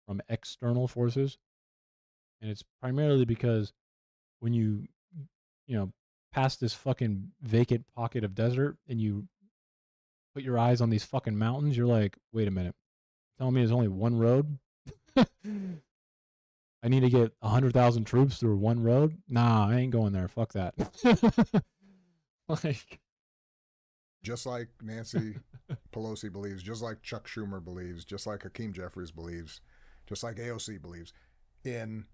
from external forces. And it's primarily because when you pass this fucking vacant pocket of desert and you put your eyes on these fucking mountains, you're like, wait a minute. Telling me there's only one road? I need to get 100,000 troops through one road? Nah, I ain't going there. Fuck that. Like, just like Nancy Pelosi believes, just like Chuck Schumer believes, just like Hakeem Jeffries believes, just like AOC believes in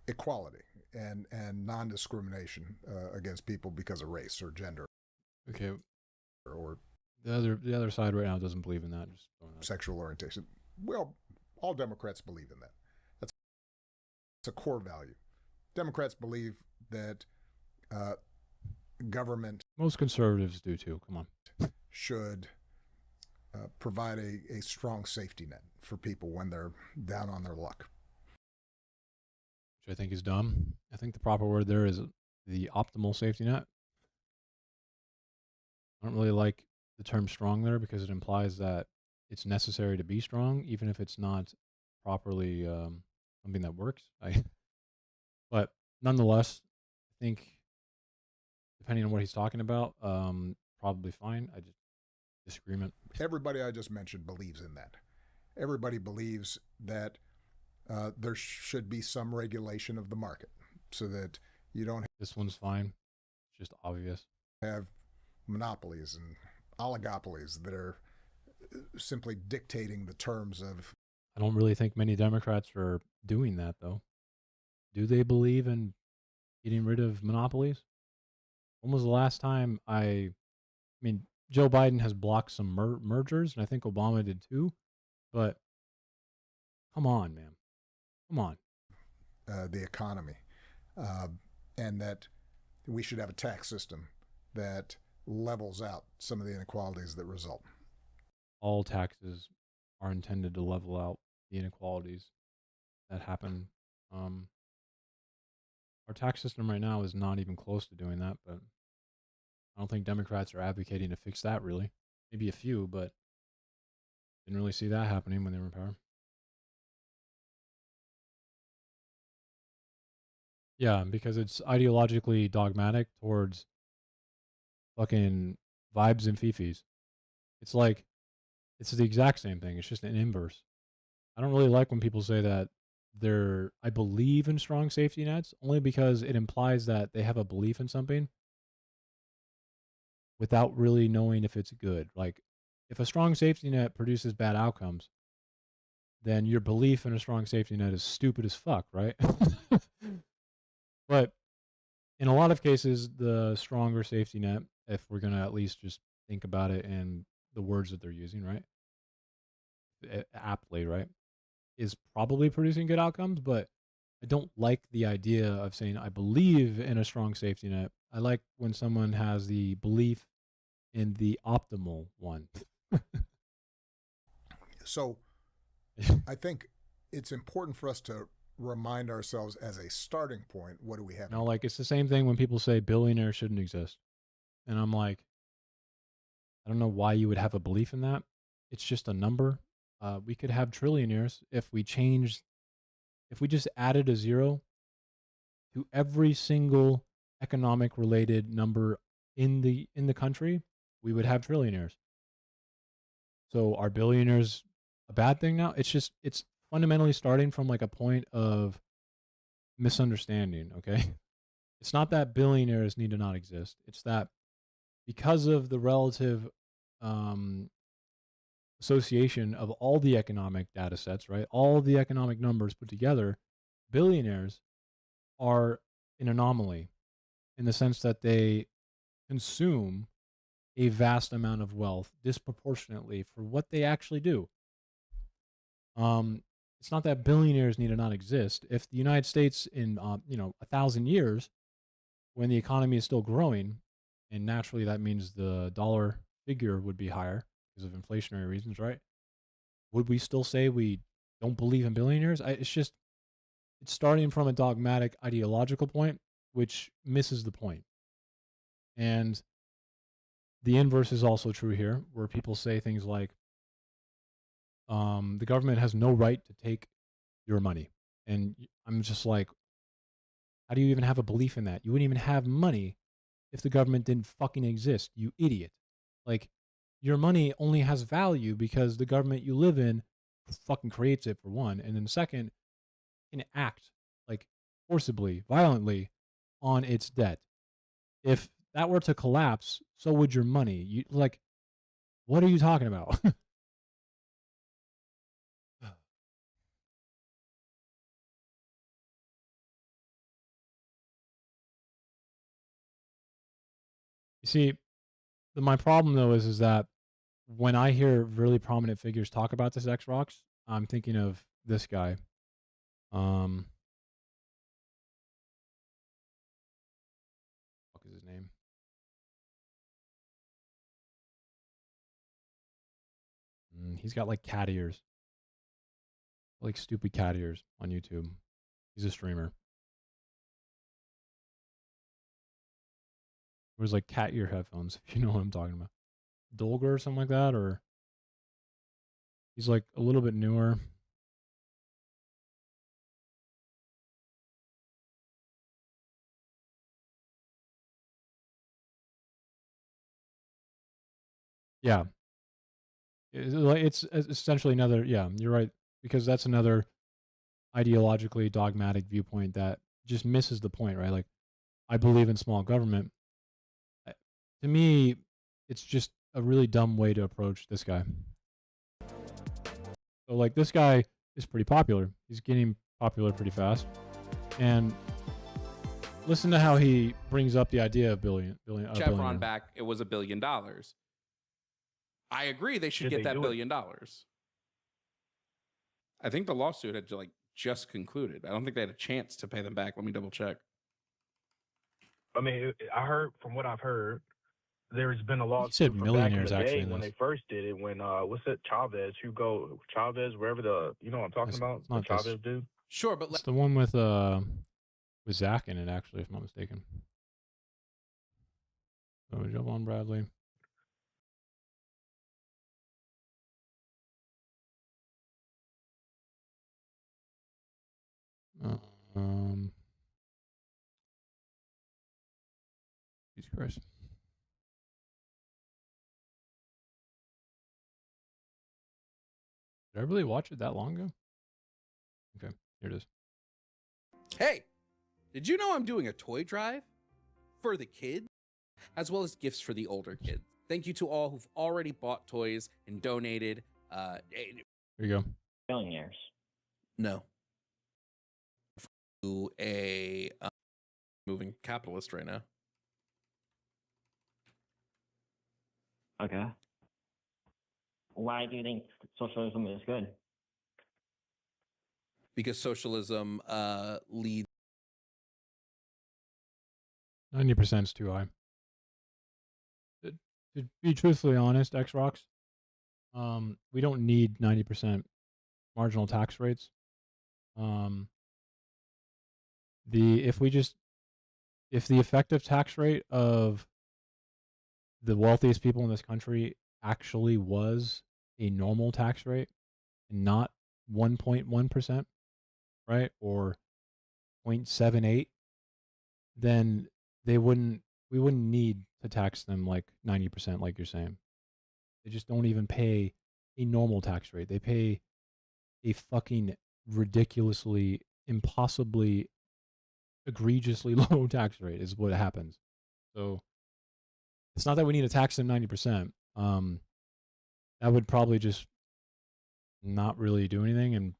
equality and non-discrimination against people because of race or gender. Okay. Or the other side right now doesn't believe in that. Just sexual orientation. Well, all Democrats believe in that. That's a core value. Democrats believe that government, most conservatives do too. Come on, should provide a strong safety net for people when they're down on their luck. Which I think is dumb. I think the proper word there is the optimal safety net. I don't really like the term strong there because it implies that it's necessary to be strong, even if it's not properly something that works. But nonetheless, I think depending on what he's talking about, probably fine. I just disagreement. Everybody I just mentioned believes in that. Everybody believes that there should be some regulation of the market so that you don't This one's fine. It's just obvious. have monopolies and oligopolies that are simply dictating the terms of. I don't really think many Democrats are doing that, though. Do they believe in getting rid of monopolies? When was the last time I mean, Joe Biden has blocked some mergers, and I think Obama did too. But come on, man. Come on. The economy, and that we should have a tax system that levels out some of the inequalities that result. All taxes are intended to level out the inequalities that happen. Our tax system right now is not even close to doing that, but I don't think Democrats are advocating to fix that, really. Maybe a few, but didn't really see that happening when they were in power. Yeah, because it's ideologically dogmatic towards fucking vibes and fifis. It's like, it's the exact same thing. It's just an inverse. I don't really like when people say that I believe in strong safety nets, only because it implies that they have a belief in something without really knowing if it's good. Like, if a strong safety net produces bad outcomes, then your belief in a strong safety net is stupid as fuck, right? But in a lot of cases, the stronger safety net, if we're going to at least just think about it in the words that they're using, right? Aptly, right? Is probably producing good outcomes, but I don't like the idea of saying I believe in a strong safety net. I like when someone has the belief in the optimal one. So I think it's important for us to remind ourselves as a starting point, what do we have? Like, it's the same thing when people say billionaires shouldn't exist. And I'm like, I don't know why you would have a belief in that. It's just a number. We could have trillionaires if we just added a zero to every single economic related number in the country, we would have trillionaires. So are billionaires a bad thing now? It's fundamentally starting from like a point of misunderstanding, okay? It's not that billionaires need to not exist. It's that because of the relative association of all the economic data sets, right? All the economic numbers put together, billionaires are an anomaly in the sense that they consume a vast amount of wealth disproportionately for what they actually do. It's not that billionaires need to not exist. If the United States in 1,000 years, when the economy is still growing, and naturally that means the dollar figure would be higher because of inflationary reasons, right? Would we still say we don't believe in billionaires? It's starting from a dogmatic ideological point, which misses the point. And the inverse is also true here, where people say things like, the government has no right to take your money. And I'm just like, how do you even have a belief in that? You wouldn't even have money if the government didn't fucking exist, you idiot. Like, your money only has value because the government you live in fucking creates it, for one. And then second, can act like forcibly, violently on its debt. If that were to collapse, so would your money. What are you talking about? You see, my problem though is that when I hear really prominent figures talk about this X-Rocks, I'm thinking of this guy. What is his name? He's got like cat ears. Like stupid cat ears on YouTube. He's a streamer. It was like cat ear headphones, if you know what I'm talking about. Dolgar or something like that, or he's like a little bit newer. Yeah. It's essentially another, yeah, you're right, because that's another ideologically dogmatic viewpoint that just misses the point, right? Like, I believe in small government. To me, it's just a really dumb way to approach this guy. So, like, this guy is pretty popular. He's getting popular pretty fast. And listen to how he brings up the idea of Chevron billionaire. back, it was $1 billion. I agree they should get that $1 billion. I think the lawsuit had just concluded. I don't think they had a chance to pay them back. Let me double check. I mean, I heard from what I've heard, there's been a lawsuit said from millionaires, back in the actually, day in when this. they first did it. When what's it, Hugo Chavez, wherever you know what I'm talking It's about, the not this. Chavez dude. Sure, but It's the one with Zach in it, actually, if I'm not mistaken. So jump on Bradley. Jesus Christ. Did I really watch it that long ago? Okay, here it is. hey, did you know I'm doing a toy drive for the kids, as well as gifts for the older kids? Thank you to all who've already bought toys and donated. Here you go. Billionaires. No. To a moving capitalist right now. Okay. Why do you think socialism is good? Because socialism leads. 90% is too high. To be truthfully honest, X-Rocks, we don't need 90% marginal tax rates. If the effective tax rate of the wealthiest people in this country actually was a normal tax rate and not 1.1%, right? Or 0.78, then we wouldn't need to tax them like 90% like you're saying. They just don't even pay a normal tax rate. They pay a fucking ridiculously, impossibly, egregiously low tax rate is what happens. So it's not that we need to tax them 90%. That would probably just not really do anything. And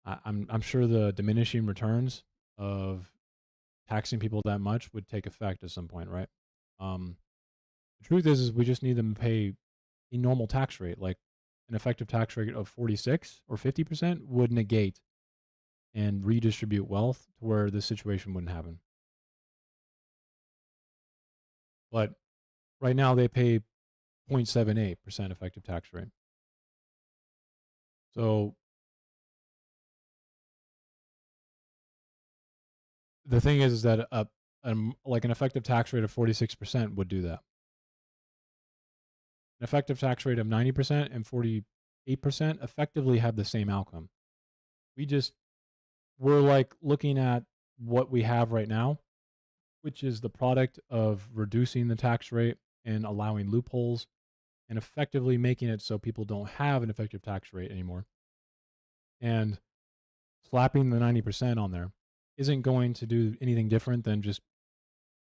I'm sure the diminishing returns of taxing people that much would take effect at some point, right? The truth is we just need them to pay a normal tax rate, like an effective tax rate of 46 or 50% would negate and redistribute wealth to where this situation wouldn't happen. But right now they pay 0.78% effective tax rate. So the thing is that like an effective tax rate of 46% would do that. An effective tax rate of 90% and 48% effectively have the same outcome. We're like looking at what we have right now, which is the product of reducing the tax rate and allowing loopholes and effectively making it so people don't have an effective tax rate anymore. And slapping the 90% on there isn't going to do anything different than just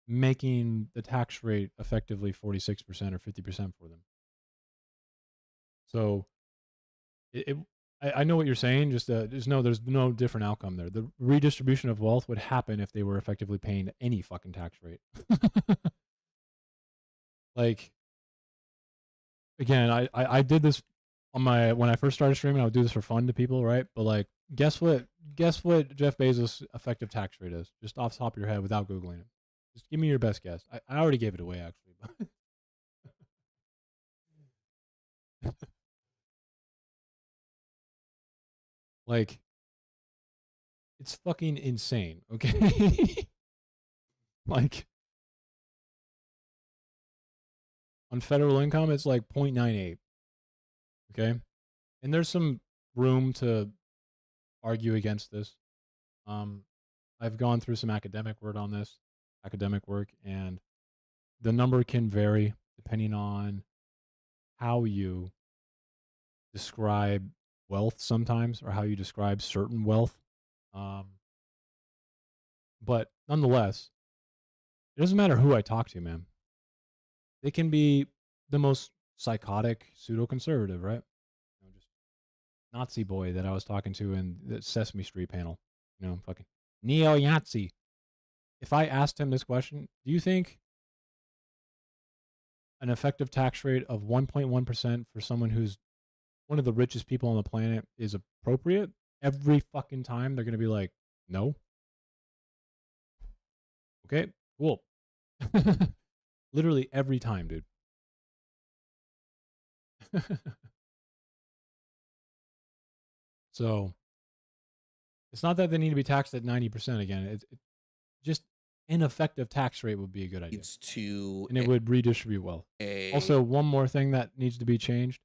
making the tax rate effectively 46% or 50% for them. So I know what you're saying, just there's no different outcome there. The redistribution of wealth would happen if they were effectively paying any fucking tax rate. Like, again, I did this on when I first started streaming, I would do this for fun to people, right? But like, guess what Jeff Bezos' effective tax rate is? Just off the top of your head without Googling it. Just give me your best guess. I already gave it away, actually. Like, it's fucking insane, okay? Like, on federal income, it's like 0.98, okay? And there's some room to argue against this. I've gone through some academic work, and the number can vary depending on how you describe wealth sometimes, or how you describe certain wealth. But nonetheless, it doesn't matter who I talk to, man. They can be the most psychotic pseudo-conservative, right? Just Nazi boy that I was talking to in the Sesame Street panel. Fucking neo-Nazi. If I asked him this question, do you think an effective tax rate of 1.1% for someone who's one of the richest people on the planet is appropriate? Every fucking time they're going to be like, no. Okay, cool. Literally every time, dude. So it's not that they need to be taxed at 90% again. It's just an effective tax rate would be a good idea. Needs to And it would redistribute wealth. Also, one more thing that needs to be changed.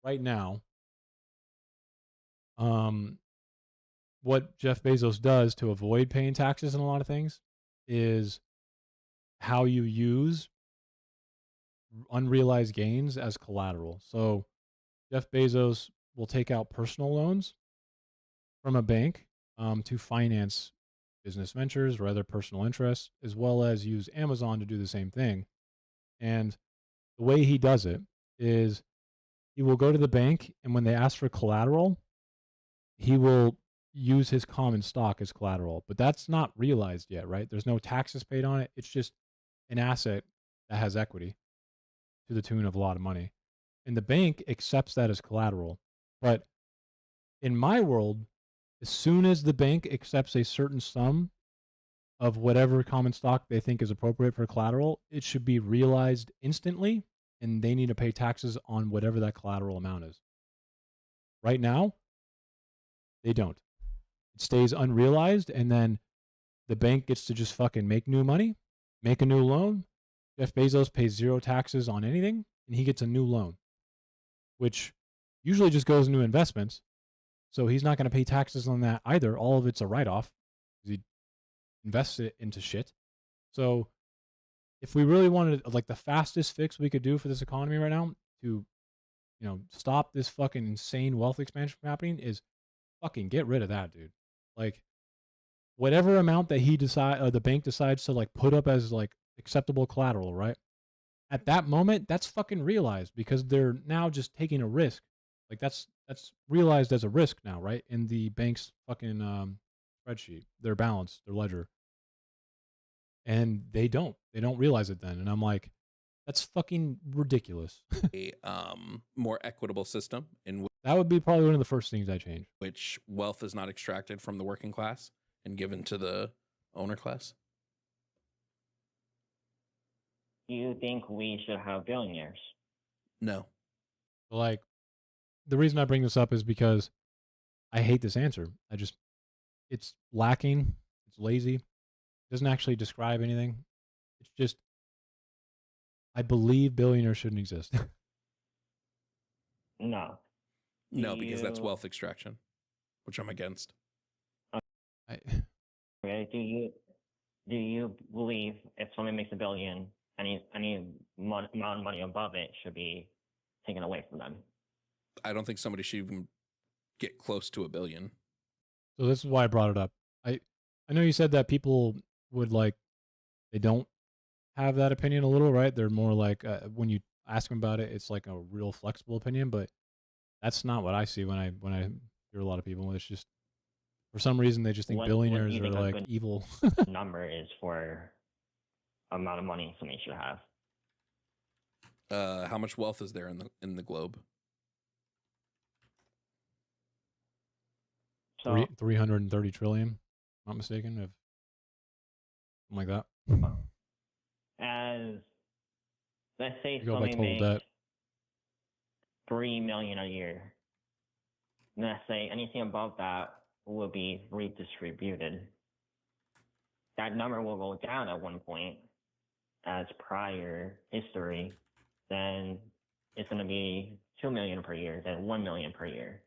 Right now, what Jeff Bezos does to avoid paying taxes on a lot of things is how you use unrealized gains as collateral. So Jeff Bezos will take out personal loans from a bank to finance business ventures or other personal interests, as well as use Amazon to do the same thing. And the way he does it is he will go to the bank, and when they ask for collateral, he will use his common stock as collateral. But that's not realized yet, right? There's no taxes paid on it. It's just an asset that has equity to the tune of a lot of money. And the bank accepts that as collateral. But in my world, as soon as the bank accepts a certain sum of whatever common stock they think is appropriate for collateral, it should be realized instantly, and they need to pay taxes on whatever that collateral amount is. Right now, they don't. It stays unrealized, and then the bank gets to just fucking make new money, make a new loan. Jeff Bezos pays zero taxes on anything, and he gets a new loan, which usually just goes into investments. So he's not going to pay taxes on that either. All of it's a write-off because he invests it into shit. So if we really wanted, like, the fastest fix we could do for this economy right now to, stop this fucking insane wealth expansion from happening is fucking get rid of that, dude. Like, whatever amount that the bank decides to, like, put up as, like, acceptable collateral, right? At that moment, that's fucking realized because they're now just taking a risk. Like, that's realized as a risk now, right? In the bank's fucking spreadsheet, their balance, their ledger. And they don't realize it then. And I'm like, that's fucking ridiculous. a more equitable system in That would be probably one of the first things I change. which wealth is not extracted from the working class and given to the owner class. Do you think we should have billionaires? No. Like, the reason I bring this up is because I hate this answer. It's lacking. It's lazy. It doesn't actually describe anything. It's just, I believe billionaires shouldn't exist. No. No, Do because that's you- wealth extraction, which I'm against. Okay. Do you believe if someone makes $1 billion, any amount of money above it should be taken away from them? I don't think somebody should even get close to $1 billion. So this is why I brought it up. I know you said that people would, like, they don't have that opinion a little, right? They're more like, when you ask them about it, it's like a real flexible opinion, but that's not what I see when I hear a lot of people. It's just, for some reason, they just think What do billionaires you are think a like good evil. number is for amount of money somebody should have. How much wealth is there in the globe? So 330 trillion, if I'm not mistaken, if something like that. as let's say You go by somebody total makes debt. $3 million a year. Let's say anything above that will be redistributed. That number will go down at one point as prior history. Then it's going to be $2 million per year, then $1 million per year.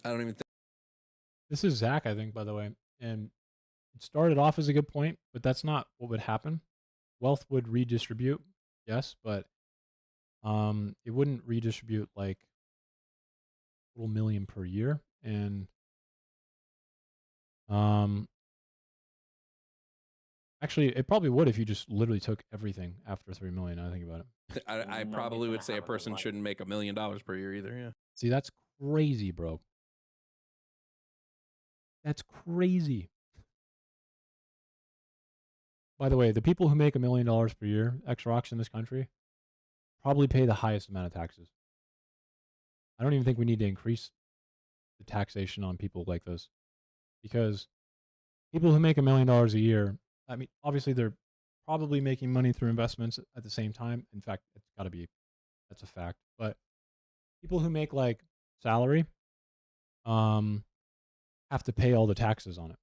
I don't even think. This is Zach, I think, by the way. And it started off as a good point, but that's not what would happen. Wealth would redistribute, yes, but it wouldn't redistribute like total million per year. And actually, it probably would if you just literally took everything after 3 million. I think about it. I Nobody's probably would gonna say a have enough person money. shouldn't make $1 million per year either. Yeah. See, that's crazy, bro. That's crazy. By the way, the people who make $1 million per year, ex-rocks in this country, probably pay the highest amount of taxes. I don't even think we need to increase the taxation on people like this, because people who make $1 million a year, I mean, obviously they're probably making money through investments at the same time. In fact, it's got to be, that's a fact. But people who make like salary, have to pay all the taxes on it.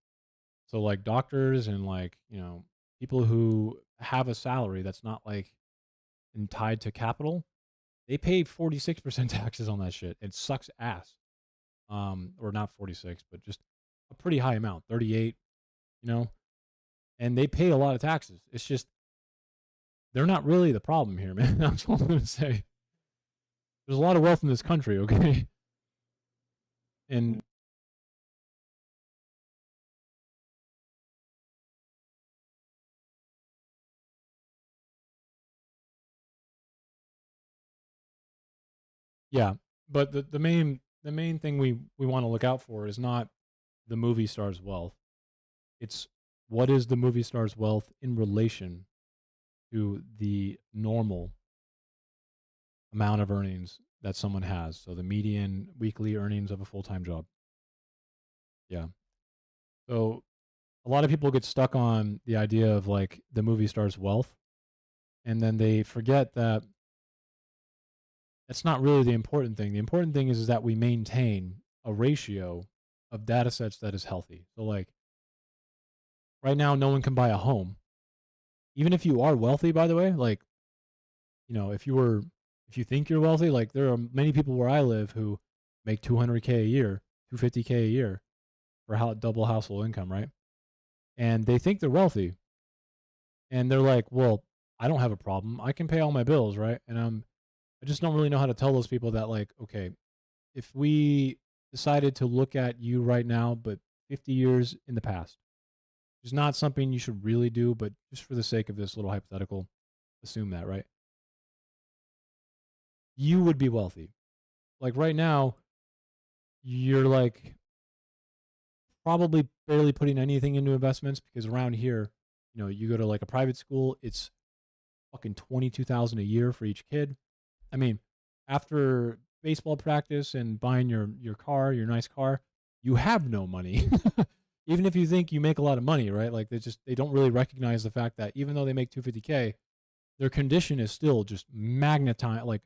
So like doctors and like, you know, people who have a salary that's not like tied to capital, they pay 46% taxes on that shit. It sucks ass. Or not 46, but just a pretty high amount, 38, you know, and they pay a lot of taxes. It's just, they're not really the problem here, man. That's all I'm going to say. There's a lot of wealth in this country, okay? And yeah, but the main thing we want to look out for is not the movie star's wealth. It's what is the movie star's wealth in relation to the normal amount of earnings that someone has. So the median weekly earnings of a full-time job. Yeah. So a lot of people get stuck on the idea of like the movie star's wealth, and then they forget that that's not really the important thing. The important thing is that we maintain a ratio of data sets that is healthy. So like right now, no one can buy a home. Even if you are wealthy, by the way, like, you know, if you think you're wealthy, like there are many people where I live who make 200K a year, 250K a year for double household income, right? And they think they're wealthy. And they're like, well, I don't have a problem. I can pay all my bills, right? And I just don't really know how to tell those people that, like, okay, if we decided to look at you right now, but 50 years in the past, it's not something you should really do, but just for the sake of this little hypothetical, assume that, right? You would be wealthy. Like right now, you're like probably barely putting anything into investments, because around here, you know, you go to like a private school, it's fucking $22,000 a year for each kid. I mean, after baseball practice and buying your your nice car, you have no money. Even if you think you make a lot of money, right? Like they don't really recognize the fact that even though they make 250K, their condition is still just magnetized, like,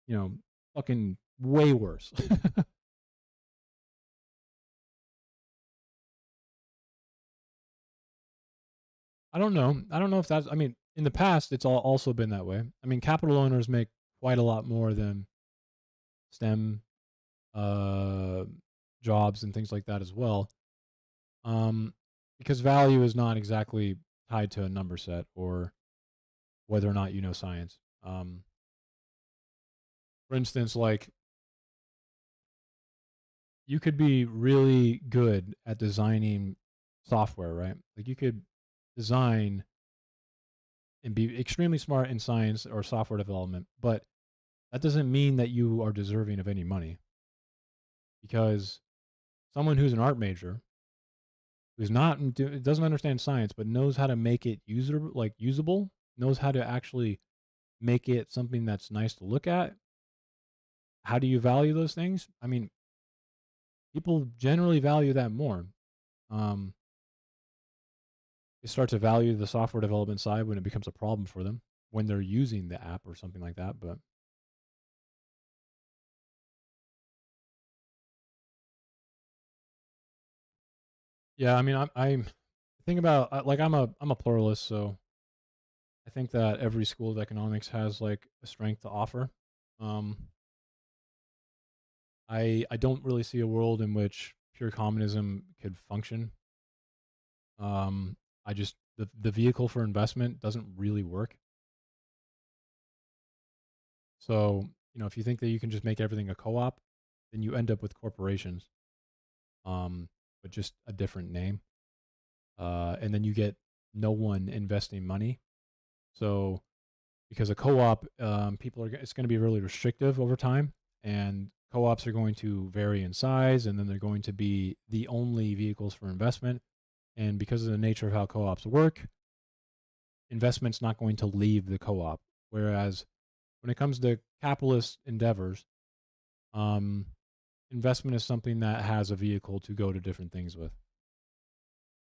you know, fucking way worse. I don't know. I don't know if that's, I mean, in the past, it's also been that way. I mean, capital owners make quite a lot more than STEM jobs and things like that as well. Because value is not exactly tied to a number set or whether or not you know science. For instance, like, you could be really good at designing software, right? Like you could design and be extremely smart in science or software development, but that doesn't mean that you are deserving of any money. Because someone who's an art major, who's not doesn't understand science but knows how to make it usable, knows how to actually make it something that's nice to look at. How do you value those things? I mean, people generally value that more. They start to value the software development side when it becomes a problem for them, when they're using the app or something like that. But yeah, I mean, I'm think about, like, I'm a pluralist, so I think that every school of economics has like a strength to offer. Um, I don't really see a world in which pure communism could function. I just the vehicle for investment doesn't really work. So, you know, if you think that you can just make everything a co-op, then you end up with corporations, but just a different name. And then you get no one investing money. So because a co-op, it's going to be really restrictive over time, and co-ops are going to vary in size, and then they're going to be the only vehicles for investment. And because of the nature of how co-ops work, investment's not going to leave the co-op. Whereas when it comes to capitalist endeavors, investment is something that has a vehicle to go to different things with.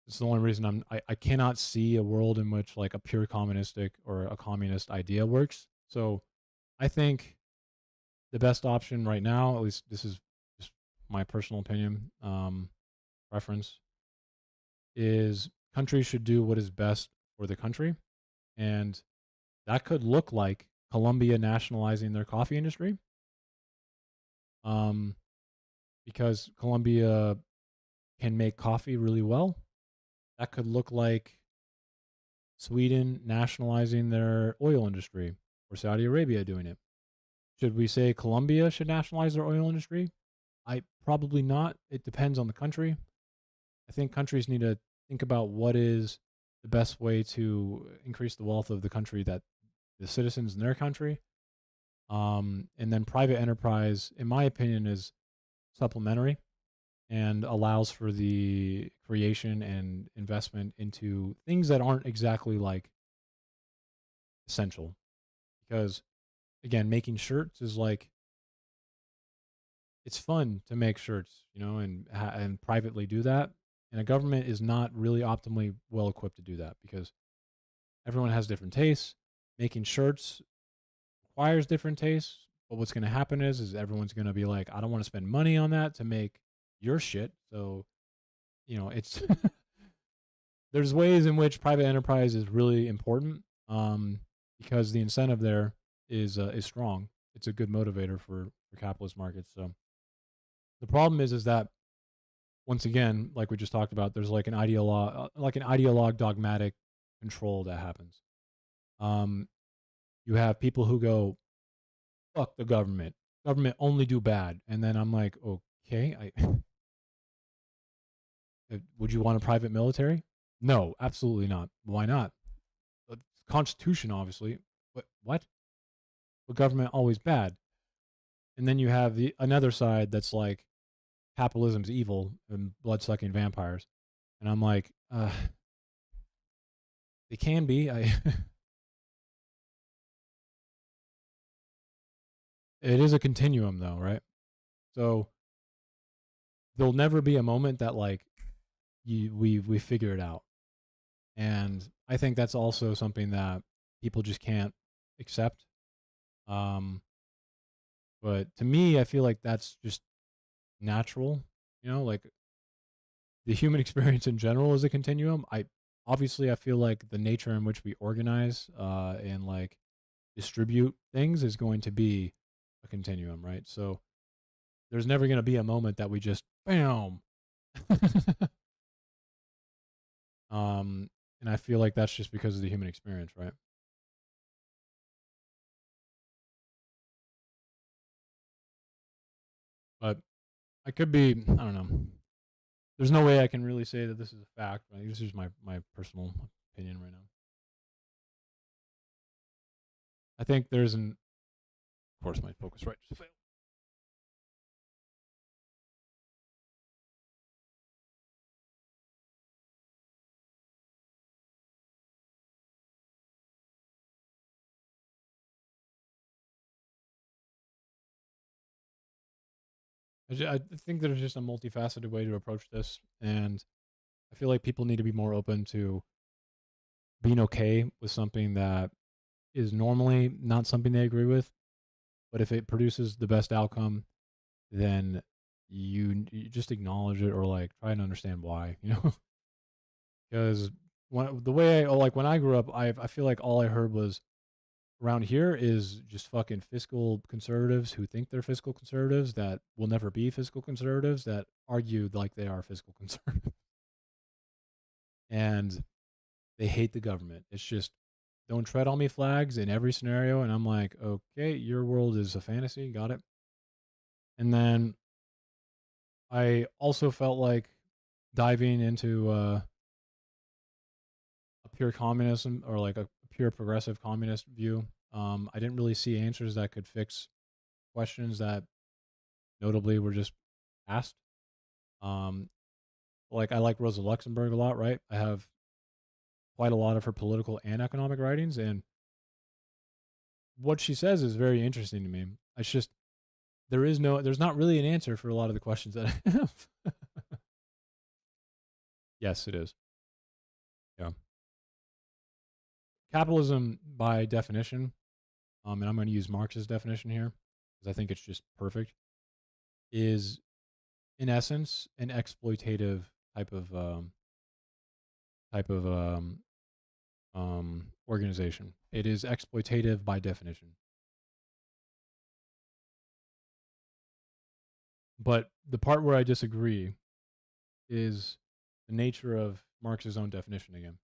It's the only reason I cannot see a world in which like a pure communistic or a communist idea works. So I think the best option right now, at least this is just my personal opinion, preference, is countries should do what is best for the country. And that could look like Colombia nationalizing their coffee industry. Because Colombia can make coffee really well. That could look like Sweden nationalizing their oil industry, or Saudi Arabia doing it. Should we say Colombia should nationalize their oil industry? Probably not. It depends on the country. I think countries need to think about what is the best way to increase the wealth of the country, that the citizens in their country. And then private enterprise, in my opinion, is supplementary and allows for the creation and investment into things that aren't exactly like essential. Because again, making shirts is like, it's fun to make shirts, and privately do that. And a government is not really optimally well equipped to do that, because everyone has different tastes. Making shirts requires different tastes. But what's going to happen is everyone's going to be like, I don't want to spend money on that to make your shit. So, it's there's ways in which private enterprise is really important, because the incentive there is strong. It's a good motivator for capitalist markets. So the problem is that, once again, like we just talked about, there's like an ideologue dogmatic control that happens. You have people who go, fuck the government. Government only do bad. And then I'm like, okay, would you want a private military? No, absolutely not. Why not? The Constitution, obviously. What? But government always bad. And then you have another side that's like, capitalism's evil and blood-sucking vampires. And I'm like, they can be. It is a continuum, though, right? So there'll never be a moment that like we figure it out. And I think that's also something that people just can't accept. But to me, I feel like that's just natural, like the human experience in general is a continuum. I feel like the nature in which we organize and like distribute things is going to be a continuum, right? So there's never going to be a moment that we just bam. And I feel like that's just because of the human experience, right? But I could be, I don't know. There's no way I can really say that this is a fact. Right? This is my personal opinion right now. I think there's of course, my focus right just failed. I think there's just a multifaceted way to approach this, and I feel like people need to be more open to being okay with something that is normally not something they agree with, but if it produces the best outcome, then you just acknowledge it, or like try and understand why, because when I grew up, I feel like all I heard was, around here is just fucking fiscal conservatives who think they're fiscal conservatives that will never be fiscal conservatives, that argue like they are fiscal conservatives. And they hate the government. It's just, don't tread on me flags in every scenario. And I'm like, okay, your world is a fantasy. Got it. And then I also felt like diving into a pure communism or like a pure progressive communist view. I didn't really see answers that could fix questions that notably were just asked. Like I like Rosa Luxemburg a lot, right? I have quite a lot of her political and economic writings, and what she says is very interesting to me. It's just there's not really an answer for a lot of the questions that I have. Yes, it is. Yeah. Capitalism, by definition, and I'm going to use Marx's definition here because I think it's just perfect, is in essence an exploitative type of organization. It is exploitative by definition. But the part where I disagree is the nature of Marx's own definition again.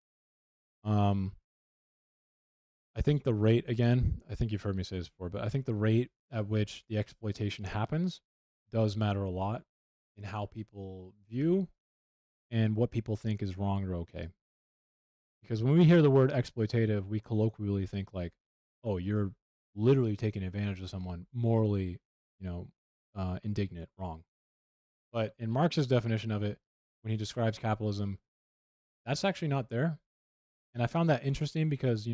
I think the rate, again, I think you've heard me say this before, but I think the rate at which the exploitation happens does matter a lot in how people view and what people think is wrong or okay. Because when we hear the word exploitative, we colloquially think like, oh, you're literally taking advantage of someone, morally, indignant, wrong. But in Marx's definition of it, when he describes capitalism, that's actually not there. And I found that interesting because,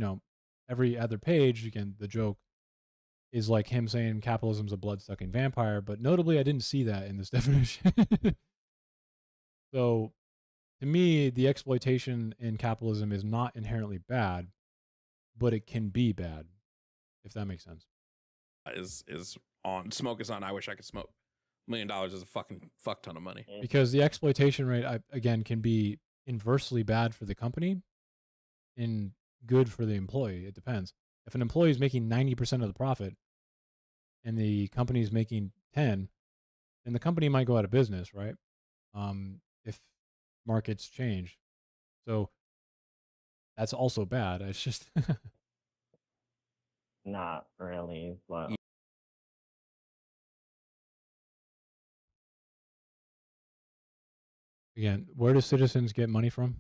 every other page, again, the joke is like him saying capitalism's a blood-sucking vampire, but notably I didn't see that in this definition. So to me, the exploitation in capitalism is not inherently bad, but it can be bad, if that makes sense. Is on smoke is on. I wish I could smoke. $1 million is a fucking fuck ton of money. Because the exploitation rate, again, can be inversely bad for the company and good for the employee. It depends. If an employee is making 90% of the profit and the company is making 10, then the company might go out of business, right? If markets change. So that's also bad. It's just Not really, but again, where do citizens get money from?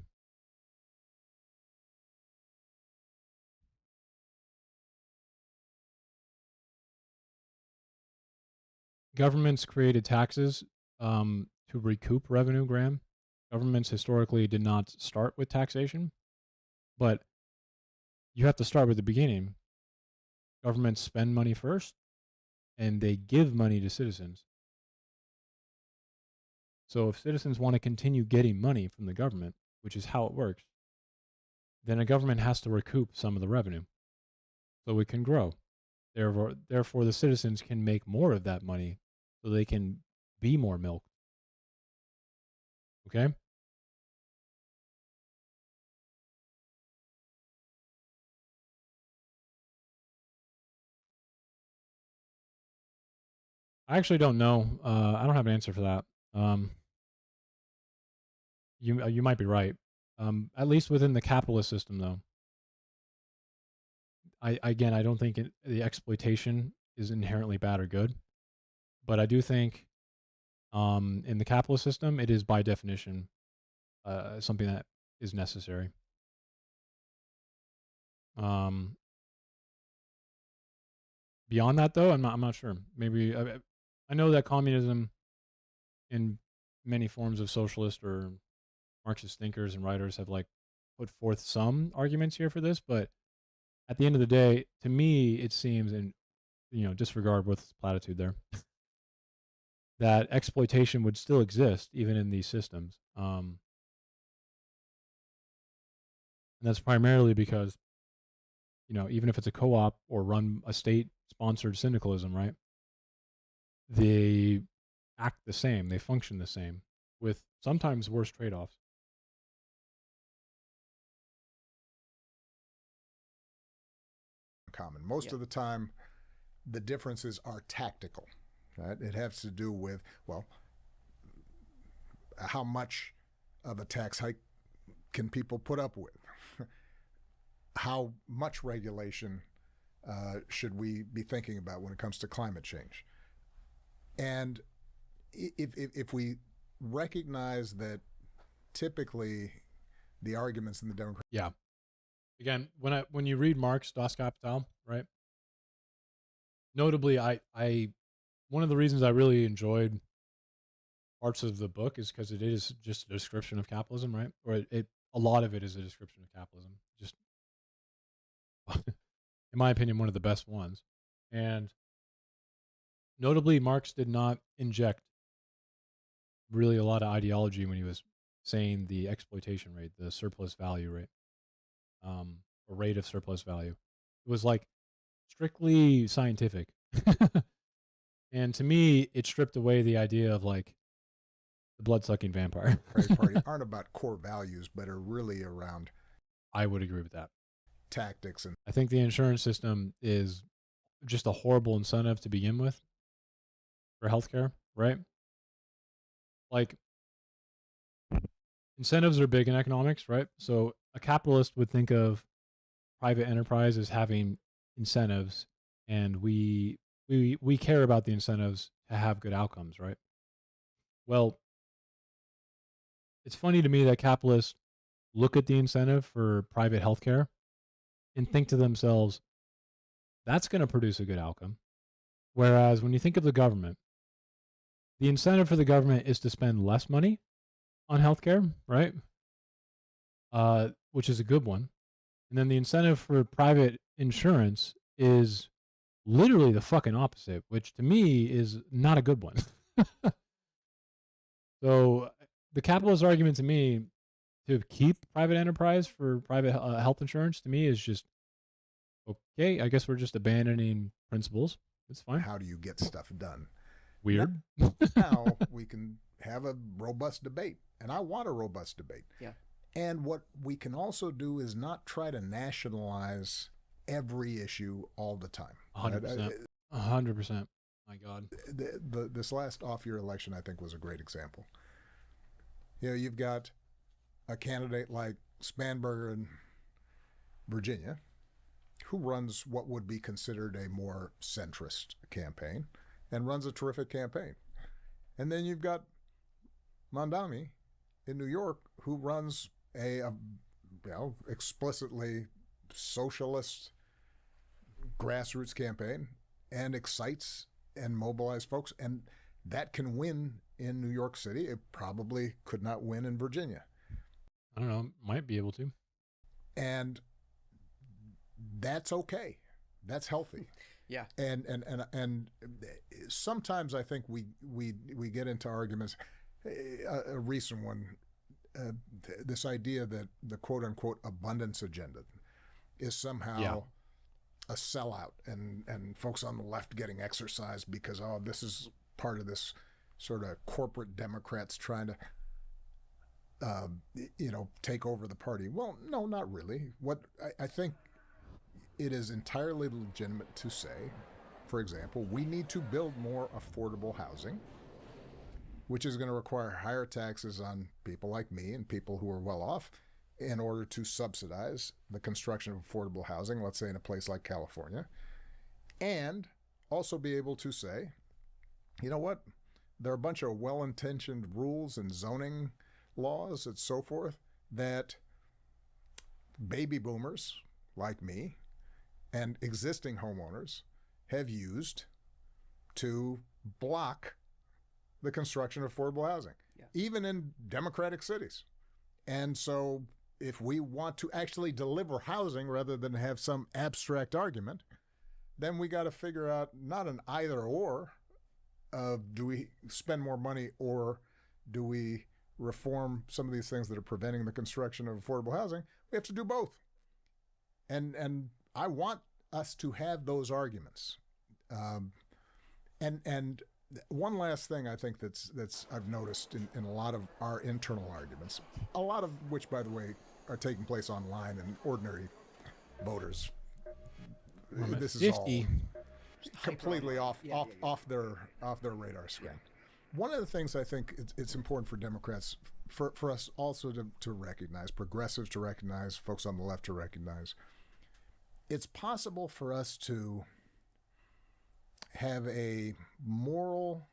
Governments created taxes to recoup revenue, Graham. Governments historically did not start with taxation, but you have to start with the beginning. Governments spend money first, and they give money to citizens. So if citizens want to continue getting money from the government, which is how it works, then a government has to recoup some of the revenue so it can grow. Therefore, the citizens can make more of that money so they can be more milked. Okay? I actually don't know. I don't have an answer for that. You might be right. At least within the capitalist system, though. I don't think the exploitation is inherently bad or good, but I do think in the capitalist system, it is by definition something that is necessary. Beyond that, though, I'm not sure. Maybe I know that communism, in many forms of socialist or Marxist thinkers and writers, have like put forth some arguments here for this, but at the end of the day, to me, it seems, and disregard with platitude there, that exploitation would still exist even in these systems. And that's primarily because, even if it's a co-op or run a state-sponsored syndicalism, right? They act the same. They function the same with sometimes worse trade-offs. Common. Most of the time, the differences are tactical. Right? It has to do with, how much of a tax hike can people put up with? How much regulation should we be thinking about when it comes to climate change? And if we recognize that typically the arguments in the Democrat. Yeah. Again, when you read Marx Das Kapital, right? Notably, I one of the reasons I really enjoyed parts of the book is because it is just a description of capitalism, right? Or a lot of it is a description of capitalism. Just, in my opinion, one of the best ones. And notably, Marx did not inject really a lot of ideology when he was saying the exploitation rate, the surplus value rate, or rate of surplus value. It was like strictly scientific. And to me, it stripped away the idea of like the blood-sucking vampire. Party aren't about core values, but are really around. I would agree with that. Tactics. And I think the insurance system is just a horrible incentive to begin with for healthcare, right? Like, incentives are big in economics, right? So a capitalist would think of private enterprise as having incentives, and we care about the incentives to have good outcomes, right? Well, it's funny to me that capitalists look at the incentive for private healthcare and think to themselves, that's going to produce a good outcome. Whereas when you think of the government, the incentive for the government is to spend less money on healthcare, right? Which is a good one. And then the incentive for private insurance is literally the fucking opposite, which to me is not a good one. So the capitalist argument to me to keep private enterprise for private health insurance to me is just, okay, I guess we're just abandoning principles. It's fine. how do you get stuff done? Weird. Now we can have a robust debate, and I want a robust debate. Yeah. And what we can also do is not try to nationalize every issue all the time. 100%. 100%. My God. This last off-year election, I think, was a great example. You know, you've got a candidate like Spanberger in Virginia, who runs what would be considered a more centrist campaign and runs a terrific campaign. And then you've got Mondami in New York, who runs a explicitly socialist grassroots campaign and excites and mobilizes folks. And that can win in New York City. It probably could not win in Virginia. I don't know. Might be able to. And that's okay. That's healthy. Yeah. And sometimes I think we get into arguments. A recent one, this idea that the quote unquote abundance agenda is somehow a sellout, and folks on the left getting exercised because this is part of this sort of corporate Democrats trying to take over the party. Well, no, not really. What I think it is entirely legitimate to say, for example, we need to build more affordable housing, which is going to require higher taxes on people like me and people who are well off in order to subsidize the construction of affordable housing, let's say in a place like California, and also be able to say, you know what, there are a bunch of well-intentioned rules and zoning laws and so forth that baby boomers like me and existing homeowners have used to block the construction of affordable housing, even in democratic cities. And so if we want to actually deliver housing rather than have some abstract argument, then we got to figure out not an either or of do we spend more money or do we reform some of these things that are preventing the construction of affordable housing. We have to do both. And I want us to have those arguments. And one last thing I think that's I've noticed in a lot of our internal arguments, a lot of which, by the way, are taking place online and ordinary voters. This is 50. All completely off their radar screen. Yeah. One of the things I think it's important for Democrats, for us also to recognize, progressives to recognize, folks on the left to recognize, it's possible for us to have a moral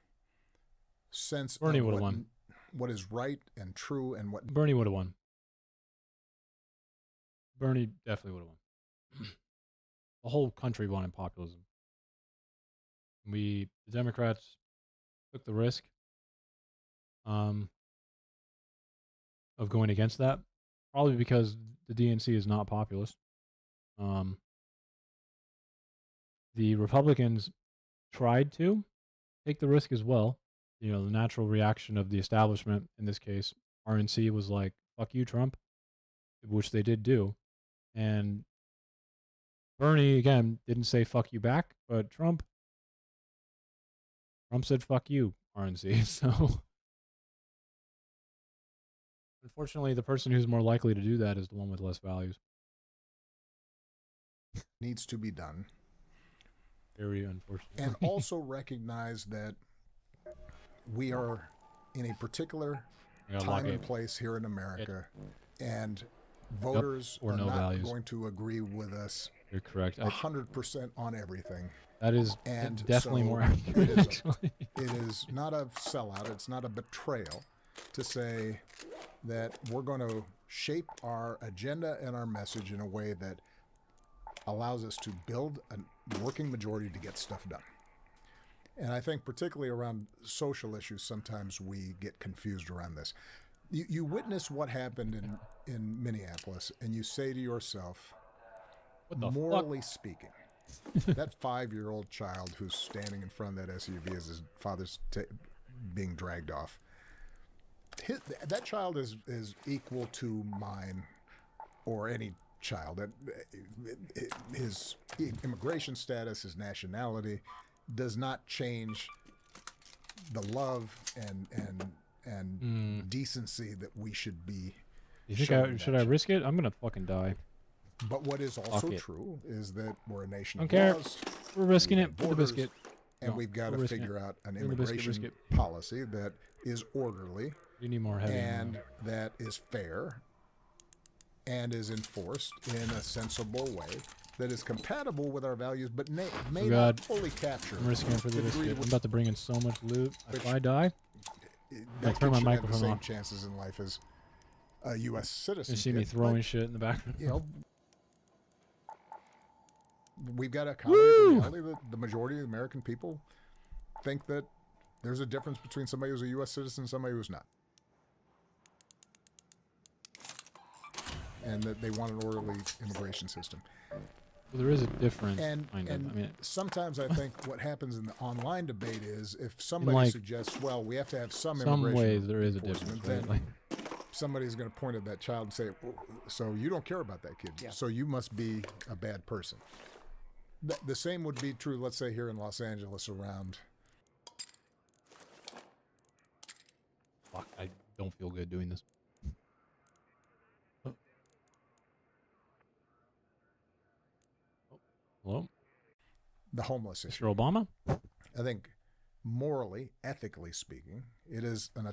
sense Bernie of would have won. what is right and true and what Bernie would have won. Bernie definitely would have won. The whole country wanted populism. The Democrats took the risk of going against that, probably because the DNC is not populist. The Republicans tried to take the risk as well. You know, the natural reaction of the establishment, in this case, RNC, was like, fuck you, Trump, which they did do. And Bernie, again, didn't say fuck you back, but Trump said fuck you, RNC. So, unfortunately, the person who's more likely to do that is the one with less values. needs to be done. Very unfortunate. And also recognize that we are in a particular time and place here in America, and voters or are no not values. going to agree with us You're correct. 100% on everything. That is And definitely so more accurate, actually. It is not a sellout. It's not a betrayal to say that we're going to shape our agenda and our message in a way that allows us to build a working majority to get stuff done. And I think particularly around social issues, sometimes we get confused around this. You witness what happened in Minneapolis, and you say to yourself, What the morally speaking, that 5-year-old child who's standing in front of that SUV as his father's being dragged off, that child is equal to mine or any child. His immigration status, his nationality, does not change the love and decency that we should be. You think showing should that I risk it? I'm gonna fucking die. But what is also Fuck it. true is that we're a nation Don't of care. laws. We're risking we it have for the borders, biscuit. and No, we've got we're to risking figure it. out an For the biscuit, immigration risk policy that is orderly You need more heavy. and that is fair and is enforced in a sensible way that is compatible with our values, but may Oh, not God. fully capture. I'm risking it for the the degree biscuit. I'm with about to bring in so much loot. If Which- I die, that turn kid my should have the microphone same off. chances in life as a U.S. citizen. you see me kid, throwing but, shit in the background. you know, we've got to accommodate Woo! the reality that the majority of the American people think that there's a difference between somebody who's a U.S. citizen and somebody who's not. And that they want an orderly immigration system. Well, there is a difference. And, kind of. and I mean, sometimes I think what happens in the online debate is if somebody like, suggests, well, we have to have some some immigration ways there is a enforcement, difference. then Right? Like, somebody's going to point at that child and say, well, so you don't care about that kid, so you must be a bad person. The same would be true, let's say, here in Los Angeles around. fuck, I don't feel good doing this. Hello, The homeless issue. Mr. Obama. I think morally, ethically speaking, it is an